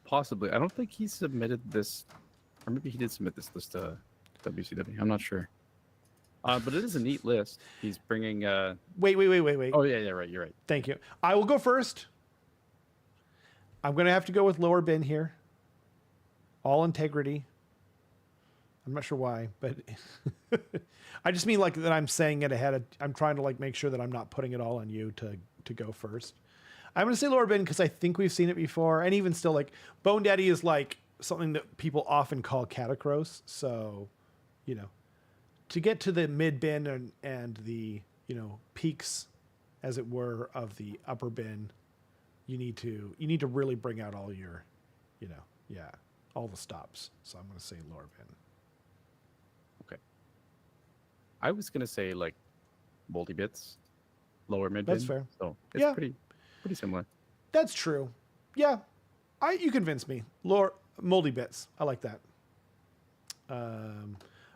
Possibly. I don't think he submitted this, or maybe he did submit this list to WCW. I'm not sure. But it is a neat list. He's bringing. Wait. Oh yeah, right. You're right. Thank you. I will go first. I'm going to have to go with lower bin here. All integrity. I'm not sure why, but I just mean like that I'm saying it ahead. I'm trying to like make sure that I'm not putting it all on you to go first. I'm going to say lower bin because I think we've seen it before. And even still, like, Bone Daddy is like something that people often call Catacross. So, you know, to get to the mid bin and the, you know, peaks, as it were, of the upper bin, you need to really bring out all your, you know, all the stops. So I'm going to say lower bin. Okay. I was gonna say like multi bits, lower mid bin. That's fair. So it's Yeah. pretty similar. That's true. Yeah, you convinced me. Lower moldy bits. I like that.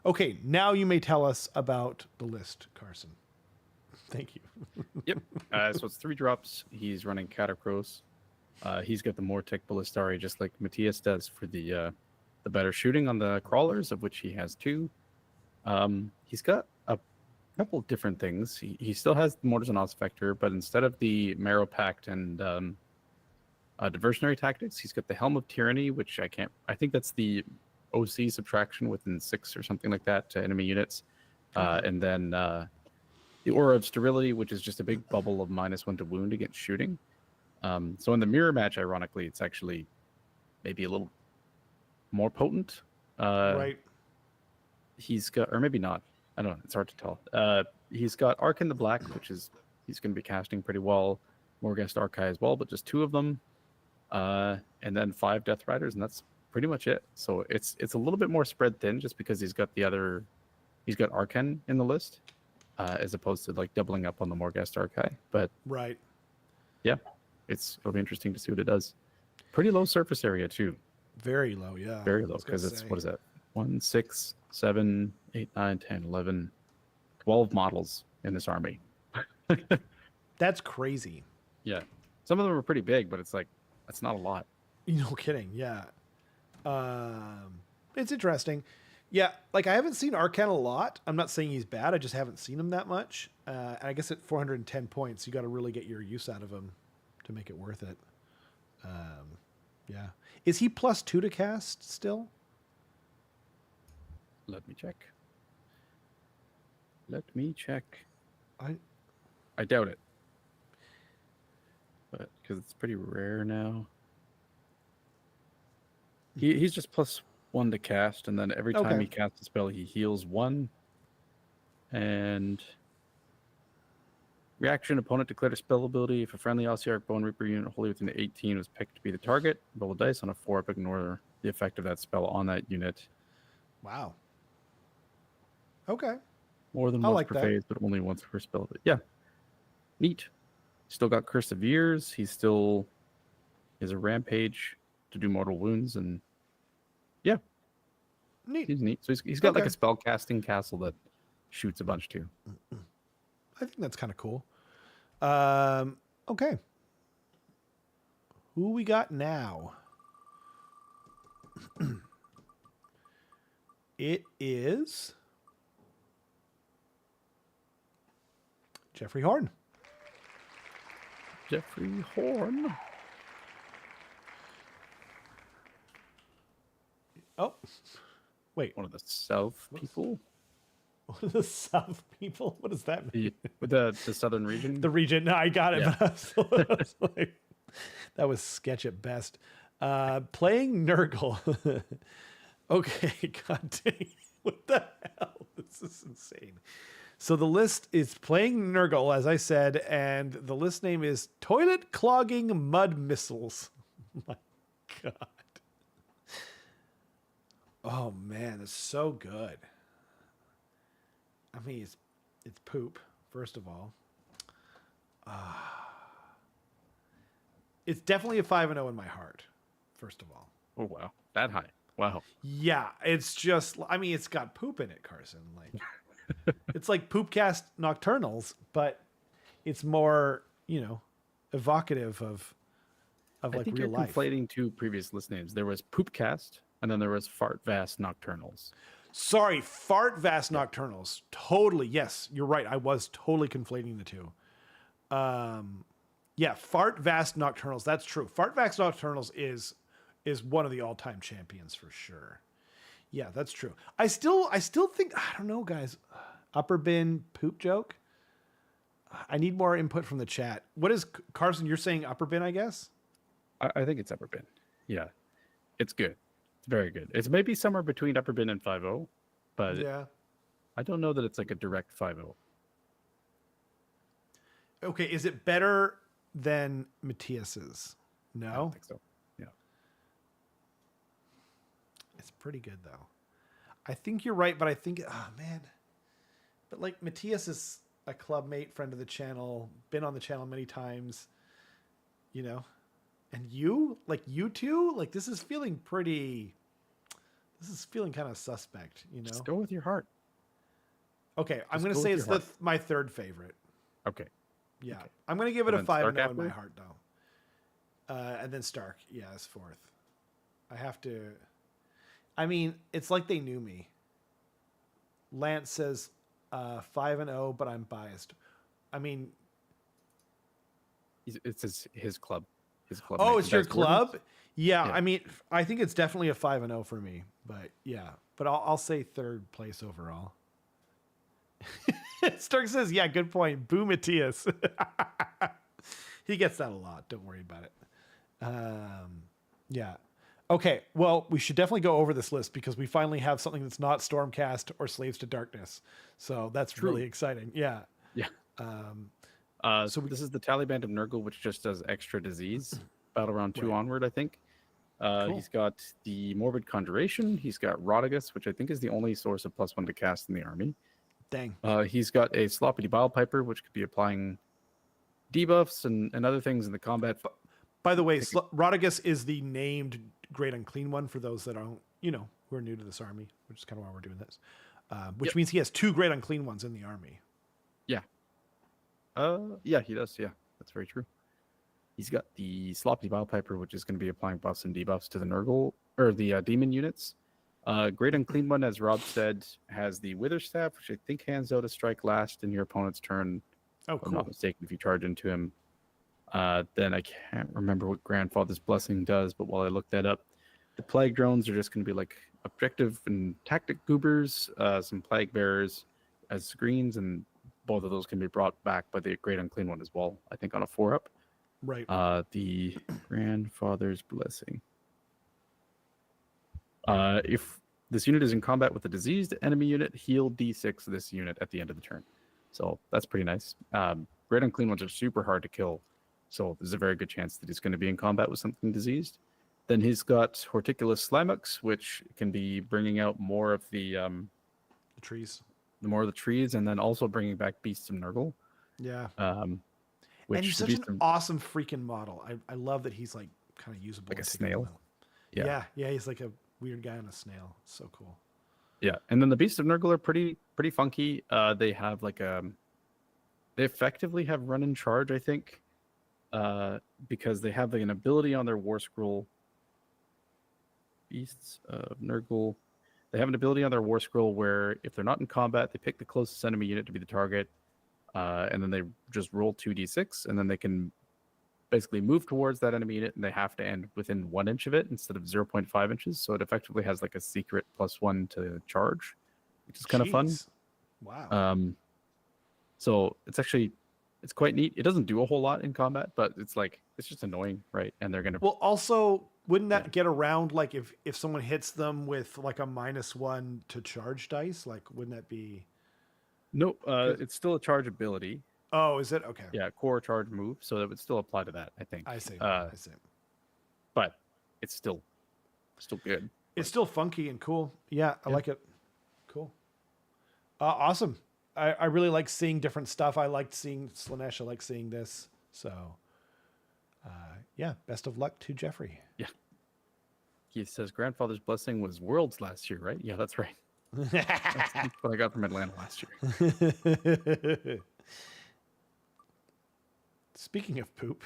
Okay, now you may tell us about the list, Carson. Thank you. Yep. So it's 3 drops. He's running Catacross. He's got the Mortec Ballistari, just like Matthias does, for the better shooting on the crawlers, of which he has 2. He's got a couple of different things. He still has the Mortars and Vector, but instead of the Marrow Pact and Diversionary Tactics, he's got the Helm of Tyranny, which I think that's the OC subtraction within 6 or something like that to enemy units. And then the Aura of Sterility, which is just a big bubble of -1 to wound against shooting. So in the mirror match, ironically, it's actually maybe a little more potent. Right. He's got, or maybe not. I don't know. It's hard to tell. He's got Arc in the Black, which is he's going to be casting pretty well. Morghast Archai as well, but just 2 of them. And then 5 Death Riders, and that's pretty much it. So it's a little bit more spread thin just because he's got Arken in the list, as opposed to like doubling up on the Morghast Archai. But Right. yeah, it'll be interesting to see what it does. Pretty low surface area too. Very low, yeah. Very low, because it's, what is that? 1, 6, 7, 8, 9, 10, 11, 12 models in this army. That's crazy. Yeah. Some of them are pretty big, but it's like, that's not a lot. No kidding. Yeah. It's interesting. Yeah, like I haven't seen Arcan a lot. I'm not saying he's bad. I just haven't seen him that much. And I guess at 410 points, you got to really get your use out of him to make it worth it. Yeah. Is he +2 to cast still? Let me check. I doubt it. But because it's pretty rare now. He's just +1 to cast, and then every time he casts a spell, he heals 1. And reaction, opponent declared a spell ability. If a friendly Ossiarch Bone Reaper unit wholly within 18 was picked to be the target, roll a dice on a 4 up, ignore the effect of that spell on that unit. Wow. Okay. More than once per phase, but only once per spell. But yeah. Neat. Still got Curse of Years. He still is a rampage to do mortal wounds, and yeah. Neat. He's neat. So he's got like a spell casting castle that shoots a bunch too. I think that's kind of cool. Okay. Who we got now? It is Jeffrey Horn. Jeffrey Horn. Oh, wait. One of the South people. One of the South people? What does that mean? The Southern region? The region. No, I got it. Yeah. But I was like, that was sketch at best. Playing Nurgle. Okay, god dang. What the hell? This is insane. So the list is playing Nurgle, as I said, and the list name is Toilet Clogging Mud Missiles. Oh my god. Oh man, it's so good. I mean, it's poop, first of all. It's definitely a 5-0 in my heart, first of all. Oh, wow. That high. Wow. Yeah, it's just, I mean, it's got poop in it, Carson. Like, it's like Poopcast Nocturnals, but it's more, evocative of like real life. I think you're conflating two previous list names. There was Poopcast, and then there was Fartvast Nocturnals. Sorry, Fartvast Nocturnals. Totally, yes, you're right. I was totally conflating the two. Yeah, Fartvast Nocturnals. That's true. Fartvast Nocturnals is one of the all-time champions for sure. Yeah, that's true. I still think, I don't know, guys. Upper bin poop joke. I need more input from the chat. What is Carson? You're saying upper bin, I guess. I think it's upper bin. Yeah, it's good. It's very good. It's maybe somewhere between upper bin and 5-0, but yeah, I don't know that it's like a direct 5-0. Okay, is it better than Matthias's? No, I don't think so. Yeah, it's pretty good though. I think you're right, but I think, man, but like Matthias is a club mate, friend of the channel, been on the channel many times, and you two, like this is feeling kind of suspect, Just go with your heart. Okay, I'm going to say it's my third favorite. Okay. Yeah, okay. I'm going to give it a 5-0 in my after? heart though. And then Stark, yeah, is fourth. I have to. I mean, it's like they knew me. Lance says 5-0, but I'm biased. I mean, it's his club. His club. Oh, it's your club? Gordon's? Yeah, Yeah. I mean, I think it's definitely a 5-0 for me. But yeah, but I'll say third place overall. Stark says, yeah, good point. Boo Matthias. He gets that a lot. Don't worry about it. Yeah. Okay, well, we should definitely go over this list because we finally have something that's not Stormcast or Slaves to Darkness. So that's really exciting. Yeah. Yeah. So this is the Taliban of Nurgle, which just does extra disease, battle round 2 onward, I think. Cool. He's got the Morbid Conjuration. He's got Rodigus, which I think is the only source of +1 to cast in the army. Dang. He's got a Sloppy Bile Piper, which could be applying debuffs and other things in the combat. By the way, Rodigus is the named Great Unclean one for those that aren't, who are new to this army, which is kind of why we're doing this. Which means he has 2 Great Unclean ones in the army. Yeah. Yeah, he does. Yeah, that's very true. He's got the Sloppy Bile Piper, which is going to be applying buffs and debuffs to the Nurgle or the demon units. Great Unclean one, as Rob said, has the Wither Staff, which I think hands out a strike last in your opponent's turn. Oh, If cool. I'm not mistaken, if you charge into him. Then I can't remember what Grandfather's Blessing does, but while I look that up, the Plague Drones are just going to be like objective and tactic goobers, some Plague Bearers as screens, and both of those can be brought back by the Great Unclean one as well, I think on a 4-up. Right. The Grandfather's Blessing. If this unit is in combat with a diseased enemy unit, heal D6 this unit at the end of the turn. So that's pretty nice. Great Unclean ones are super hard to kill, so there's a very good chance that he's going to be in combat with something diseased. Then he's got Horticulus Slimux, which can be bringing out more of the trees. more of the trees, and then also bringing back Beasts of Nurgle. Yeah. Which and he's such an awesome freaking model. I love that he's like kind of usable. Like a snail. Yeah. He's like a weird guy on a snail. So cool. Yeah, and then the Beasts of Nurgle are pretty funky. They have like they effectively have run and charge, I think, because they have like an ability on their War Scroll. Beasts of Nurgle, they have an ability on their War Scroll where if they're not in combat, they pick the closest enemy unit to be the target, and then they just roll 2d6, and then they can basically move towards that enemy unit, and they have to end within 1 inch of it instead of 0.5 inches. So it effectively has like a secret +1 to charge, which is kind of fun. Wow. So it's quite neat. It doesn't do a whole lot in combat, but it's just annoying, right? And they're gonna. Well, also, wouldn't that get around like if someone hits them with like a -1 to charge dice? Like, wouldn't that be? No, it's still a charge ability. Oh, is it? Okay. Yeah, core charge move, so that would still apply to that, I think. I see. But it's still good. It's still funky and cool. Yeah, I like it. Cool. Awesome. I really like seeing different stuff. I liked seeing Slaanesh. I like seeing this. So, yeah, best of luck to Jeffrey. Yeah. He says Grandfather's Blessing was Worlds last year, right? Yeah, that's right. That's what I got from Atlanta last year. Speaking of poop,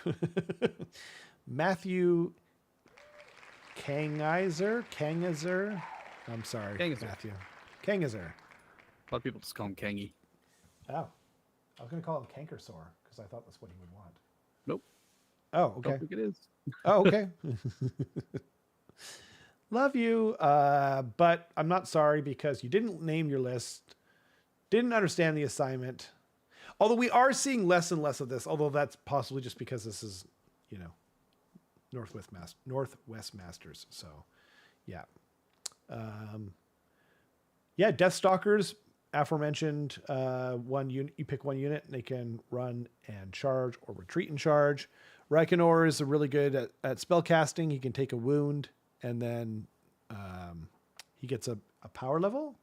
Matthew Kangizer. I'm sorry, Kangizer. Matthew. Kangizer. A lot of people just call him Kangi. Oh, I was going to call him Cankersore because I thought that's what he would want. Nope. Oh, okay. Don't think it is. Oh, okay. Love you, but I'm not sorry because you didn't name your list, didn't understand the assignment. Although we are seeing less and less of this, although that's possibly just because this is, Northwest Masters. So, yeah. Yeah, Deathstalkers, aforementioned, you pick one unit and they can run and charge or retreat and charge. Reikenor is really good at spell casting. He can take a wound and then he gets a power level.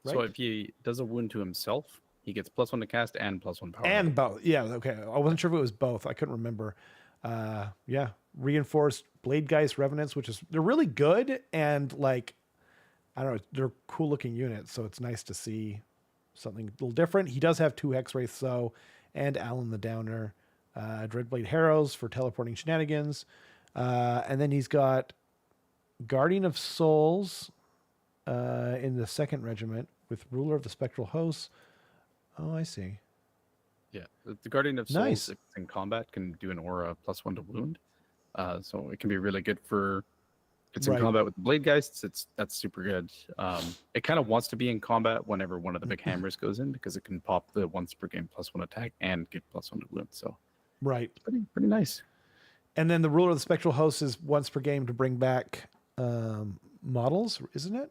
Right? So if he does a wound to himself, he gets +1 to cast and +1 power. And both. Yeah, okay. I wasn't sure if it was both. I couldn't remember. Yeah. Reinforced Blade Geist Revenants, they're really good and like, I don't know, they're cool looking units, so it's nice to see something a little different. He does have 2 Hexwraiths though, and Alan the Downer, Dreadblade Harrows for teleporting shenanigans. And then he's got Guardian of Souls in the 2nd Regiment with Ruler of the Spectral Hosts. Oh, I see. Yeah, the Guardian of Souls, Nice. if it's in combat, can do an aura +1 to wound. So it can be really good for. If it's in Right. combat with the Blade Geists, that's super good. It kind of wants to be in combat whenever one of the big hammers goes in because it can pop the once per game +1 attack and get +1 to wound. So Right. pretty nice. And then the Ruler of the Spectral Hosts is once per game to bring back models, isn't it?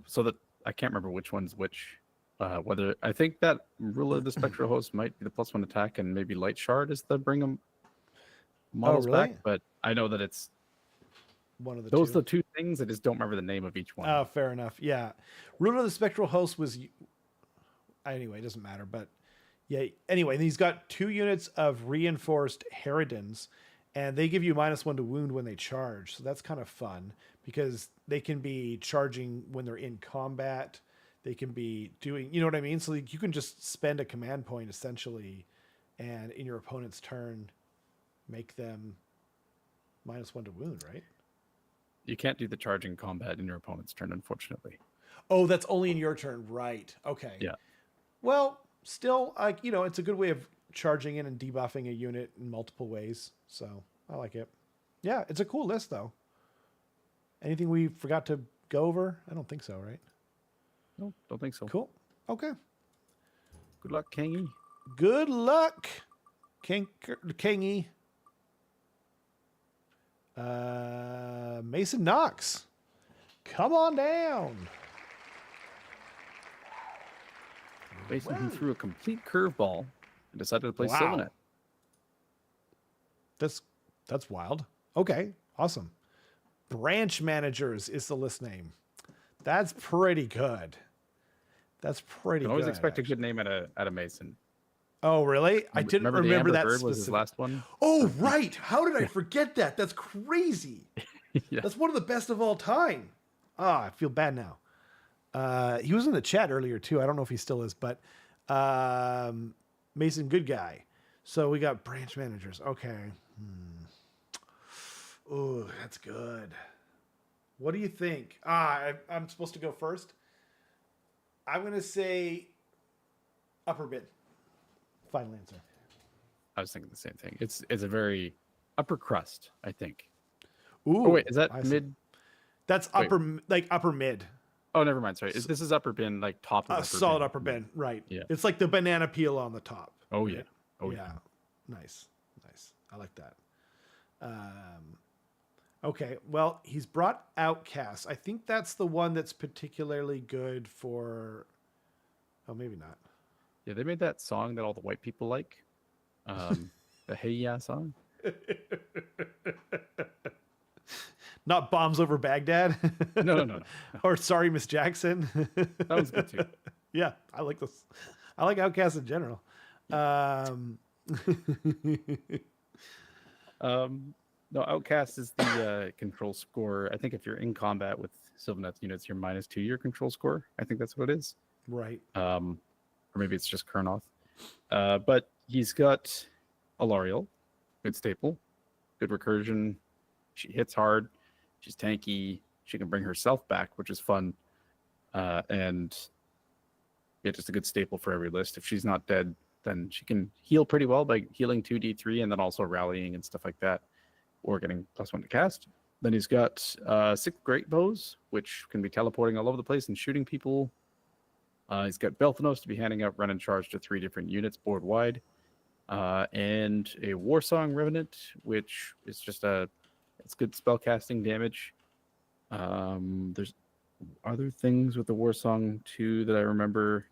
So that I can't remember which one's which. Whether I think that Ruler of the Spectral Host might be the +1 attack, and maybe Light Shard is the bring them. models really? back, but I know that it's One of the those two. are the two things. I just don't remember the name of each one. Oh, fair enough. Yeah. Ruler of the Spectral Host was. Anyway, it doesn't matter. But yeah, anyway, he's got 2 units of reinforced Harridans, and they give you -1 to wound when they charge. So that's kind of fun because they can be charging when they're in combat. They can be doing, you know what I mean? So you can just spend a command point essentially, and in your opponent's turn, make them -1 to wound, right? You can't do the charging combat in your opponent's turn, unfortunately. Oh, that's only in your turn, right? Okay. Yeah. Well, still, like, it's a good way of charging in and debuffing a unit in multiple ways. So I like it. Yeah, it's a cool list, though. Anything we forgot to go over? I don't think so, right? No, don't think so. Cool. Okay. Good luck, Kangy. Good luck, Kingy. Mason Knox, come on down. Mason, who threw a complete curveball and decided to play Wow. Sylvanet. That's wild. Okay, awesome. Branch Managers is the list name. That's pretty good. That's pretty I good. always expect actually. a good name at a Mason. Oh, really? I didn't remember the Amber that Bird was his specific. last one. Oh, right. How did I forget that? That's crazy. Yeah. That's one of the best of all time. I feel bad now. He was in the chat earlier too. I don't know if he still is, but Mason, good guy. So we got branch managers. Okay. Oh, that's good. What do you think? I'm supposed to go first. I'm going to say upper mid. Final answer. I was thinking the same thing. It's a very upper crust, I think. Ooh, Oh wait, is I that see. mid? That's Wait. upper mid. Oh, never mind. Sorry, this is upper bin, like top of A upper solid bin. upper bin, right? Yeah. It's like the banana peel on the top. Oh yeah. right? Oh yeah. Nice. I like that. Okay. Well, he's brought Outcast. I think that's the one that's particularly good for. Oh, maybe not. Yeah, they made that song that all the white people like. The Hey Ya song. Not Bombs Over Baghdad. No. Or Sorry, Miss Jackson. That was good too. Yeah, I like this. I like Outcast in general. No, Outcast is the control score. I think if you're in combat with Sylvaneth units, you're -2 your control score. I think that's what it is. Right. Or maybe it's just Kurnoth. But he's got Alariel, good staple, good recursion. She hits hard. She's tanky. She can bring herself back, which is fun. And yeah, just a good staple for every list. If she's not dead, then she can heal pretty well by healing 2d3 and then also rallying and stuff like that, or getting +1 to cast. Then he's got 6 great bows, which can be teleporting all over the place and shooting people. He's got Belthanos to be handing out run and charge to 3 different units board wide. And a Warsong Revenant, which is just it's good spell casting damage. There's other things with the Warsong too that I remember.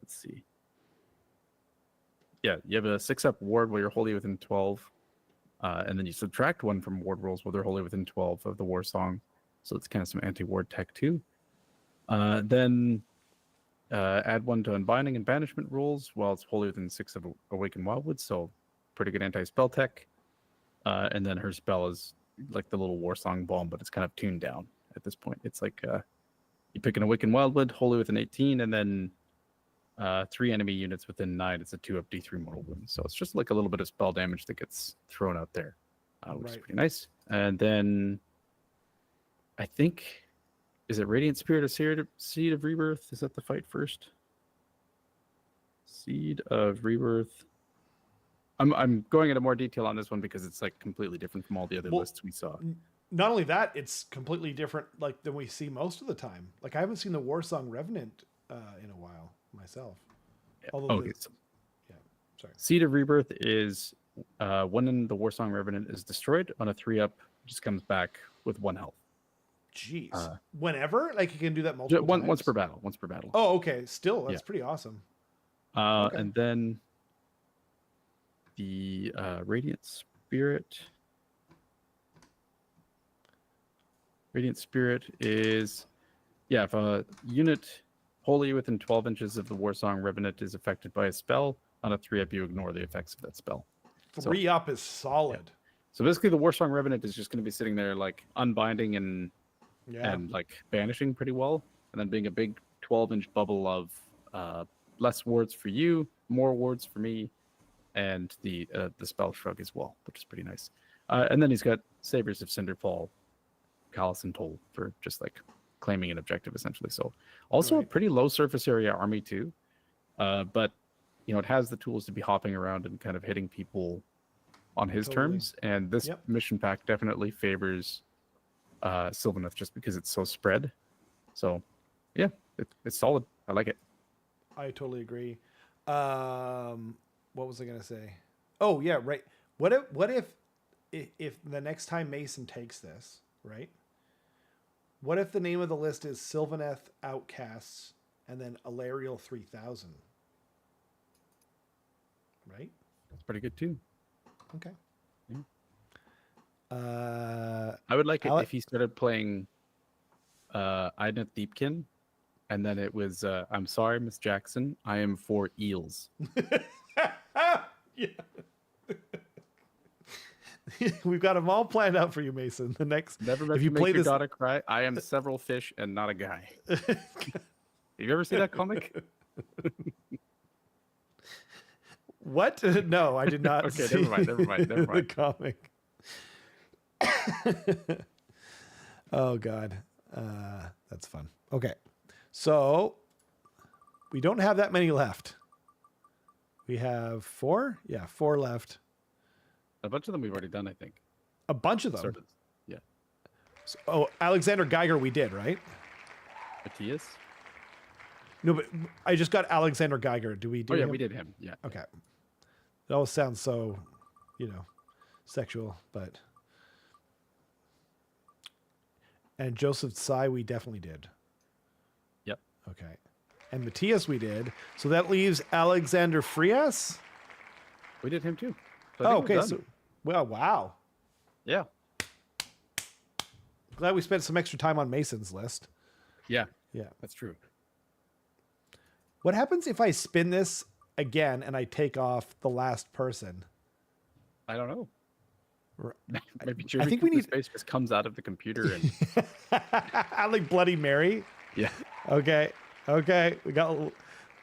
Let's see. Yeah, you have a 6-up ward while you're wholly within 12. And then you subtract 1 from ward rolls while they're wholly within 12 of the Warsong. So it's kind of some anti-ward tech too. Then add 1 to Unbinding and Banishment rolls while it's wholly within 6 of Awakened Wildwood. So pretty good anti-spell tech. And then her spell is like the little Warsong bomb, but it's kind of tuned down at this point. It's like you pick an Awakened Wildwood, wholly within 18, and then 3 enemy units within 9. It's a 2-up D3 mortal wound. So it's just like a little bit of spell damage that gets thrown out there, which is pretty nice. And then I think, is it Radiant Spirit or Seed of Rebirth? Is that the fight first? Seed of Rebirth. I'm going into more detail on this one because it's like completely different from all the other lists we saw. Not only that, it's completely different like than we see most of the time. Like I haven't seen the Warsong Revenant in a while myself. Although sorry. Seed of Rebirth is when the Warsong Revenant is destroyed on a 3-up, just comes back with 1 health. Jeez. Whenever? Like you can do that multiple times? Once per battle. Once per battle. Oh, okay. Still, that's pretty awesome. And then the Radiant Spirit. Radiant Spirit is, yeah, if a unit wholly within 12 inches of the Warsong Revenant is affected by a spell, on a 3-up, you ignore the effects of that spell. 3-up is solid. Yeah. So basically, the Warsong Revenant is just going to be sitting there, like, unbinding and like, banishing pretty well, and then being a big 12-inch bubble of less wards for you, more wards for me, and the spell shrug as well, which is pretty nice. And then he's got Sabers of Cinderfall, Callous and Toll for just like claiming an objective essentially. So also a pretty low surface area army too, but you know it has the tools to be hopping around and kind of hitting people on his terms. And this mission pack definitely favors Sylvaneth just because it's so spread. So yeah, it's solid. I like it. I totally agree. What was I gonna say? Oh yeah, right. What if the next time Mason takes this, right? What if the name of the list is Sylvaneth Outcasts and then Alarial 3000? Right? That's pretty good too. Okay. Yeah. I would like it if he started playing Idneth Deepkin, and then it was I'm sorry, Miss Jackson, I am for eels. Yeah. We've got them all planned out for you, Mason. The next, never if you play your this, daughter cry. I am several fish and not a guy. Have you ever seen that comic? What? No, I did not. Okay, see never mind. the comic. Oh God, that's fun. Okay, so we don't have that many left. We have 4. Yeah, 4 left. A bunch of them we've already done, I think. A bunch of them. Sort of. Yeah. So, Alexander Geiger, we did, right? Matthias? No, but I just got Alexander Geiger. Do we do? Oh yeah, him? we did him. Yeah. Okay. That all sounds so, sexual, but. And Joseph Tsai, we definitely did. Yep. Okay. And Matthias, we did. So that leaves Alexander Frias. We did him too. So okay. So, well, wow. Yeah. Glad we spent some extra time on Mason's list. Yeah. Yeah. That's true. What happens if I spin this again and I take off the last person? I don't know. Maybe I think we need space just comes out of the computer and like Bloody Mary. Yeah. Okay. We got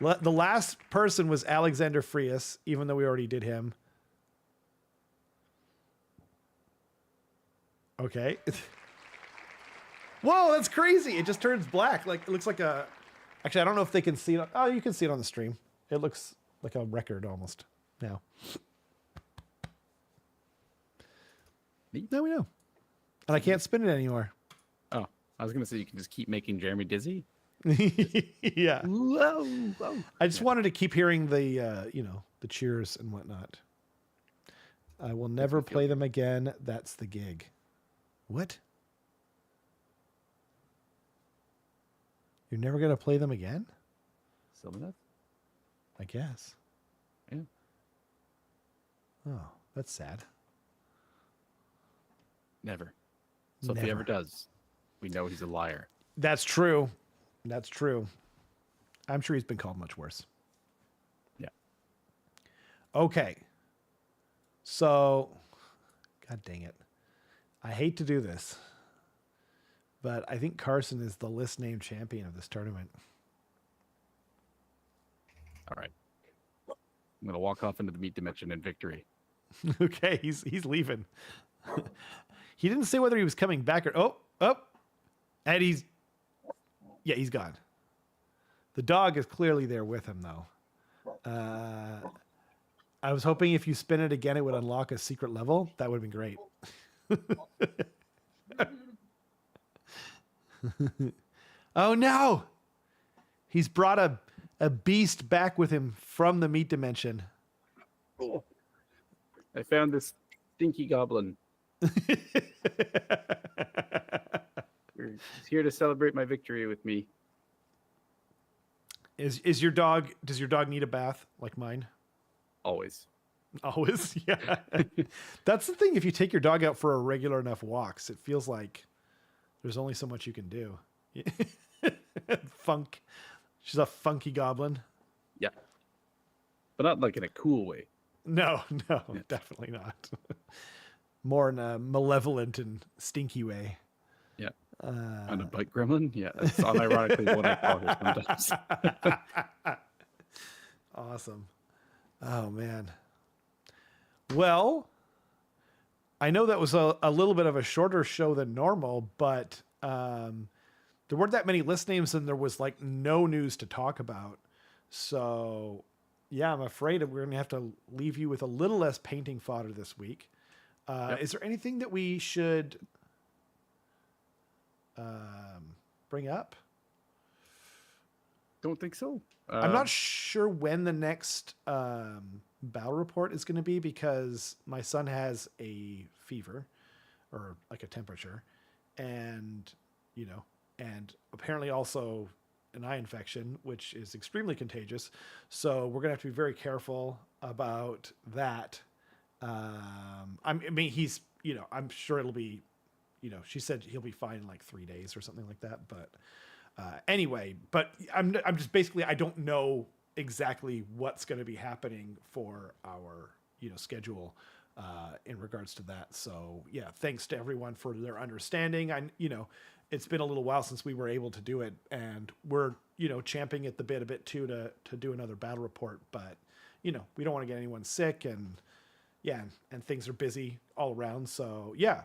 the last person was Alexander Frias, even though we already did him. Okay. Whoa, that's crazy. It just turns black. Like it looks like a. Actually, I don't know if they can see it. Oh, you can see it on the stream. It looks like a record almost now. Now we know. And I can't spin it anymore. Oh, I was gonna say you can just keep making Jeremy dizzy. Yeah. Whoa. I just wanted to keep hearing the the cheers and whatnot. I will never play them again. That's the gig. What? You're never gonna play them again? Sylvaneth? I guess. Yeah. Oh, that's sad. Never. So if he ever does, we know he's a liar. That's true. That's true. I'm sure he's been called much worse. Yeah. Okay. So, God dang it. I hate to do this, but I think Carson is the list name champion of this tournament. All right. I'm going to walk off into the meat dimension in victory. Okay, he's leaving. He didn't say whether he was coming back or and he's gone. The dog is clearly there with him though. I was hoping if you spin it again, it would unlock a secret level. That would have been great. Oh no! He's brought a beast back with him from the meat dimension. Oh. I found this stinky goblin. He's here to celebrate my victory with me. Does your dog need a bath like mine? Always. Always, yeah. That's the thing. If you take your dog out for a regular enough walks, it feels like there's only so much you can do. Funk. She's a funky goblin. Yeah, but not like in a cool way. No, definitely not. More in a malevolent and stinky way. Yeah. And a bike gremlin? Yeah, that's unironically what I call her sometimes. Awesome. Oh, man. Well, I know that was a little bit of a shorter show than normal, but there weren't that many list names and there was like no news to talk about. So, yeah, I'm afraid we're going to have to leave you with a little less painting fodder this week. Yep. Is there anything that we should bring up? Don't think so. I'm not sure when the next battle report is going to be because my son has a fever or like a temperature and, and apparently also an eye infection, which is extremely contagious. So we're going to have to be very careful about that. I mean, he's, I'm sure it'll be, she said he'll be fine in like 3 days or something like that. But anyway, but I'm just basically, I don't know exactly what's going to be happening for our, schedule in regards to that. So yeah, thanks to everyone for their understanding. It's been a little while since we were able to do it and we're, champing at the bit a bit too, to do another battle report, but we don't want to get anyone sick and yeah, and things are busy all around. So yeah.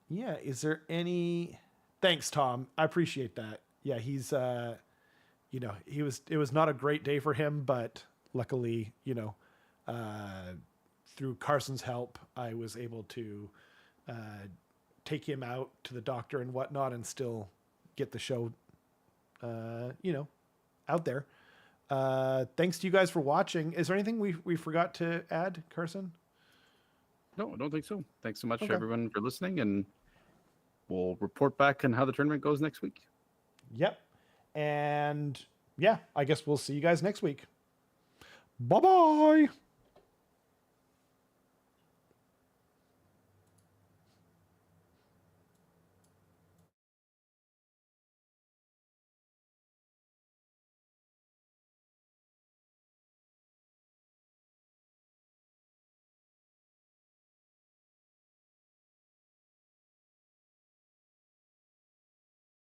Yeah. Is there any, thanks, Tom. I appreciate that. Yeah. He's, it was not a great day for him, but luckily, through Carson's help, I was able to, take him out to the doctor and whatnot and still get the show, out there. Thanks to you guys for watching. Is there anything we forgot to add, Carson? No, I don't think so. Thanks so much to everyone for listening, and we'll report back on how the tournament goes next week. Yep. And yeah, I guess we'll see you guys next week. Bye-bye.